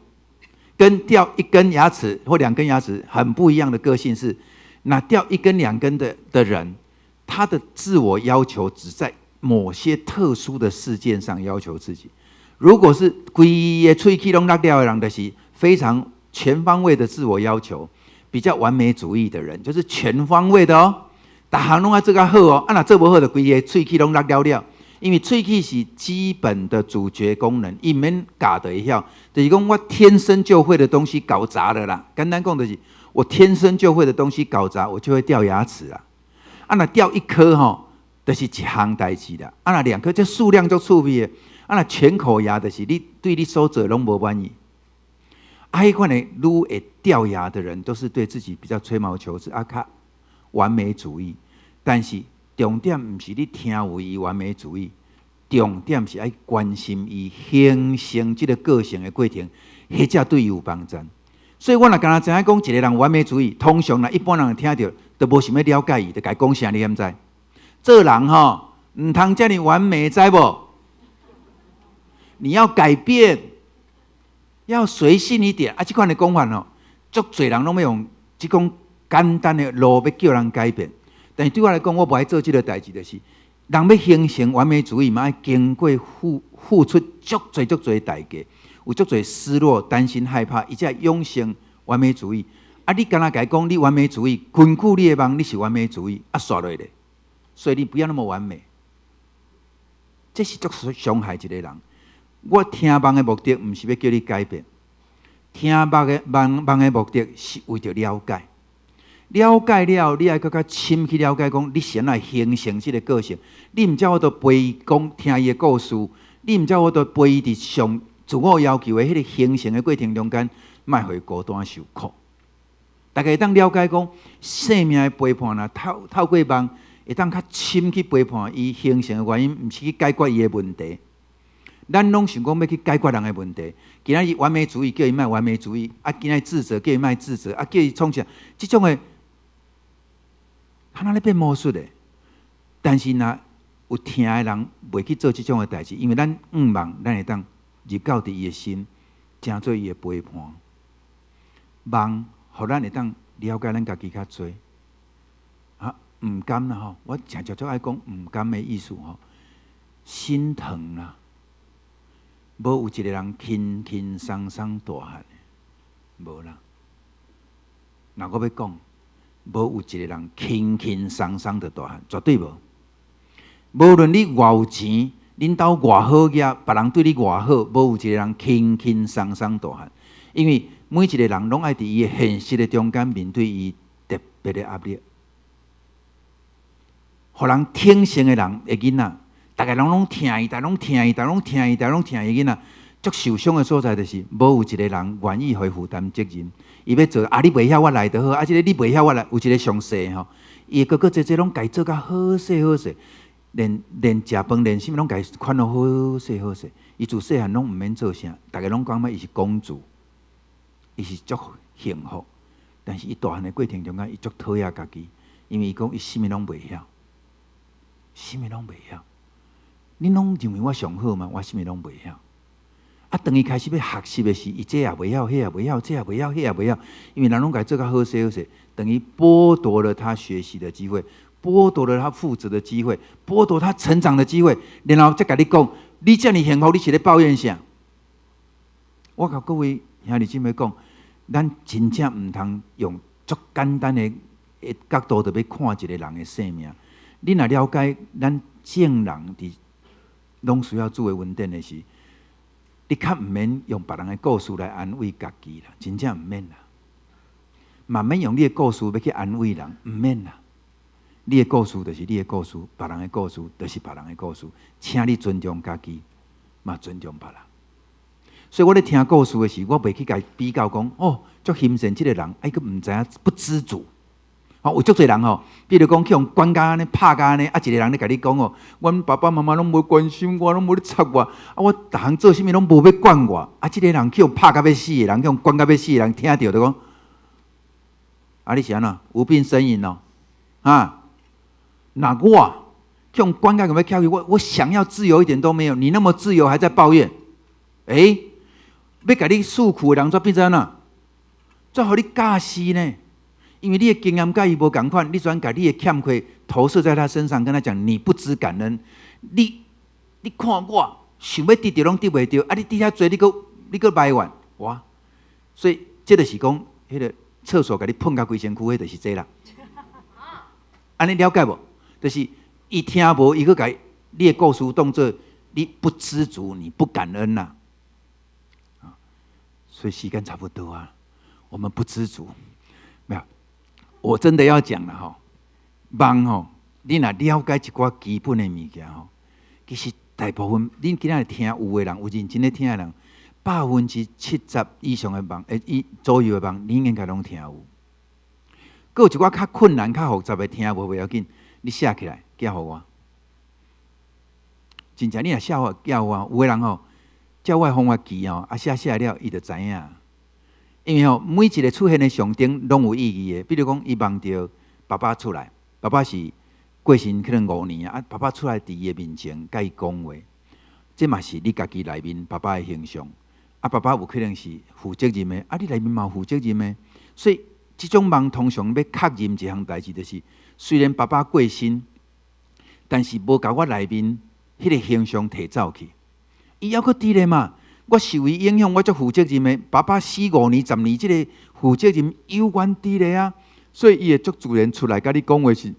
跟掉一根牙齿或2根牙齿很不一样的个性是，那掉1根2根的人，他的自我要求只在某些特殊的事件上要求自己。如果是规个喙齿拢落掉的人，就是非常全方位的自我要求，比较完美主义的人，就是全方位的哦，大行拢要做较好哦，啊，若做不好就规个喙齿拢落了。因为喙齿是基本的主角功能，伊免教就会晓，就是讲我天生就会的东西搞砸了啦。简单讲就是，我天生就会的东西搞砸，我就会掉牙齿啦。啊，若掉1颗吼，就是一项代志啦。啊，若2颗，这数量就趣味的。啊，若全口牙就是你对你所做拢无满意。啊，迄款的愈会掉牙的人，都是对自己比较吹毛求疵，啊，较完美主义。但是重点毋是你听有伊完美主义，重点是爱关心伊形成这个个性的过程，迄才对伊有帮助。所以我若敢若知影讲一个人完美主义，通常啦一般人听到都无想要了解伊，就该讲啥你敢知？做人吼，毋通遮尔完美，知无？你要改变，要随性一点啊！这款的讲法吼，足侪人拢要用这种简单的路要叫人改变。但是对我来讲，我不爱做这个代志，就是人要形成完美主义嘛，要经过付出足侪代价，有足侪失落、担心、害怕，伊才养成完美主义。啊，你敢若甲伊讲你完美主义，根据你的梦你是完美主义，啊刷落咧，所以你不要那么完美，这是足伤害一个人。我听梦的目的，毋是要叫你改变，听梦的目的是为着了解。了解了，你爱更加深去了解，讲你先来形成这个个性。你唔照我都陪伊讲听伊的故事，你唔照我都陪伊伫上自我要求的迄个形成的过程中间，莫互伊孤单受苦。大家会当了解讲生命的陪伴啦，透过梦会当较深去陪伴伊形成的原因，唔是去解决伊的问题。咱拢想讲要去解决人的问题，今仔日完美主义叫伊莫完美主义，啊，今仔日自责叫伊莫自责，啊，叫伊创啥？这种的。他哪咧变魔术的？但是若有听的人袂去做这种的代志，因为咱梦，咱会当入到伫伊的心，成做伊的陪伴。梦，互咱会当了解咱家己较多。啊，唔甘啦吼！我常常爱讲唔甘的意思吼，心疼啦。无有一个人轻轻松松大汉的，无啦。那我要讲。无有一个人轻轻松松的大汉，绝对无。无论你偌有钱，恁兜偌好嘢，别人对你偌好，无有一个人轻轻松松大汉。因为每一个人拢爱伫伊现实的中间面对伊特别的压力。互人挺身的人的囡仔，大家拢听伊，大家拢听伊，大家拢听伊，大家拢听伊囡仔，足受伤的所在就是，无有一个人愿意去负担责任。伊要做啊，你袂晓我来得好，啊，即个你袂晓我来，有一个上势吼，伊个这拢家做甲好势好势，连食饭连什么拢家款到好势好势。伊自细汉拢毋免做啥，大家拢讲伊是公主，伊是足幸福。但是伊大汉的过程中间，伊足讨厌家己，因为伊讲伊什么拢袂晓，什么拢袂晓。恁拢认为我上好嘛？我什么拢袂晓。啊，当伊开始要学习的时，伊这也袂晓，迄也袂晓，这也袂晓，迄也袂晓，因为人拢家做甲好势好势，等于剥夺了他学习的机会，剥夺了他负责的机会，剥夺他成长的机会，然后再甲你讲，你遮尔幸福，你是咧抱怨啥？我甲各位兄弟姊妹讲，咱真正毋通用足简单的角度，就要看一个人的生命。你若了解咱正人伫拢需要主的稳定的时，你较毋免用别人的故事来安慰家己啦，真正毋免啦。慢慢用你的故事要去安慰人，毋免啦。你的故事就是你的故事，别人的故事就是别人的故事。请你尊重家己，嘛尊重别人。所以我咧听故事的时候，我袂去甲比较讲哦，足欣赏这个人，哎，佮毋知影不知足，有足侪人吼，比如讲去用管甲安尼、拍甲安尼，啊，一个人咧甲你讲哦，阮爸爸妈妈拢无关心我，拢无咧插我，啊，我逐项做啥物拢无要管我，啊，即个人去用拍甲要死的人，去用管甲要死的人，听到就讲，啊，你是安怎无病呻吟哦，啊，那我去用管甲咁要敲我想要自由一点都没有，你那么自由还在抱怨，要甲你诉苦的人，怎变成安怎？怎互你教死呢？因为你的经验甲伊无共款，你专甲你的欠亏投射在他身上，跟他讲你不知感恩。你看我想要得到拢得袂到，啊！你底下做你个埋怨哇！所以这就是讲，迄个厕所甲你碰到规身躯，迄就是这啦。安尼了解无？就是伊听无，伊个甲你的故事当作你不知足，你不感恩呐。所以时间差不多啊。我们不知足，没有。我真的要讲了哈，梦吼，你若了解一寡基本的物件吼，其实大部分恁今仔听有的人，有认真咧听的人，70%以上的梦，左右的梦，你应该拢听有。佫有一寡较困难、较复杂的听无要紧，你写起来寄互我。真正你若写我寄我，有的人吼，照我的方法记吼，啊写了，伊就知影。因为每一个出现的象征拢有意义的，比如讲，伊梦到爸爸出来，爸爸是过身可能5年啊，爸爸出来伫伊的面前，甲伊讲话，这嘛是你家己内面爸爸的形象。啊，爸爸有可能是负责任的，啊，你内面嘛有负责任的，所以这种梦通常要确认一项代志，就是虽然爸爸过身，但是无甲我内面迄个形象摕走去，伊还佫伫咧嘛。我受伊影响，我足负责任的。爸爸死5年、10年，这个负责任有关伫咧啊。所以伊会足自然出来，甲你讲话是，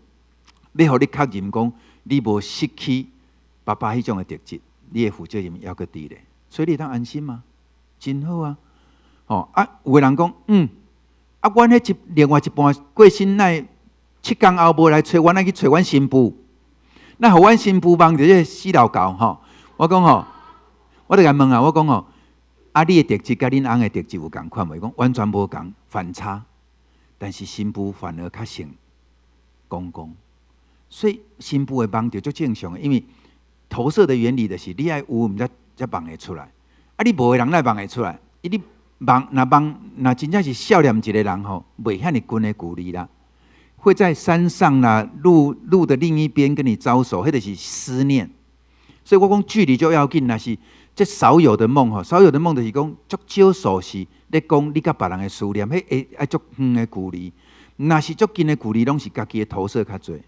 要互你确认讲，你无失去爸爸迄种的特质，你的负责任还佫伫咧。所以你当安心嘛，真好啊。哦啊，有个人讲，啊，阮迄另外一半过身乃7天后无来找阮，来去找阮新妇，那互阮新妇梦着这死老狗吼。我讲吼。我就甲问啊，我讲吼，啊，你的特质甲恁翁的特质有共款无？伊讲完全无共，反差。但是新妇反而较像公公，所以新妇的梦就足正常的，因为投射的原理就是你爱有，毋才梦会出来。啊，你无的人来梦会出来，你梦若真正是少年一个人吼，袂遐尼近的距离啦，会在山上啦、路的另一边跟你招手，迄就是思念。所以我讲距离就要紧，若是。这少有的梦吼，少有的梦就是讲足少数是咧讲你甲别人的思念，迄会爱足远的距离。若是足近的距离，拢是家己的投射较侪。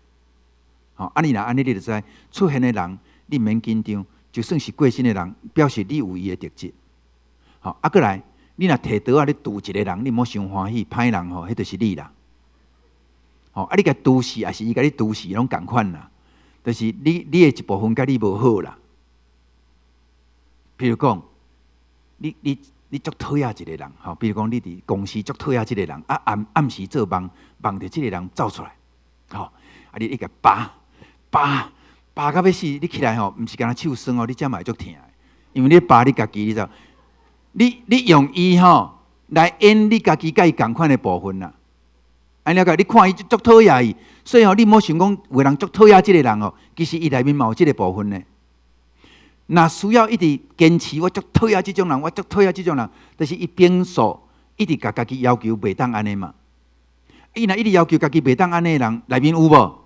吼，安尼啦，安尼你就知出现的人，你免紧张，就算是过身的人，表示你有伊的特质。吼，啊，过来，你若摕刀啊咧堵一个人，你莫伤欢喜，歹人吼，迄就是你啦。吼，啊，你甲堵死，也是伊甲你堵死，拢共款啦。就是你的一部分甲你无好啦。比如讲，你足讨厌一个人，吼，比如讲你伫公司足讨厌一个人，啊暗时做梦着这个人走出来，吼，啊你甲扒到要死，你起来吼，毋是干那手酸哦，你才嘛会足疼的，因为你扒你家己，你知道，你用伊吼来演你家己甲伊共款的部分啦，安了解？你看伊足讨厌伊，所以吼，你莫想讲有人足讨厌这个人哦，其实伊内面嘛有这个部分呢。那需要一直坚持，我足讨厌这种人，我足讨厌这种人，就是伊平素一直甲家己要求袂当安尼嘛。伊若一直要求家己袂当安尼的人，内面有无？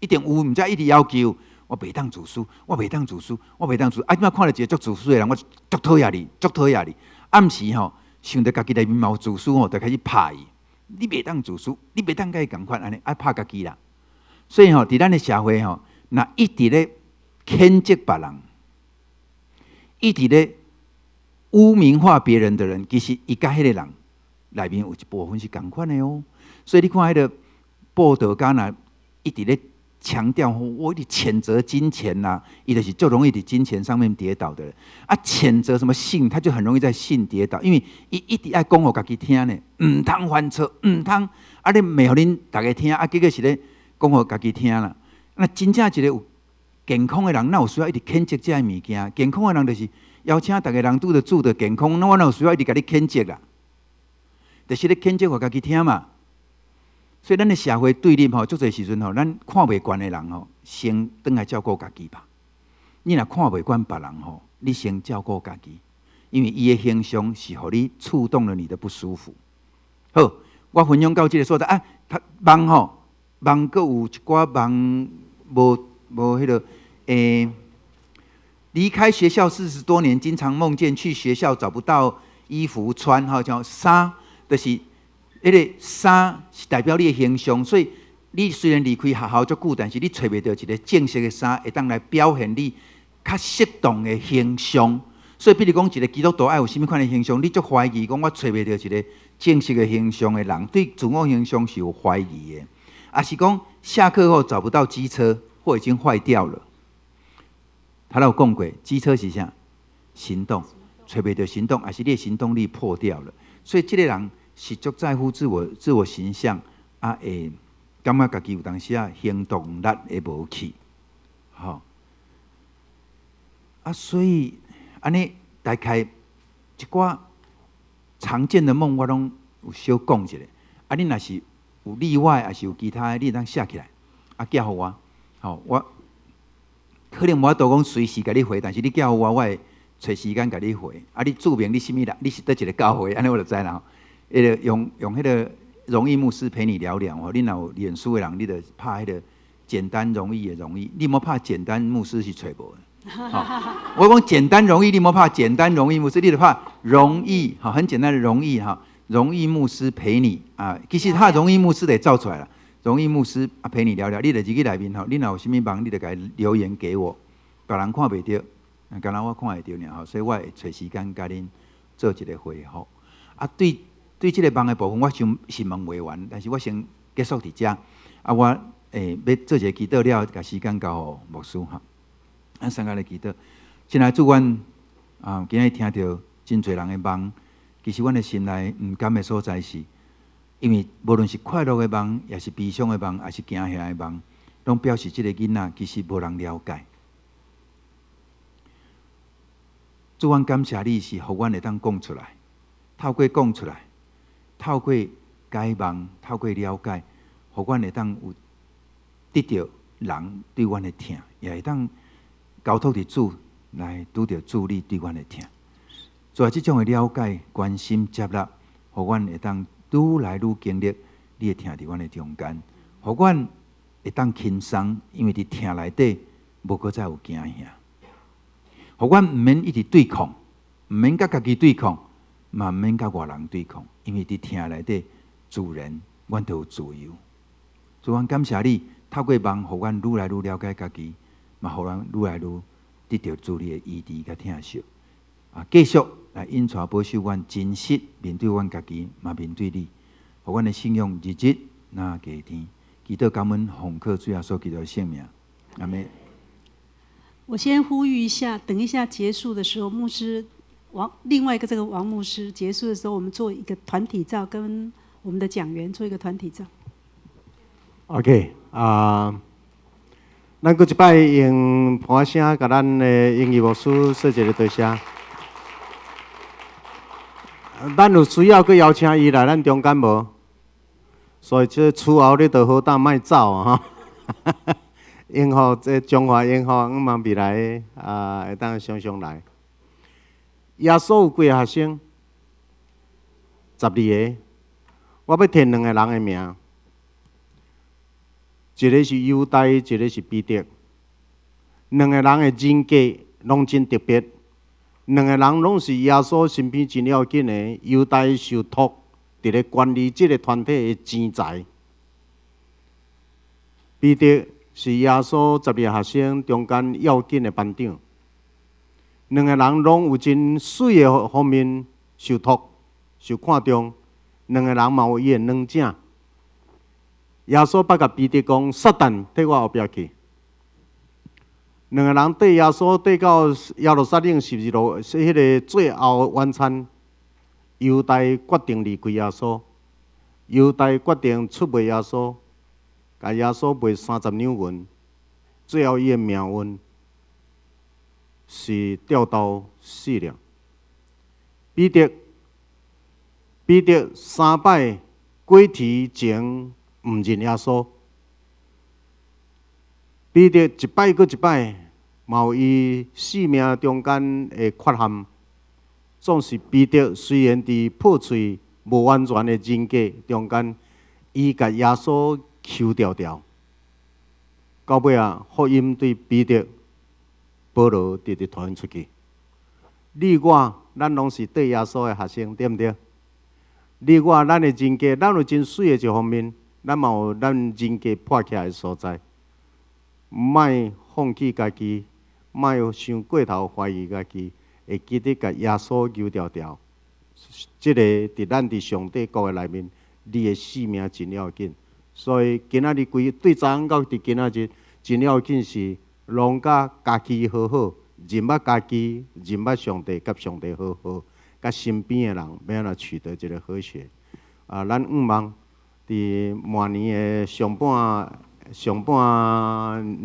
一定有，毋则一直要求我袂当自私，我袂当自私，我袂当自私。啊，即摆看到一个足自私的人，我足讨厌你，足讨厌你。暗时吼，想着家己内面嘛有自私吼，就开始拍伊。你袂当自私，你袂当甲伊共款安尼，爱拍家己啦。所以吼，伫咱的社会吼，若一直咧谴责别人。一直咧污名化别人的人，其实伊甲迄个人内面有一部分是共款的哦。所以你看迄个报道家若一直咧强调，我一直谴责金钱呐，伊就是最容易伫金钱上面跌倒的人。啊，谴责什么性，他就很容易在性跌倒，因为伊一直爱讲互家己听呢，毋通犯错，毋通啊你骂互恁大家听，啊结果是咧讲互家己听啦。那真正一个有健康的人，哪有需要一直谴责这些物件？健康的人就是邀请大家人拄着住着健康，那我哪有需要一直甲你谴责啦？就是咧谴责我家己听嘛。所以咱的社会对立吼，足侪时阵吼，咱看袂惯的人吼，先转来照顾家己吧。你若看袂惯别人吼，你先照顾家己，因为伊的形象是互你触动了你的不舒服。好，我分享到这个所在啊，他梦吼，梦阁有一寡梦无迄个离开学校40多年，经常梦见去学校找不到衣服穿，哈，叫衫，就是迄个衫是代表你的形象，所以你虽然离开学校足久，但是你找袂到一个正式的衫，会当来表现你较适当的形象。所以，比如讲，一个基督徒爱有甚物款的形象，你足怀疑讲我找袂到一个正式的形象的人，对自我形象是有怀疑的，还是讲下课后找不到机车或已经坏掉了？他有讲过，机车是啥？行动，找袂到行动，还是你的行动力破掉了？所以，这个人是足在乎自我形象啊，会感觉家己有当时啊行动力会无去，好啊，所以安尼大概一寡常见的梦，我拢有小讲一下。啊，你若是有例外，还是有其他的，你当写起来，啊，寄互我，好，我。可能无法度讲随时甲你回，但是你叫我会找时间甲你回。啊，你注明你什么人，你是倒一个教会，安尼我就知啦。用迄个容易牧师陪你聊聊吼，你若有脸书的人，你就拍迄个简单容易的容易，你莫拍简单牧师是找无的。我讲简单容易，你莫拍简单容易牧师，你就拍容易，好，很简单的容易哈，容易牧师陪你啊。其实他容易牧师得造出来了。容易牧师啊陪你聊聊，你就入去内面吼，你若有啥物忙，你就甲留言给我，别人看袂到，敢若我看会到尔吼，所以我会找时间甲恁做一个回复。啊，对这个忙的部分，我想是问袂完，但是我先结束伫遮。啊，我要做一个祈祷了，甲时间交互牧师哈。咱三个来祈祷，现在主阮啊，今日听到真侪人的梦，其实阮的心内毋甘的所在是。因为无论是快乐的梦，也是悲伤的梦，还是惊吓的梦，拢表示这个囡仔其实无人了解。主，阮感谢你是，互阮会当讲出来，透过讲出来，透过解梦，透过了解，互阮会当有得到人对阮的疼，也会当交托伫主来拄着主你对阮的疼。做这种的了解、关心、接纳，互阮会当。愈来愈经历，你会听伫阮的中间，互阮会当轻松，因为伫听内底无搁再有惊吓，互阮毋免一直对抗，毋免甲家己对抗，嘛毋免甲外人对抗，因为伫听内底自然，阮就有自由。主，阮感谢你，透过梦，互阮愈来愈了解家己，嘛互咱愈来愈得到主你的医治甲疼惜。啊，继续。来引带保守阮真实面对阮家己，嘛面对你，互阮的信仰日日那加添。祈祷感恩奉靠主耶稣基督的圣名，阿们。我先呼吁一下，等一下结束的时候，牧师另外一个这个王牧师结束的时候，我们做一个团体照，跟我们的讲员做一个团体照。OK 咱搁一摆用盘声，甲咱的英语牧师说一个多谢。咱有需要，佮邀请伊来咱中间无？所以这厝后你着好当莫走啊！永福这中华永福，我们未来会当常常来。耶稣有几个学生？12个。我要提2个人的名，一个是犹大，一个是彼得。2个人的人格拢真特别。2个人拢是耶稣身边真要紧的，犹大受托伫咧管理这个团体的钱财。彼得是耶稣12个学生中间要紧的班长。2个人拢有真水的方面受托、受看重。2个人嘛有伊的软正。耶稣捌甲彼得讲：“撒旦退我后壁去。” 2个人对耶稣对到耶路撒冷是迄个最后晚餐，犹大决定离开耶稣，犹大决定出卖耶稣，甲耶稣卖30两银，最后伊的命运是吊刀死了。彼得3摆过题前毋认耶稣。彼得一摆搁一摆，嘛有伊生命中间的缺陷。总是彼得虽然伫破碎无完全的人格中间，伊甲耶稣求条条。到尾啊，福音对彼得、保罗直直传出去。你我，咱拢是对耶稣的学生，对毋对？你我，咱的人格，咱有真水的一方面，咱嘛有咱人格破起来的所在。莫放弃家己，莫想过头怀疑家己，会记得甲耶稣求条条。即个伫咱伫上帝国的内面，你的性命真要紧。所以今仔日规对昨昏到伫今仔日，真要紧是拢甲家己好好，认捌家己，认捌上帝，甲上帝好好，甲身边的人要安怎取得一个和谐。咱望伫明年的上半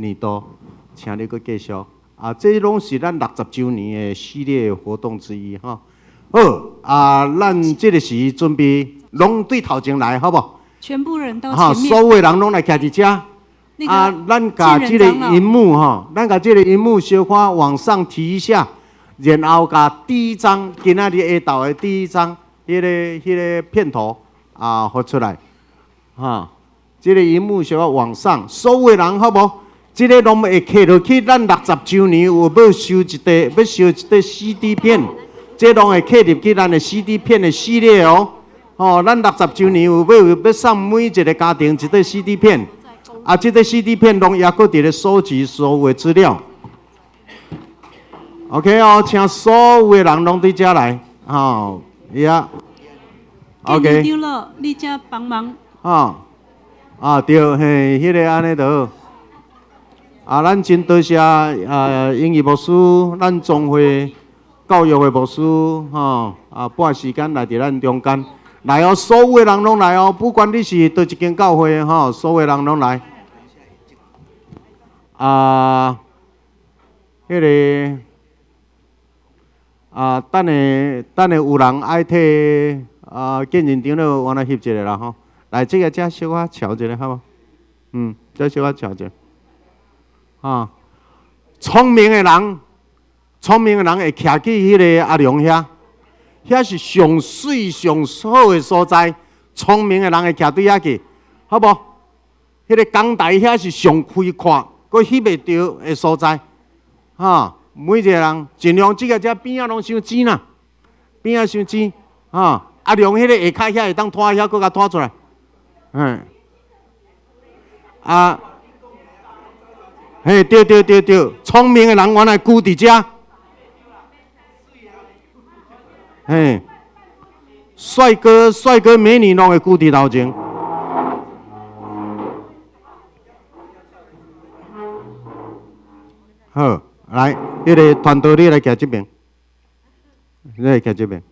年度，请你阁继续。这拢是咱60周年的系列活动之一哈。好，咱这个时准备拢对头前来，好不好？全部人到前面。所有的人拢来徛伫遮。咱甲这个荧幕咱甲这个荧幕小可往上提一下，然后甲第一张今仔日下昼的第一张迄个片头发出来，这个荧幕小可往上，所有的人好无？这个拢会刻落去，咱60周年有要收一块 CD 片，这拢会刻入去咱的 CD 片的系列哦。咱60周年有要送每一个家庭一块 CD 片，这个 CD 片拢也搁伫咧收集所有的资料。OK 哦，请所有的人拢伫遮来，呀。OK。丢了，你遮帮忙。对，嘿，迄个安尼就好。咱真多谢英语牧师，咱总会教育的牧师，半时间来伫咱中间。来哦，所有的人拢来哦，不管你是倒一间教会所有的人拢来。迄个等下有人爱替见认长了，我来翕一个啦吼。来，这个遮小可瞧一下好无？这小可瞧一下。聪明的人会徛去迄个阿良遐。遐是上水上好的所在，聪明的人会徛对遐去，好无？迄个讲台遐是上开阔，佫翕袂到的所在，每一个人尽量这个遮边仔拢伤尖啦，边仔伤尖，阿良迄个下骹遐会当拖遐，佫甲拖出来，对，聪明的人原来居伫遮。帅哥美女拢会居伫头前。好，来，迄个团队你来徛这边，你来徛这边。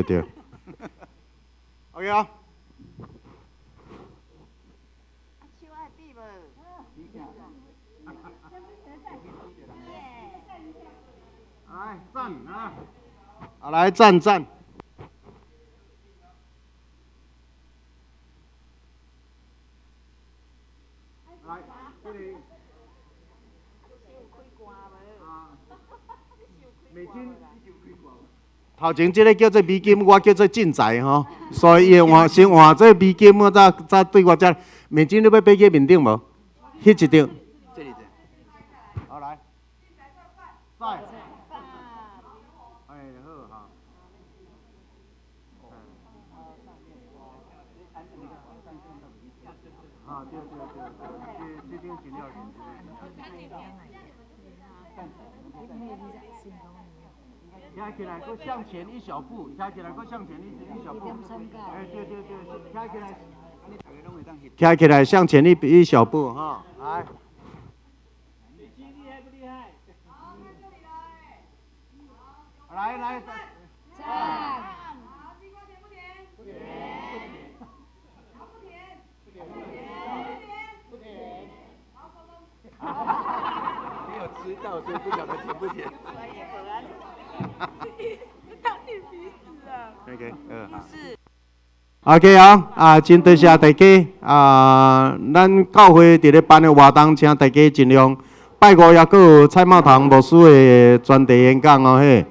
对。OK 啊。来站来站。头前这个叫做美金，我叫做进财吼，所以先换这美金，我再对我这美金，你要摆去面顶无？迄一张。这里。好来。在。抬起来，搁向前一小步，抬起来，搁向前一小步。对，抬起来，抬起来，向前一小步哈，来。厉害不厉害？好，看这里来。来。站。好，西瓜甜不甜？不甜。好，不甜。不甜。不甜。好，收工。没有吃到，所以不晓得甜不甜。当你鼻子啊。OK， 好。OK 啊，真多谢大家咱教会伫咧办的活动，请大家尽量。拜五也阁有蔡茂堂牧师的专题演讲哦，嘿，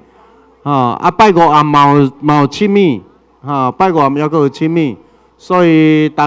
拜五也嘛有亲密，拜五也阁有亲密，所以大家。